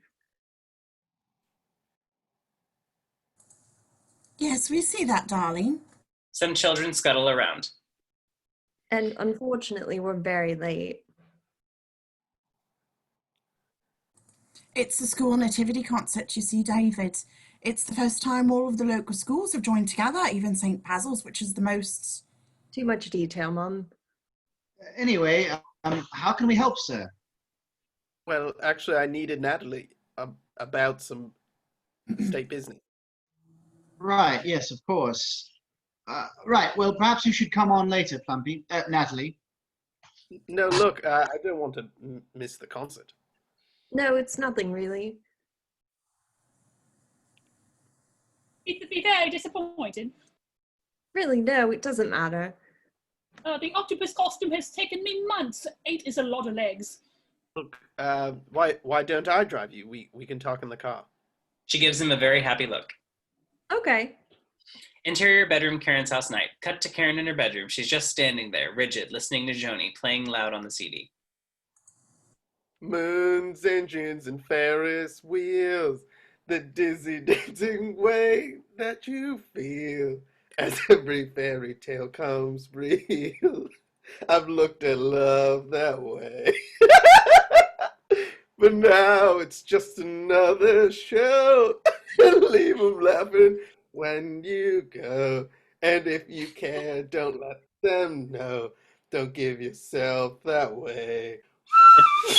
Yes, we see that, darling. Some children scuttle around. And unfortunately, we're very late. It's the school nativity concert, you see, David. It's the first time all of the local schools have joined together, even St. Basil's, which is the most... Too much detail, Mum. Anyway, how can we help, sir? Well, actually, I needed Natalie about some state business. Right, yes, of course. Right, well, perhaps you should come on later, Plumpy. Natalie. No, look, I don't want to miss the concert. No, it's nothing really. It would be very disappointed. Really, no, it doesn't matter. The octopus costume has taken me months. 8 is a lot of legs. Look, why don't I drive you? We can talk in the car. She gives him a very happy look. Okay. Interior bedroom, Karen's house night. Cut to Karen in her bedroom. She's just standing there, rigid, listening to Joni, playing loud on the CD. Moons, engines, and Ferris wheels, the dizzy dancing way that you feel as every fairy tale comes real. I've looked at love that way. But now it's just another show. Leave them laughing when you go. And if you can, don't let them know. Don't give yourself that way.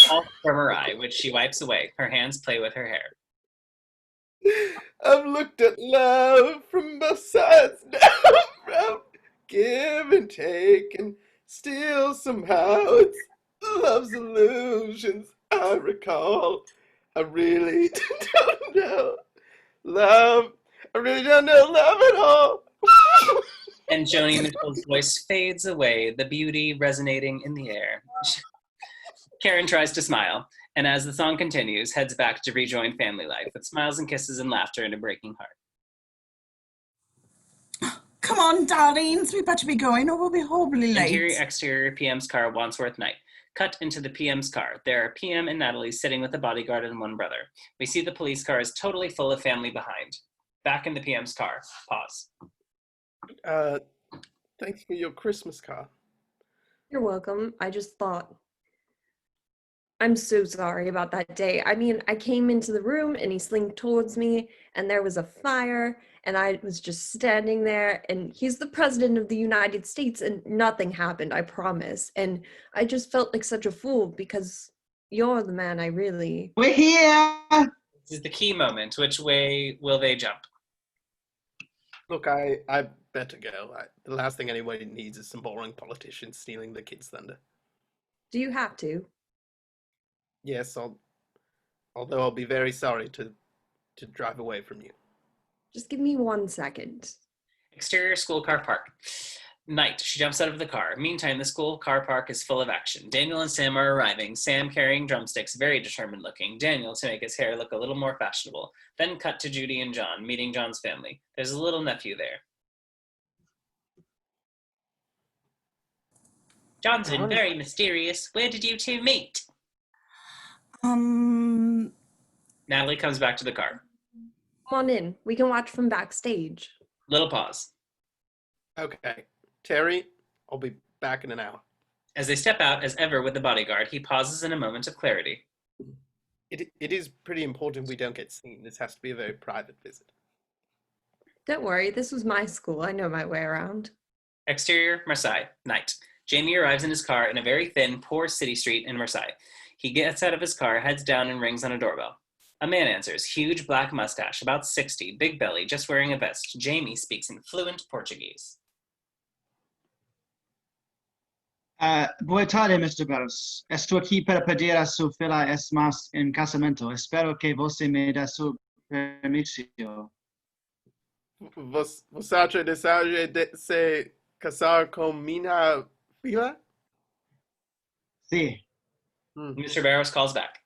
Falls from her eye, which she wipes away. Her hands play with her hair. I've looked at love from both sides now, from give and take, and still somehow it's love's illusions I recall. I really don't know love. I really don't know love at all. And Joni Mitchell's voice fades away, the beauty resonating in the air. Karen tries to smile, and as the song continues, heads back to rejoin family life with smiles and kisses and laughter and a breaking heart. Come on, darlings, we better be going or we'll be horribly late. Interior, exterior, PM's car, Wandsworth night. Cut into the PM's car. There are PM and Natalie sitting with a bodyguard and one brother. We see the police car is totally full of family behind. Back in the PM's car. Pause. Thanks for your Christmas card. You're welcome. I just thought. I'm so sorry about that day. I mean, I came into the room and he slinked towards me and there was a fire and I was just standing there and he's the president of the United States and nothing happened, I promise. And I just felt like such a fool because you're the man I really... We're here! This is the key moment. Which way will they jump? Look, I better go. The last thing anybody needs is some boring politicians stealing the kids' thunder. Do you have to? Yes, although I'll be very sorry to drive away from you. Just give me 1 second. Exterior school car park. Night. She jumps out of the car. Meantime, the school car park is full of action. Daniel and Sam are arriving. Sam carrying drumsticks, very determined looking. Daniel to make his hair look a little more fashionable. Then cut to Judy and John, meeting John's family. There's a little nephew there. John's been very mysterious. Where did you two meet? Natalie comes back to the car. Come on in. We can watch from backstage. Little pause. Okay. Terry, I'll be back in an hour. As they step out, as ever with the bodyguard, he pauses in a moment of clarity. It is pretty important we don't get seen. This has to be a very private visit. Don't worry, this was my school. I know my way around. Exterior, Marseille, night. Jamie arrives in his car in a very thin, poor city street in Marseille. He gets out of his car, heads down, and rings on a doorbell. A man answers, huge black mustache, about 60, big belly, just wearing a vest. Jamie speaks in fluent Portuguese. Boa tarde, Mr. Barros. Estou aqui para pedir a sua filha Esmas em casamento. Espero que você me dê seu permisso. Você acha desejo de se casar com minha filha? Sim. Mr. Barros calls back.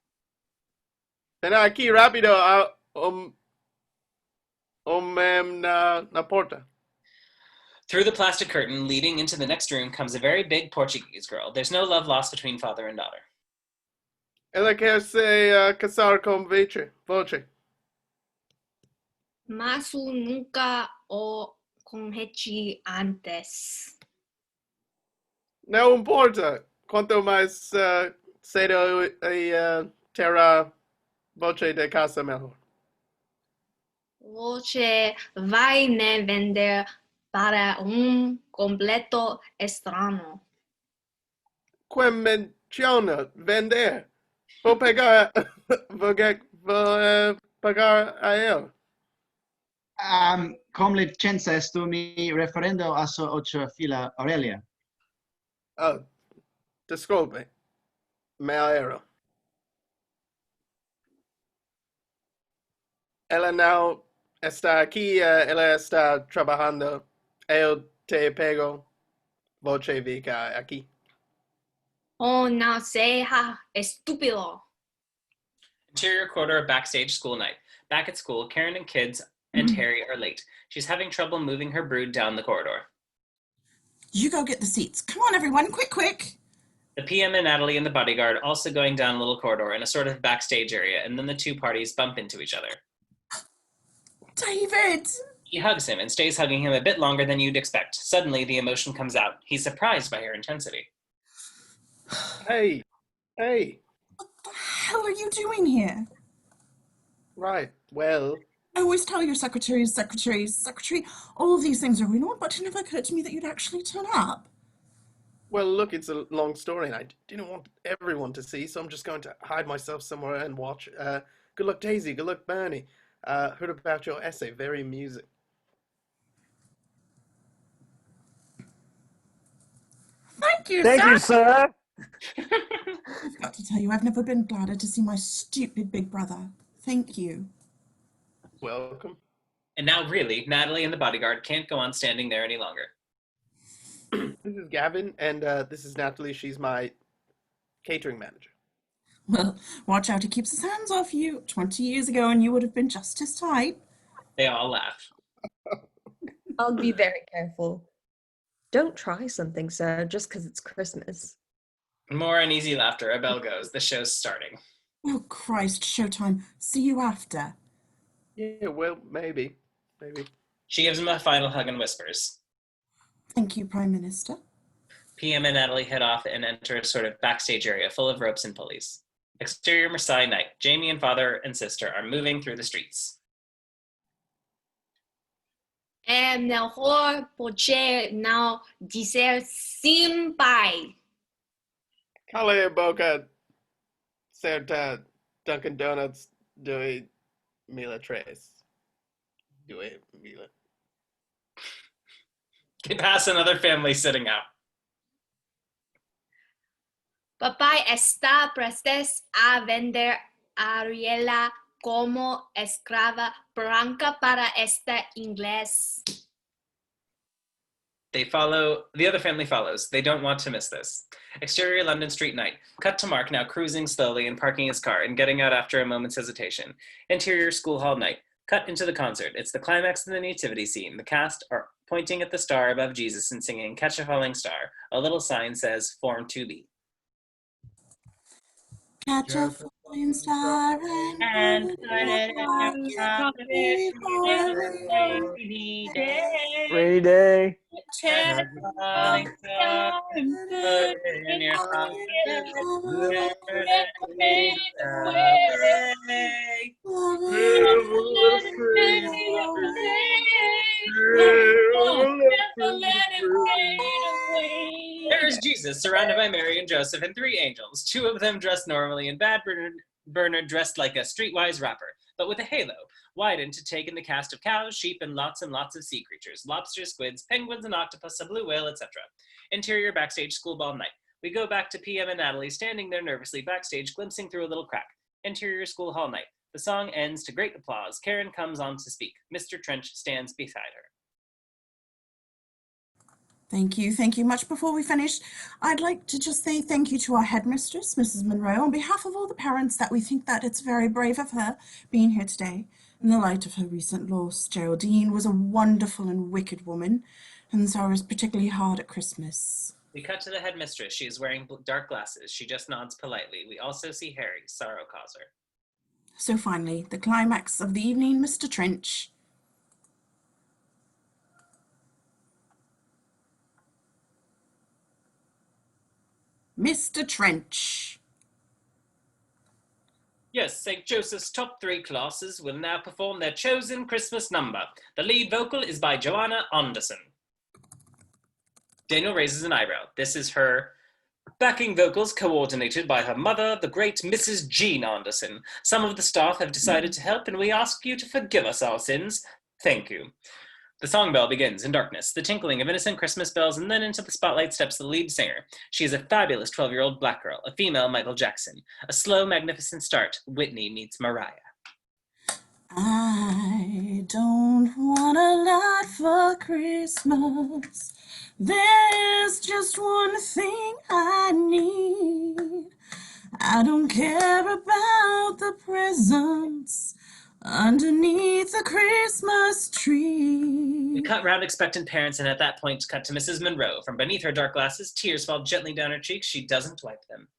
Ven aqui rápido, na porta. Through the plastic curtain leading into the next room comes a very big Portuguese girl. There's no love lost between father and daughter. Ela quer se casar com Voce. Mas nunca o conheci antes. Não importa. Quanto mais cedo terá Voce de casa, melhor. Você vai me vender para completo estranho. Que menciona vender? Vou pegar, vou pagar a ele. Cum licenza estu mi referendo a so ocho fila Aurelia. Oh, disculpe. Me aero. Ella now está aquí, ella está trabajando. Eu te pego voce vica aquí. Oh, no seja estúpido. Interior quarter of backstage school night. Back at school, Karen and kids and Harry are late. She's having trouble moving her brood down the corridor. You go get the seats. Come on, everyone, quick, quick. The PM and Natalie and the bodyguard also going down a little corridor in a sort of backstage area, and then the two parties bump into each other. David! He hugs him and stays hugging him a bit longer than you'd expect. Suddenly, the emotion comes out. He's surprised by her intensity. Hey, hey. What the hell are you doing here? Right, well, I always tell your secretary, all of these things are going on, but it never occurred to me that you'd actually turn up. well, look, it's a long story, and I didn't want everyone to see, so I'm just going to hide myself somewhere and watch. Good luck, Daisy. Good luck, Bernie. Heard about your essay. Very amusing. Thank you, Thank sir. you, sir. I've got to tell you, I've never been gladder to see my stupid big brother. Thank you. Welcome. And now, really, Natalie and the bodyguard can't go on standing there any longer. This is Gavin, and this is Natalie. She's my catering manager. Well, watch out, he keeps his hands off you. 20 years ago, and you would have been just his type. They all laugh. I'll be very careful. Don't try something, sir, just because it's Christmas. More uneasy laughter. A bell goes. The show's starting. Oh, Christ, showtime. See you after. Yeah, well, maybe. Maybe. She gives him a final hug and whispers. Thank you, Prime Minister. PM and Natalie head off and enter a sort of backstage area full of ropes and pulleys. Exterior Marseille night. Jamie and father and sister are moving through the streets. É melhor poder não dizer sim, pai. Cala a boca, certa Dunkin' Donuts doe Mila Tres. Doe Mila. They pass another family sitting out. Papai está prestes a vender a Ariela como escrava blanca para este inglés. The other family follows. They don't want to miss this. Exterior London street night. Cut to Mark now cruising slowly and parking his car and getting out after a moment's hesitation. Interior school hall night. Cut into the concert. It's the climax of the nativity scene. The cast are pointing at the star above Jesus and singing Catch a Falling Star. A little sign says Form to Be. Catch a falling star and put it in your pocket for a rainy day. Rainy day. Catch a falling star and put it in your pocket. There's Jesus, surrounded by Mary and Joseph and three angels, two of them dressed normally, and Bad Bernard dressed like a streetwise rapper, but with a halo, widened to take in the cast of cows, sheep, and lots of sea creatures, lobsters, squids, penguins, and octopus, a blue whale, etc. Interior backstage school ball night. We go back to PM and Natalie standing there nervously backstage, glimpsing through a little crack. Interior school hall night. The song ends to great applause. Karen comes on to speak. Mr. Trench stands beside her. Thank you. Much before we finish, I'd like to just say thank you to our headmistress, Mrs. Monroe, on behalf of all the parents that we think that it's very brave of her being here today. In the light of her recent loss, Geraldine was a wonderful and wicked woman, and so was particularly hard at Christmas. We cut to the headmistress. She is wearing dark glasses. She just nods politely. We also see Harry, sorrow causer. So finally, the climax of the evening, Mr. Trench. Mr. Trench. Yes, St. Joseph's top 3 classes will now perform their chosen Christmas number. The lead vocal is by Joanna Anderson. Daniel raises an eyebrow. This is her backing vocals coordinated by her mother, the great Mrs. Jean Anderson. Some of the staff have decided to help, and we ask you to forgive us our sins. Thank you. The song bell begins in darkness, the tinkling of innocent Christmas bells, and then into the spotlight steps the lead singer. She is a fabulous 12-year-old black girl, a female Michael Jackson. A slow, magnificent start. Whitney meets Mariah. I don't want a lot for Christmas. There's just one thing I need. I don't care about the presents underneath the Christmas tree. We cut round expectant parents, and at that point cut to Mrs. Monroe. From beneath her dark glasses, tears fall gently down her cheeks. She doesn't wipe them.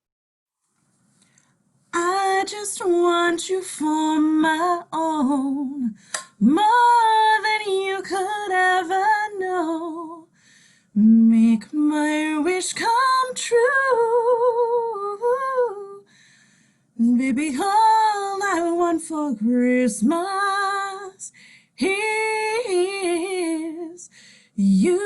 I just want you for my own, more than you could ever know. Make my wish come true. Baby, all I want for Christmas is you.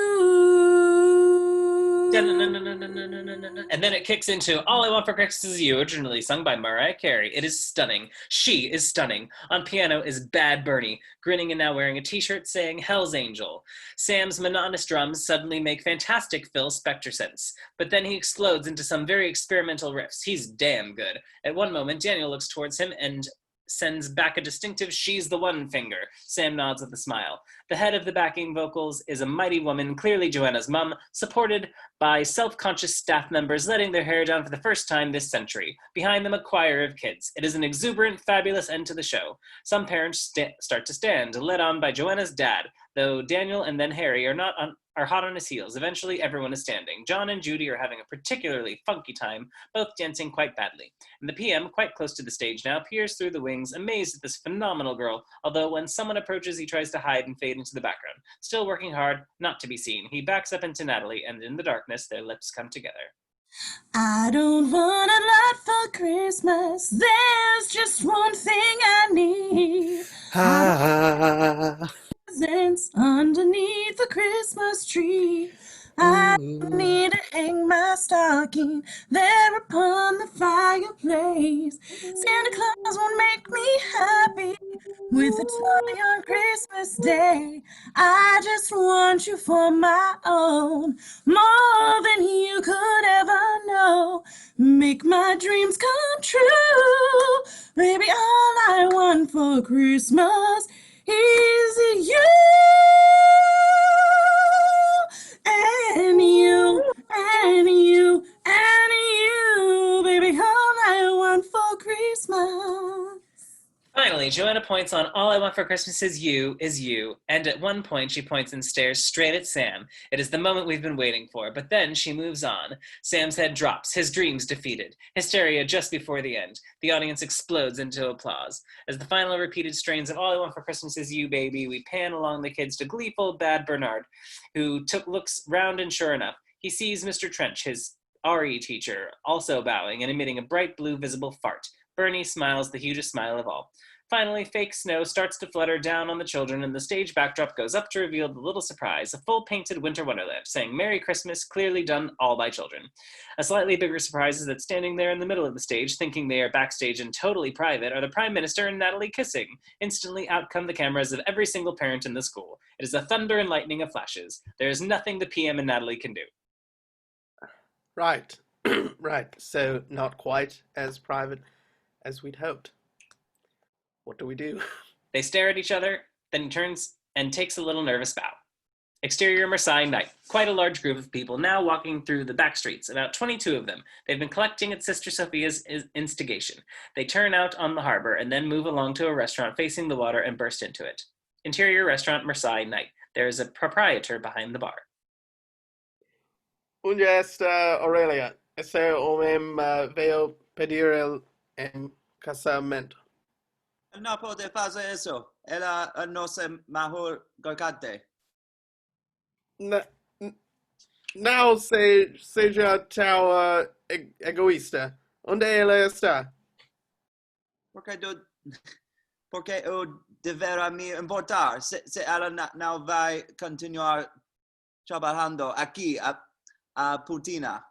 And then it kicks into All I Want for Christmas Is You, originally sung by Mariah Carey. It is stunning. She is stunning. On piano is Bad Bernie, grinning and now wearing a t-shirt saying Hell's Angel. Sam's monotonous drums suddenly make fantastic Phil Spector sense, but then he explodes into some very experimental riffs. He's damn good. At one moment, Daniel looks towards him and sends back a distinctive "she's the one" finger. Sam nods with a smile. The head of the backing vocals is a mighty woman, clearly Joanna's mum, supported by self-conscious staff members letting their hair down for the first time this century. Behind them, a choir of kids. It is an exuberant, fabulous end to the show. Some parents start to stand, led on by Joanna's dad, though Daniel and then Harry are hot on his heels. Eventually, everyone is standing. John and Judy are having a particularly funky time, both dancing quite badly. And the PM, quite close to the stage now, peers through the wings, amazed at this phenomenal girl, although when someone approaches, he tries to hide and fade into the background. Still working hard, not to be seen. He backs up into Natalie, and in the darkness, their lips come together. I don't want a lot for Christmas. There's just one thing I need. Presents underneath the Christmas tree. I need to hang my stocking there upon the fireplace. Santa Claus won't make me happy with a toy on Christmas Day. I just want you for my own, more than you could ever know. Make my dreams come true. Baby, all I want for Christmas is you and you and you and you. Baby, all I want for Christmas. Finally, Joanna points on All I Want for Christmas Is You, and at one point she points and stares straight at Sam. It is the moment we've been waiting for, but then she moves on. Sam's head drops, his dreams defeated. Hysteria just before the end. The audience explodes into applause. As the final repeated strains of All I Want for Christmas Is You, Baby, we pan along the kids to gleeful Bad Bernard, who looks round, and sure enough, he sees Mr. Trench, his RE teacher, also bowing and emitting a bright blue visible fart. Bernie smiles the hugest smile of all. Finally, fake snow starts to flutter down on the children, and the stage backdrop goes up to reveal the little surprise, a full-painted winter wonderland, saying Merry Christmas, clearly done all by children. A slightly bigger surprise is that standing there in the middle of the stage, thinking they are backstage and totally private, are the Prime Minister and Natalie kissing. Instantly out come the cameras of every single parent in the school. It is a thunder and lightning of flashes. There is nothing the PM and Natalie can do. Right. Right. So not quite as private as we'd hoped. What do we do? They stare at each other, then he turns and takes a little nervous bow. Exterior Marseille night. Quite a large group of people now walking through the back streets, about 22 of them. They've been collecting at Sister Sophia's instigation. They turn out on the harbor and then move along to a restaurant facing the water and burst into it. Interior restaurant Marseille night. There is a proprietor behind the bar. Unde está Aurelia? Ese homem veio pedir el casamento. No pode fazer eso. Ela é a nossa maior gargante. Não seja tão egoísta. Onde ela está? Porque eu deveria me importar se ela não vai continuar trabalhando aqui a Putina.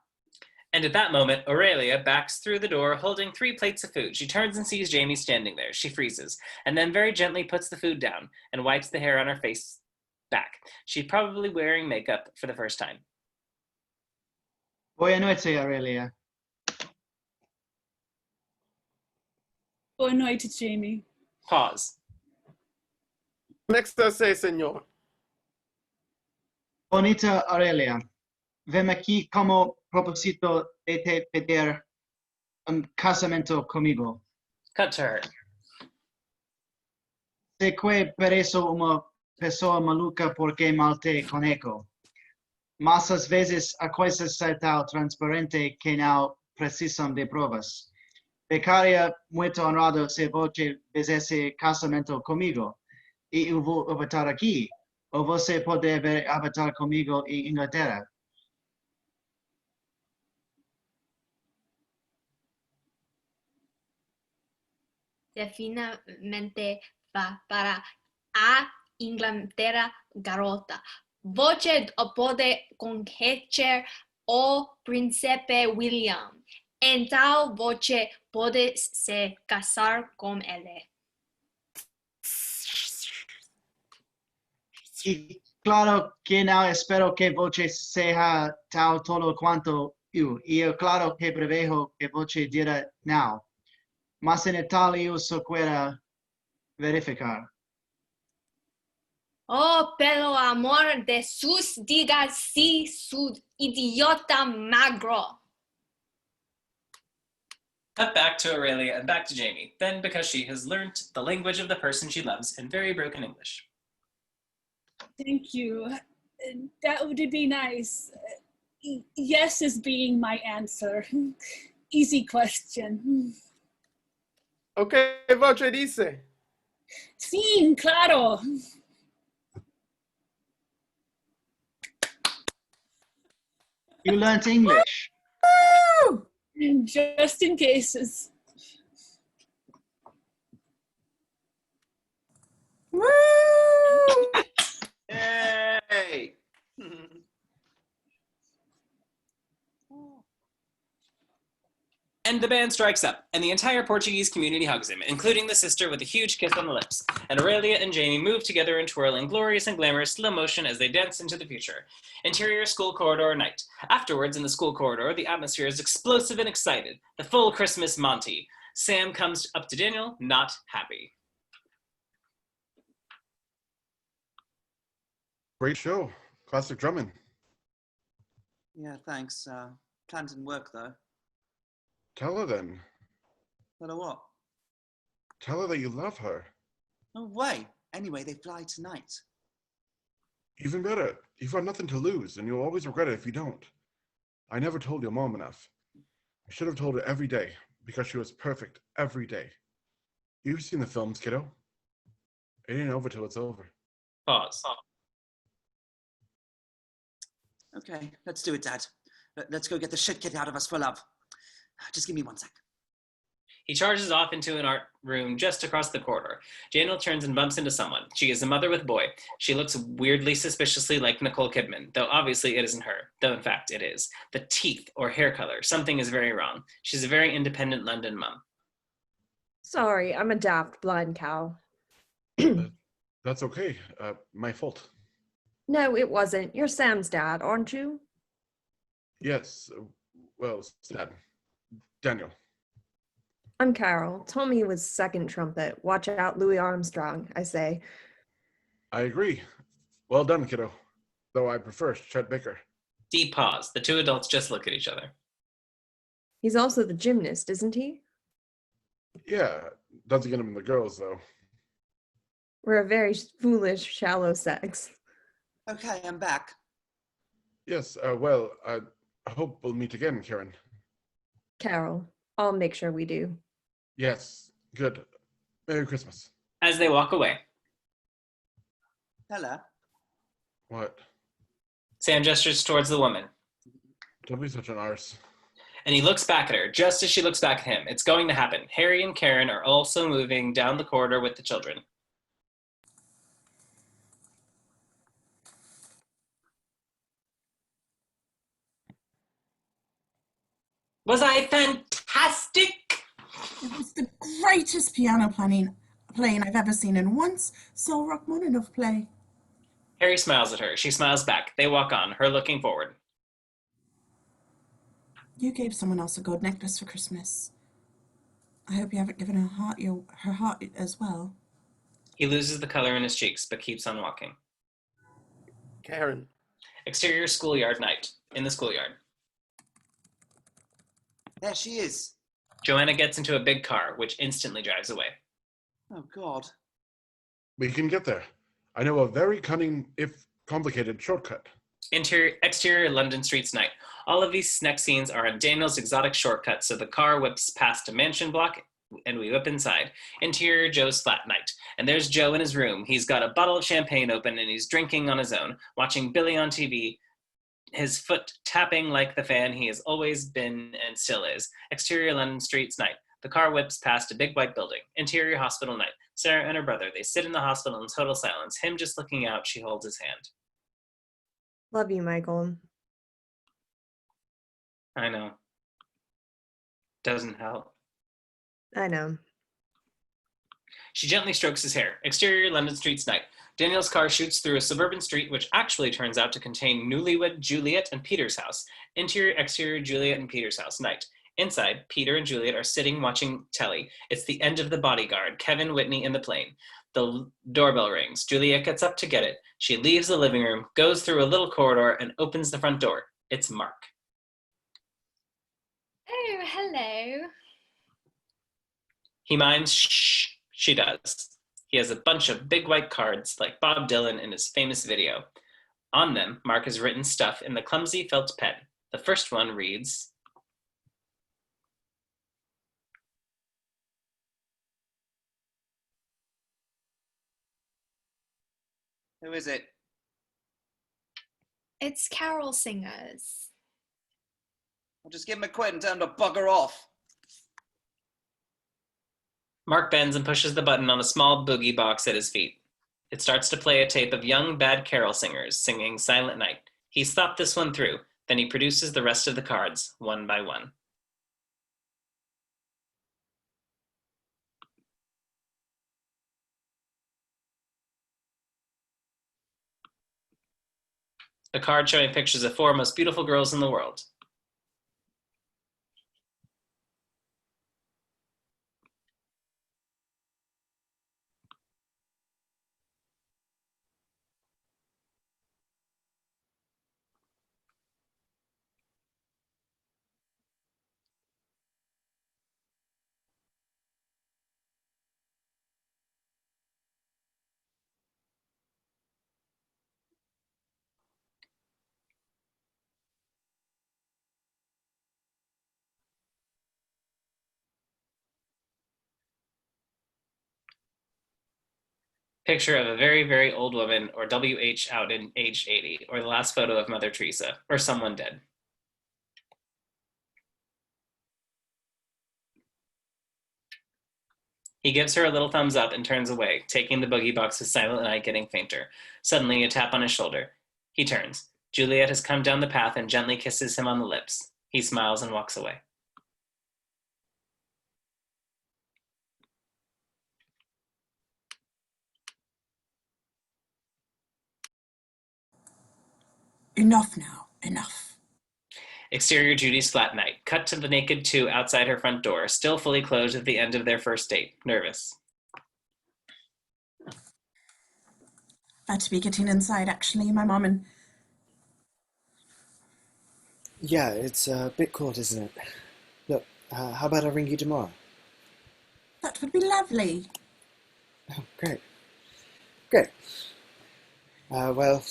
And at that moment, Aurelia backs through the door holding 3 plates of food. She turns and sees Jamie standing there. She freezes, and then very gently puts the food down and wipes the hair on her face back. She's probably wearing makeup for the first time. Buenas noches, Aurelia. Boa noite, Jamie. Pause. Next say, señor. Bonita Aurelia, ven aquí como propósito de te pedir un casamiento conmigo. Cut to her. Sé que pareço uma pessoa maluca porque mal te conheço. Mas às vezes a coisas são tão transparente que não precisam de provas. Ficaria muito honrado se você fizesse casamento comigo. E eu vou avatar aqui. Ou você pode vir avatar comigo em Inglaterra. Definitivamente va para a Inglaterra, garota. Voce pode conhecer o príncipe William. Então você pode se casar com ele. E claro que não espero que você seja tão tolo quanto eu. E é claro que prevejo que você dirá não. Mas em Itália eu só quero verificar. Oh, pelo amor de Jesús, diga sí, su idiota magro. Cut back to Aurelia and back to Jamie, then because she has learnt the language of the person she loves in very broken English. Thank you. That would be nice. Yes is being my answer. Easy question. Okay, voce dice. Sí, claro. You learnt English. Woo! Just in cases. Woo! Yay! And the band strikes up, and the entire Portuguese community hugs him, including the sister with a huge kiss on the lips. And Aurelia and Jamie move together and twirl in glorious and glamorous slow motion as they dance into the future. Interior school corridor night. Afterwards, in the school corridor, the atmosphere is explosive and excited. The full Christmas Monty. Sam comes up to Daniel, not happy. Great show. Classic drumming. Yeah, thanks. Plan didn't work though. Tell her then. Tell her what? Tell her that you love her. No way. Anyway, they fly tonight. Even better. You've got nothing to lose, and you'll always regret it if you don't. I never told your mom enough. I should have told her every day, because she was perfect every day. You've seen the films, kiddo. It ain't over till it's over. Pause. Okay, let's do it, Dad. Let's go get the shit kicked out of us for love. Just give me 1 sec. He charges off into an art room just across the corridor. Daniel turns and bumps into someone. She is a mother with boy. She looks weirdly suspiciously like Nicole Kidman, though obviously it isn't her, though in fact it is. The teeth or hair color, something is very wrong. She's a very independent London mom. Sorry, I'm a daft blind cow. That's okay. My fault. No, it wasn't. You're Sam's dad, aren't you? Yes. Well, Dad. Daniel. I'm Carol. Tommy was second trumpet. Watch out, Louis Armstrong, I say. I agree. Well done, kiddo. Though I prefer Chet Baker. Deep pause. The two adults just look at each other. He's also the gymnast, isn't he? Yeah, doesn't get him in the girls, though. We're a very foolish, shallow sex. Okay, I'm back. Yes, well, I hope we'll meet again, Karen. Carol, I'll make sure we do. Yes, good. Merry Christmas. As they walk away, Hello. What? Sam gestures towards the woman, Don't be such an arse. and he looks back at her, just as she looks back at him. It's going to happen. Harry and Karen are also moving down the corridor with the children. Was I fantastic? It was the greatest piano playing I've ever seen, and once saw Rachmaninoff play. Harry smiles at her. She smiles back. They walk on, her looking forward. You gave someone else a gold necklace for Christmas. I hope you haven't given her heart as well. He loses the color in his cheeks, but keeps on walking. Karen. Exterior schoolyard night. In the schoolyard. There she is. Joanna gets into a big car, which instantly drives away. Oh, God. We can get there. I know a very cunning, if complicated, shortcut. Exterior London streets night. All of these next scenes are on Daniel's exotic shortcut, so the car whips past a mansion block, and we whip inside. Interior Joe's flat night. And there's Joe in his room. He's got a bottle of champagne open, and he's drinking on his own, watching Billy on TV, his foot tapping like the fan he has always been and still is. Exterior London streets night. The car whips past a big white building. Interior hospital night. Sarah and her brother, they sit in the hospital in total silence. Him just looking out, she holds his hand. Love you, Michael. I know. Doesn't help. I know. She gently strokes his hair. Exterior London streets night. Daniel's car shoots through a suburban street, which actually turns out to contain newlywed Juliet and Peter's house. Interior, exterior, Juliet and Peter's house night. Inside, Peter and Juliet are sitting watching telly. It's the end of The Bodyguard, Kevin, Whitney, and the plane. The doorbell rings. Juliet gets up to get it. She leaves the living room, goes through a little corridor, and opens the front door. It's Mark. Oh, hello. He minds, shh, she does. He has a bunch of big white cards like Bob Dylan in his famous video. On them, Mark has written stuff in the clumsy felt pen. The first one reads, Who is it? It's carol singers. I'll just give him a quid and tell him to bugger off. Mark bends and pushes the button on a small boogie box at his feet. It starts to play a tape of young bad carol singers singing Silent Night. He's thought this one through, then he produces the rest of the cards, one by one. A card showing pictures of 4 most beautiful girls in the world. Picture of a very, very old woman, or WH out in age 80, or the last photo of Mother Teresa, or someone dead. He gives her a little thumbs up and turns away, taking the boogie box's Silent Night getting fainter. Suddenly, a tap on his shoulder. He turns. Juliet has come down the path and gently kisses him on the lips. He smiles and walks away. Enough now, enough. Exterior Judy's flat night. Cut to the naked two outside her front door, still fully closed at the end of their first date. Nervous. About to be getting inside, actually. My mom and... Yeah, it's a bit cold, isn't it? Look, how about I ring you tomorrow? That would be lovely. Oh, great. Great. Well,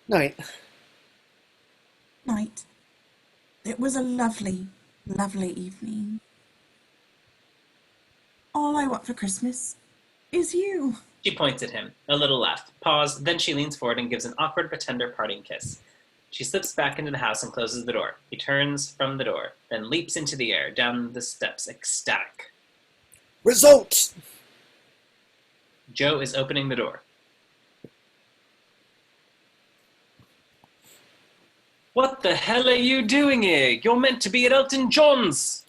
night. Night. It was a lovely, lovely evening. All I want for Christmas is you. She points at him, a little laugh. Pause, then she leans forward and gives an awkward but tender parting kiss. She slips back into the house and closes the door. He turns from the door, then leaps into the air, down the steps, ecstatic. Results! Joe is opening the door. What the hell are you doing here? You're meant to be at Elton John's.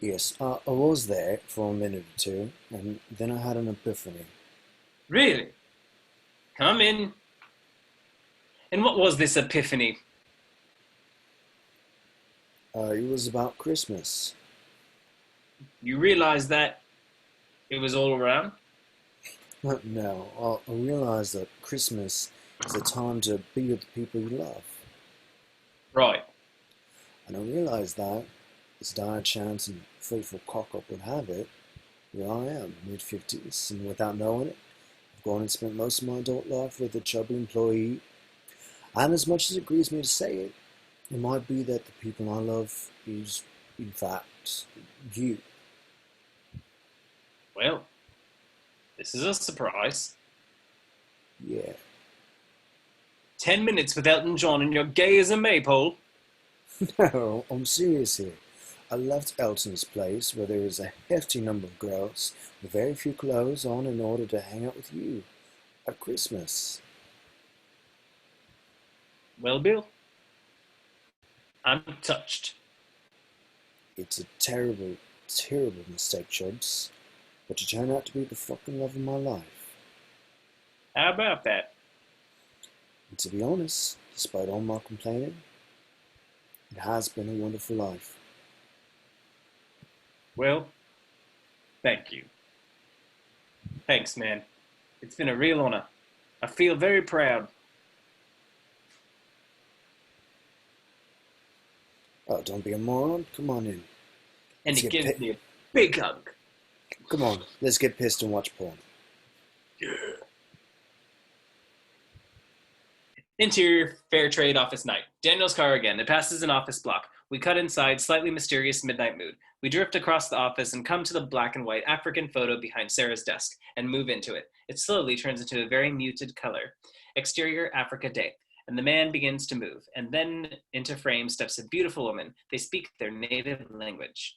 Yes, I was there for a minute or two, and then I had an epiphany. Really? Come in. And what was this epiphany? It was about Christmas. You realized that it was all around? No, I realized that Christmas is a time to be with the people you love. Right. And I realized that, as dire chance and fateful cock-up would have it, here I am, mid-50s, and without knowing it, I've gone and spent most of my adult life with a chubby employee. And as much as it grieves me to say it, it might be that the people I love is, in fact, you. Well, this is a surprise. Yeah. 10 minutes with Elton John and you're gay as a maypole? No, I'm serious here. I left Elton's place where there was a hefty number of girls with very few clothes on in order to hang out with you at Christmas. Well, Bill, I'm touched. It's a terrible, terrible mistake, Chubbs. But you turn out to be the fucking love of my life. How about that? And to be honest, despite all my complaining, it has been a wonderful life. Well, thank you. Thanks, man. It's been a real honor. I feel very proud. Oh, don't be a moron. Come on in. And Let's he get gives me a big hug. Come on, let's get pissed and watch porn. Yeah. Interior fair trade office night. Daniel's car again. It passes an office block. We cut inside, slightly mysterious midnight mood. We drift across the office and come to the black and white African photo behind Sarah's desk and move into it. It slowly turns into a very muted color. Exterior Africa Day. And the man begins to move. And then into frame steps a beautiful woman. They speak their native language.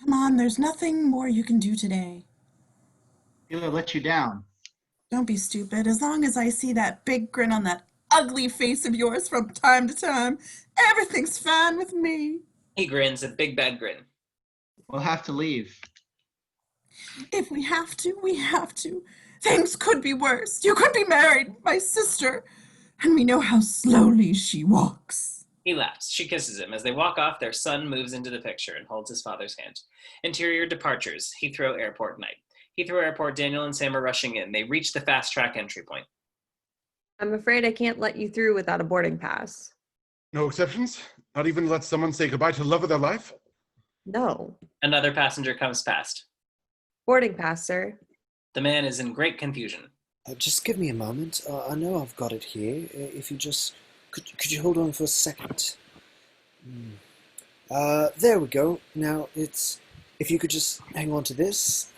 Come on, there's nothing more you can do today. He'll let you down. Don't be stupid. As long as I see that big grin on that ugly face of yours from time to time, everything's fine with me. He grins a big bad grin. We'll have to leave. If we have to, we have to. Things could be worse. You could be married, my sister, and we know how slowly she walks. He laughs. She kisses him. As they walk off, their son moves into the picture and holds his father's hand. Interior departures. Heathrow Airport night. Heathrow Airport, Daniel and Sam are rushing in. They reach the fast track entry point. I'm afraid I can't let you through without a boarding pass. No exceptions? Not even let someone say goodbye to the love of their life? No. Another passenger comes past. Boarding pass, sir. The man is in great confusion. Just give me a moment. I know I've got it here. If you just... Could you hold on for a second? There we go. Now, it's... If you could just hang on to this.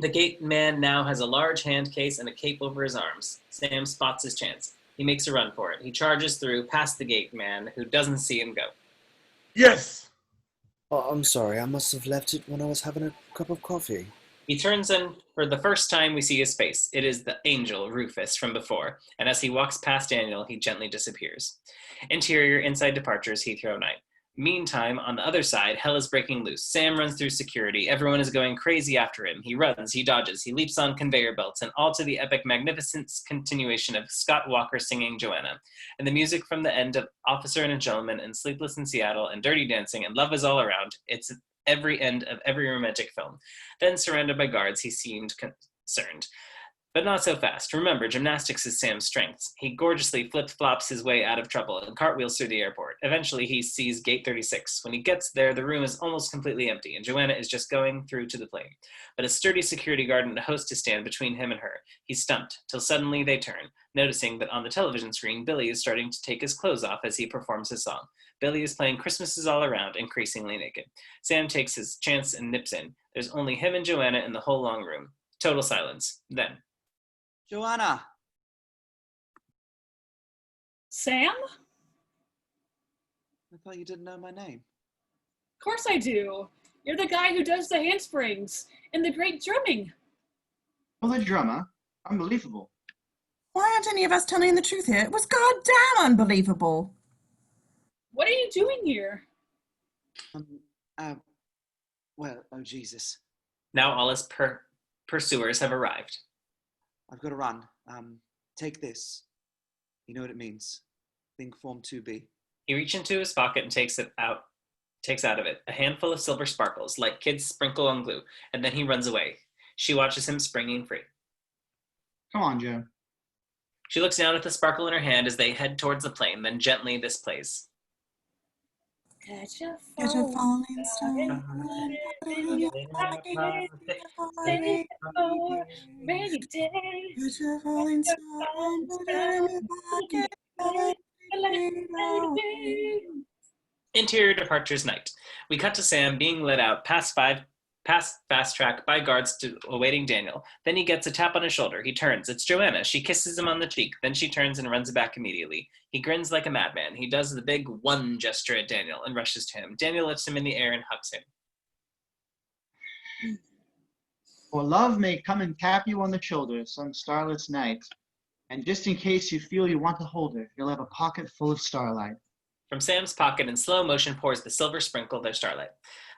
The gate man now has a large hand case and a cape over his arms. Sam spots his chance. He makes a run for it. He charges through past the gate man, who doesn't see him go. Yes! Oh, I'm sorry. I must have left it when I was having a cup of coffee. He turns in. For the first time, we see his face. It is the angel, Rufus, from before, and as he walks past Daniel, he gently disappears. Interior, inside departures, Heathrow night. Meantime, on the other side, hell is breaking loose. Sam runs through security. Everyone is going crazy after him. He runs, he dodges, he leaps on conveyor belts, and all to the epic, magnificent continuation of Scott Walker singing Joanna. And the music from the end of Officer and a Gentleman and Sleepless in Seattle and Dirty Dancing and Love is All Around. It's every end of every romantic film. Then, surrounded by guards, he seemed concerned. But not so fast. Remember, gymnastics is Sam's strength. He gorgeously flip-flops his way out of trouble and cartwheels through the airport. Eventually, he sees gate 36. When he gets there, the room is almost completely empty, and Joanna is just going through to the plane. But a sturdy security guard and a hostess stand between him and her. He's stumped, till suddenly they turn, noticing that on the television screen, Billy is starting to take his clothes off as he performs his song. Billy is playing Christmas is All Around, increasingly naked. Sam takes his chance and nips in. There's only him and Joanna in the whole long room. Total silence. Then, Joanna. Sam? I thought you didn't know my name. Of course I do. You're the guy who does the handsprings and the great drumming. Well, the drummer. Unbelievable. Why aren't any of us telling the truth here? It was goddamn unbelievable. What are you doing here? Uh, well, oh Jesus. Now all his pursuers have arrived. I've got to run. Take this. You know what it means. Think Form 2B. He reaches into his pocket and takes out of it a handful of silver sparkles, like kids sprinkle on glue, and then he runs away. She watches him springing free. Come on, Joe. She looks down at the sparkle in her hand as they head towards the plane, then gently this plays. Catch a Falling star, put it in your pocket, Save for rainy day. catch a falling star, put it in your pocket, let it fade away. Interior departures night. We cut to Sam being let out past fast track by guards to awaiting Daniel. Then he gets a tap on his shoulder. He turns. It's Joanna. She kisses him on the cheek. Then she turns and runs back immediately. He grins like a madman. He does the big one gesture at Daniel and rushes to him. Daniel lifts him in the air and hugs him. For love may come and tap you on the shoulder some starless night, and just in case you feel you want to hold her, you'll have a pocket full of starlight. From Sam's pocket in slow motion pours the silver sprinkle, their starlight.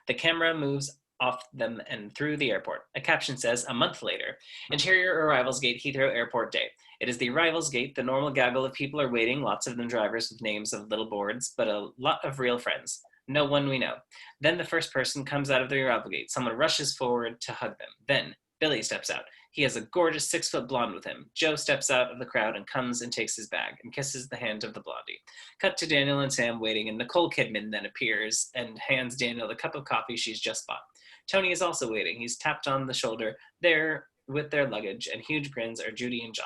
The camera moves off them and through the airport. A caption says, a month later. Interior arrivals gate, Heathrow Airport Day. It is the arrivals gate. The normal gaggle of people are waiting, lots of them drivers with names of little boards, but a lot of real friends. No one we know. Then the first person comes out of the arrival gate. Someone rushes forward to hug them. Then Billy steps out. He has a gorgeous 6-foot blonde with him. Joe steps out of the crowd and comes and takes his bag and kisses the hand of the blondie. Cut to Daniel and Sam waiting, and Nicole Kidman then appears and hands Daniel the cup of coffee she's just bought. Tony is also waiting. He's tapped on the shoulder there with their luggage, and huge grins are Judy and John.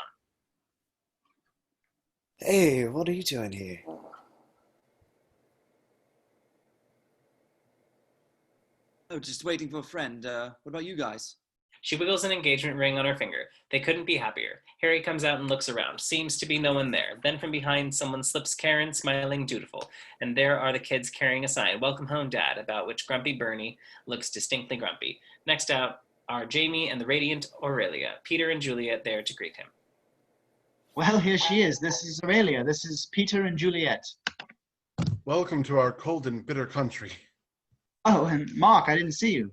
Hey, what are you doing here? Oh, just waiting for a friend. What about you guys? She wiggles an engagement ring on her finger. They couldn't be happier. Harry comes out and looks around. Seems to be no one there. Then from behind, someone slips Karen, smiling dutiful. And there are the kids carrying a sign, Welcome Home, Dad, about which grumpy Bernie looks distinctly grumpy. Next out are Jamie and the radiant Aurelia. Peter and Juliet there to greet him. Well, here she is. This is Aurelia. This is Peter and Juliet. Welcome to our cold and bitter country. Oh, and Mark, I didn't see you.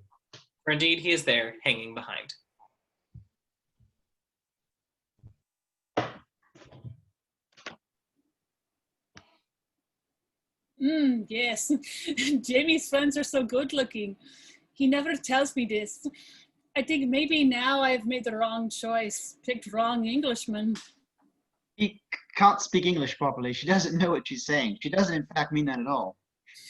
For indeed he is there, hanging behind. Yes. Jamie's friends are so good looking. He never tells me this. I think maybe now I've made the wrong choice, picked wrong Englishman. She can't speak English properly. She doesn't know what she's saying. She doesn't, in fact, mean that at all.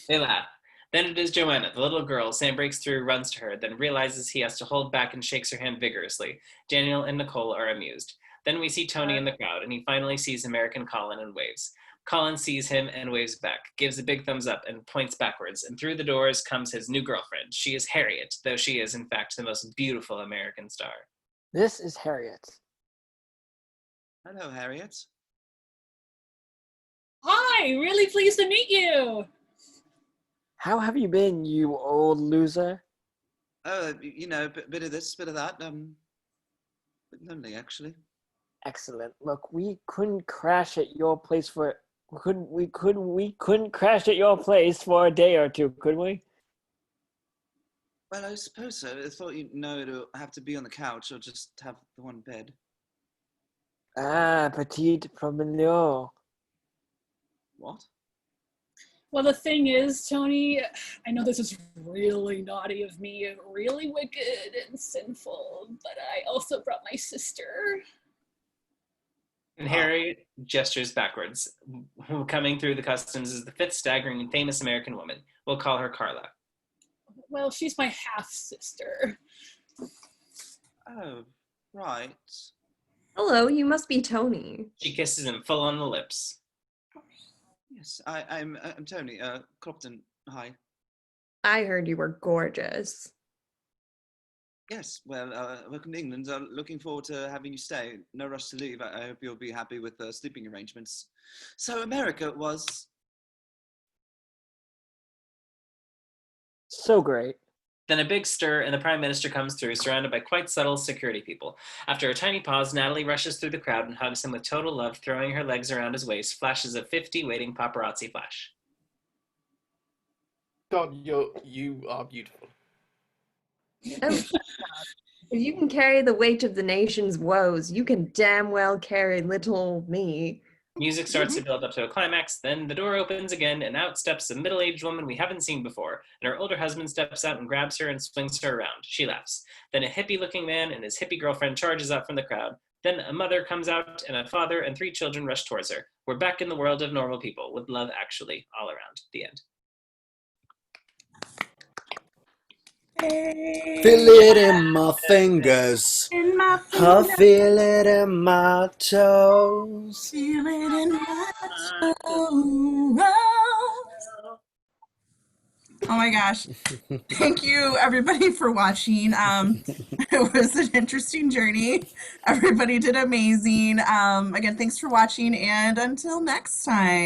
They laugh. Then it is Joanna, the little girl. Sam breaks through, runs to her, then realizes he has to hold back and shakes her hand vigorously. Daniel and Nicole are amused. Then we see Tony in the crowd, and he finally sees American Colin and waves. Colin sees him and waves back, gives a big thumbs up and points backwards, and through the doors comes his new girlfriend. She is Harriet, though she is in fact the most beautiful American star. This is Harriet. Hello, Harriet. Hi, really pleased to meet you. How have you been, you old loser? Oh, you know, bit of this, bit of that. Bit lonely, actually. Excellent. Look, we couldn't crash at your place for we couldn't crash at your place for a day or two, could we? Well, I suppose so. I thought you'd know it'll have to be on the couch or just have the one bed. Ah, petite familiar. What? Well, the thing is, Tony, I know this is really naughty of me, really wicked and sinful, but I also brought my sister. And Harry gestures backwards. Coming through the customs is the fifth staggering and famous American woman. We'll call her Carla. Well, she's my half-sister. Oh, right. Hello, you must be Tony. She kisses him full on the lips. Yes, I'm Tony. Cropton. Hi. I heard you were gorgeous. Yes, well, welcome to England. Looking forward to having you stay. No rush to leave. I hope you'll be happy with the sleeping arrangements. So America was... So great. Then a big stir, and the Prime Minister comes through, surrounded by quite subtle security people. After a tiny pause, Natalie rushes through the crowd and hugs him with total love, throwing her legs around his waist. Flashes of 50 waiting paparazzi flash. God, you are beautiful. Oh, if you can carry the weight of the nation's woes, you can damn well carry little me. Music starts to build up to a climax, then the door opens again, and out steps a middle-aged woman we haven't seen before, and her older husband steps out and grabs her and swings her around. She laughs. Then a hippie-looking man and his hippie girlfriend charges out from the crowd. Then a mother comes out, and a father and 3 children rush towards her. We're back in the world of normal people, with love actually all around. The end. Feel it in my fingers. In my I fingers. feel it in my toes. Feel it in my toes. Oh my gosh. Thank you everybody for watching. It was an interesting journey. Everybody did amazing. Again, thanks for watching, and until next time.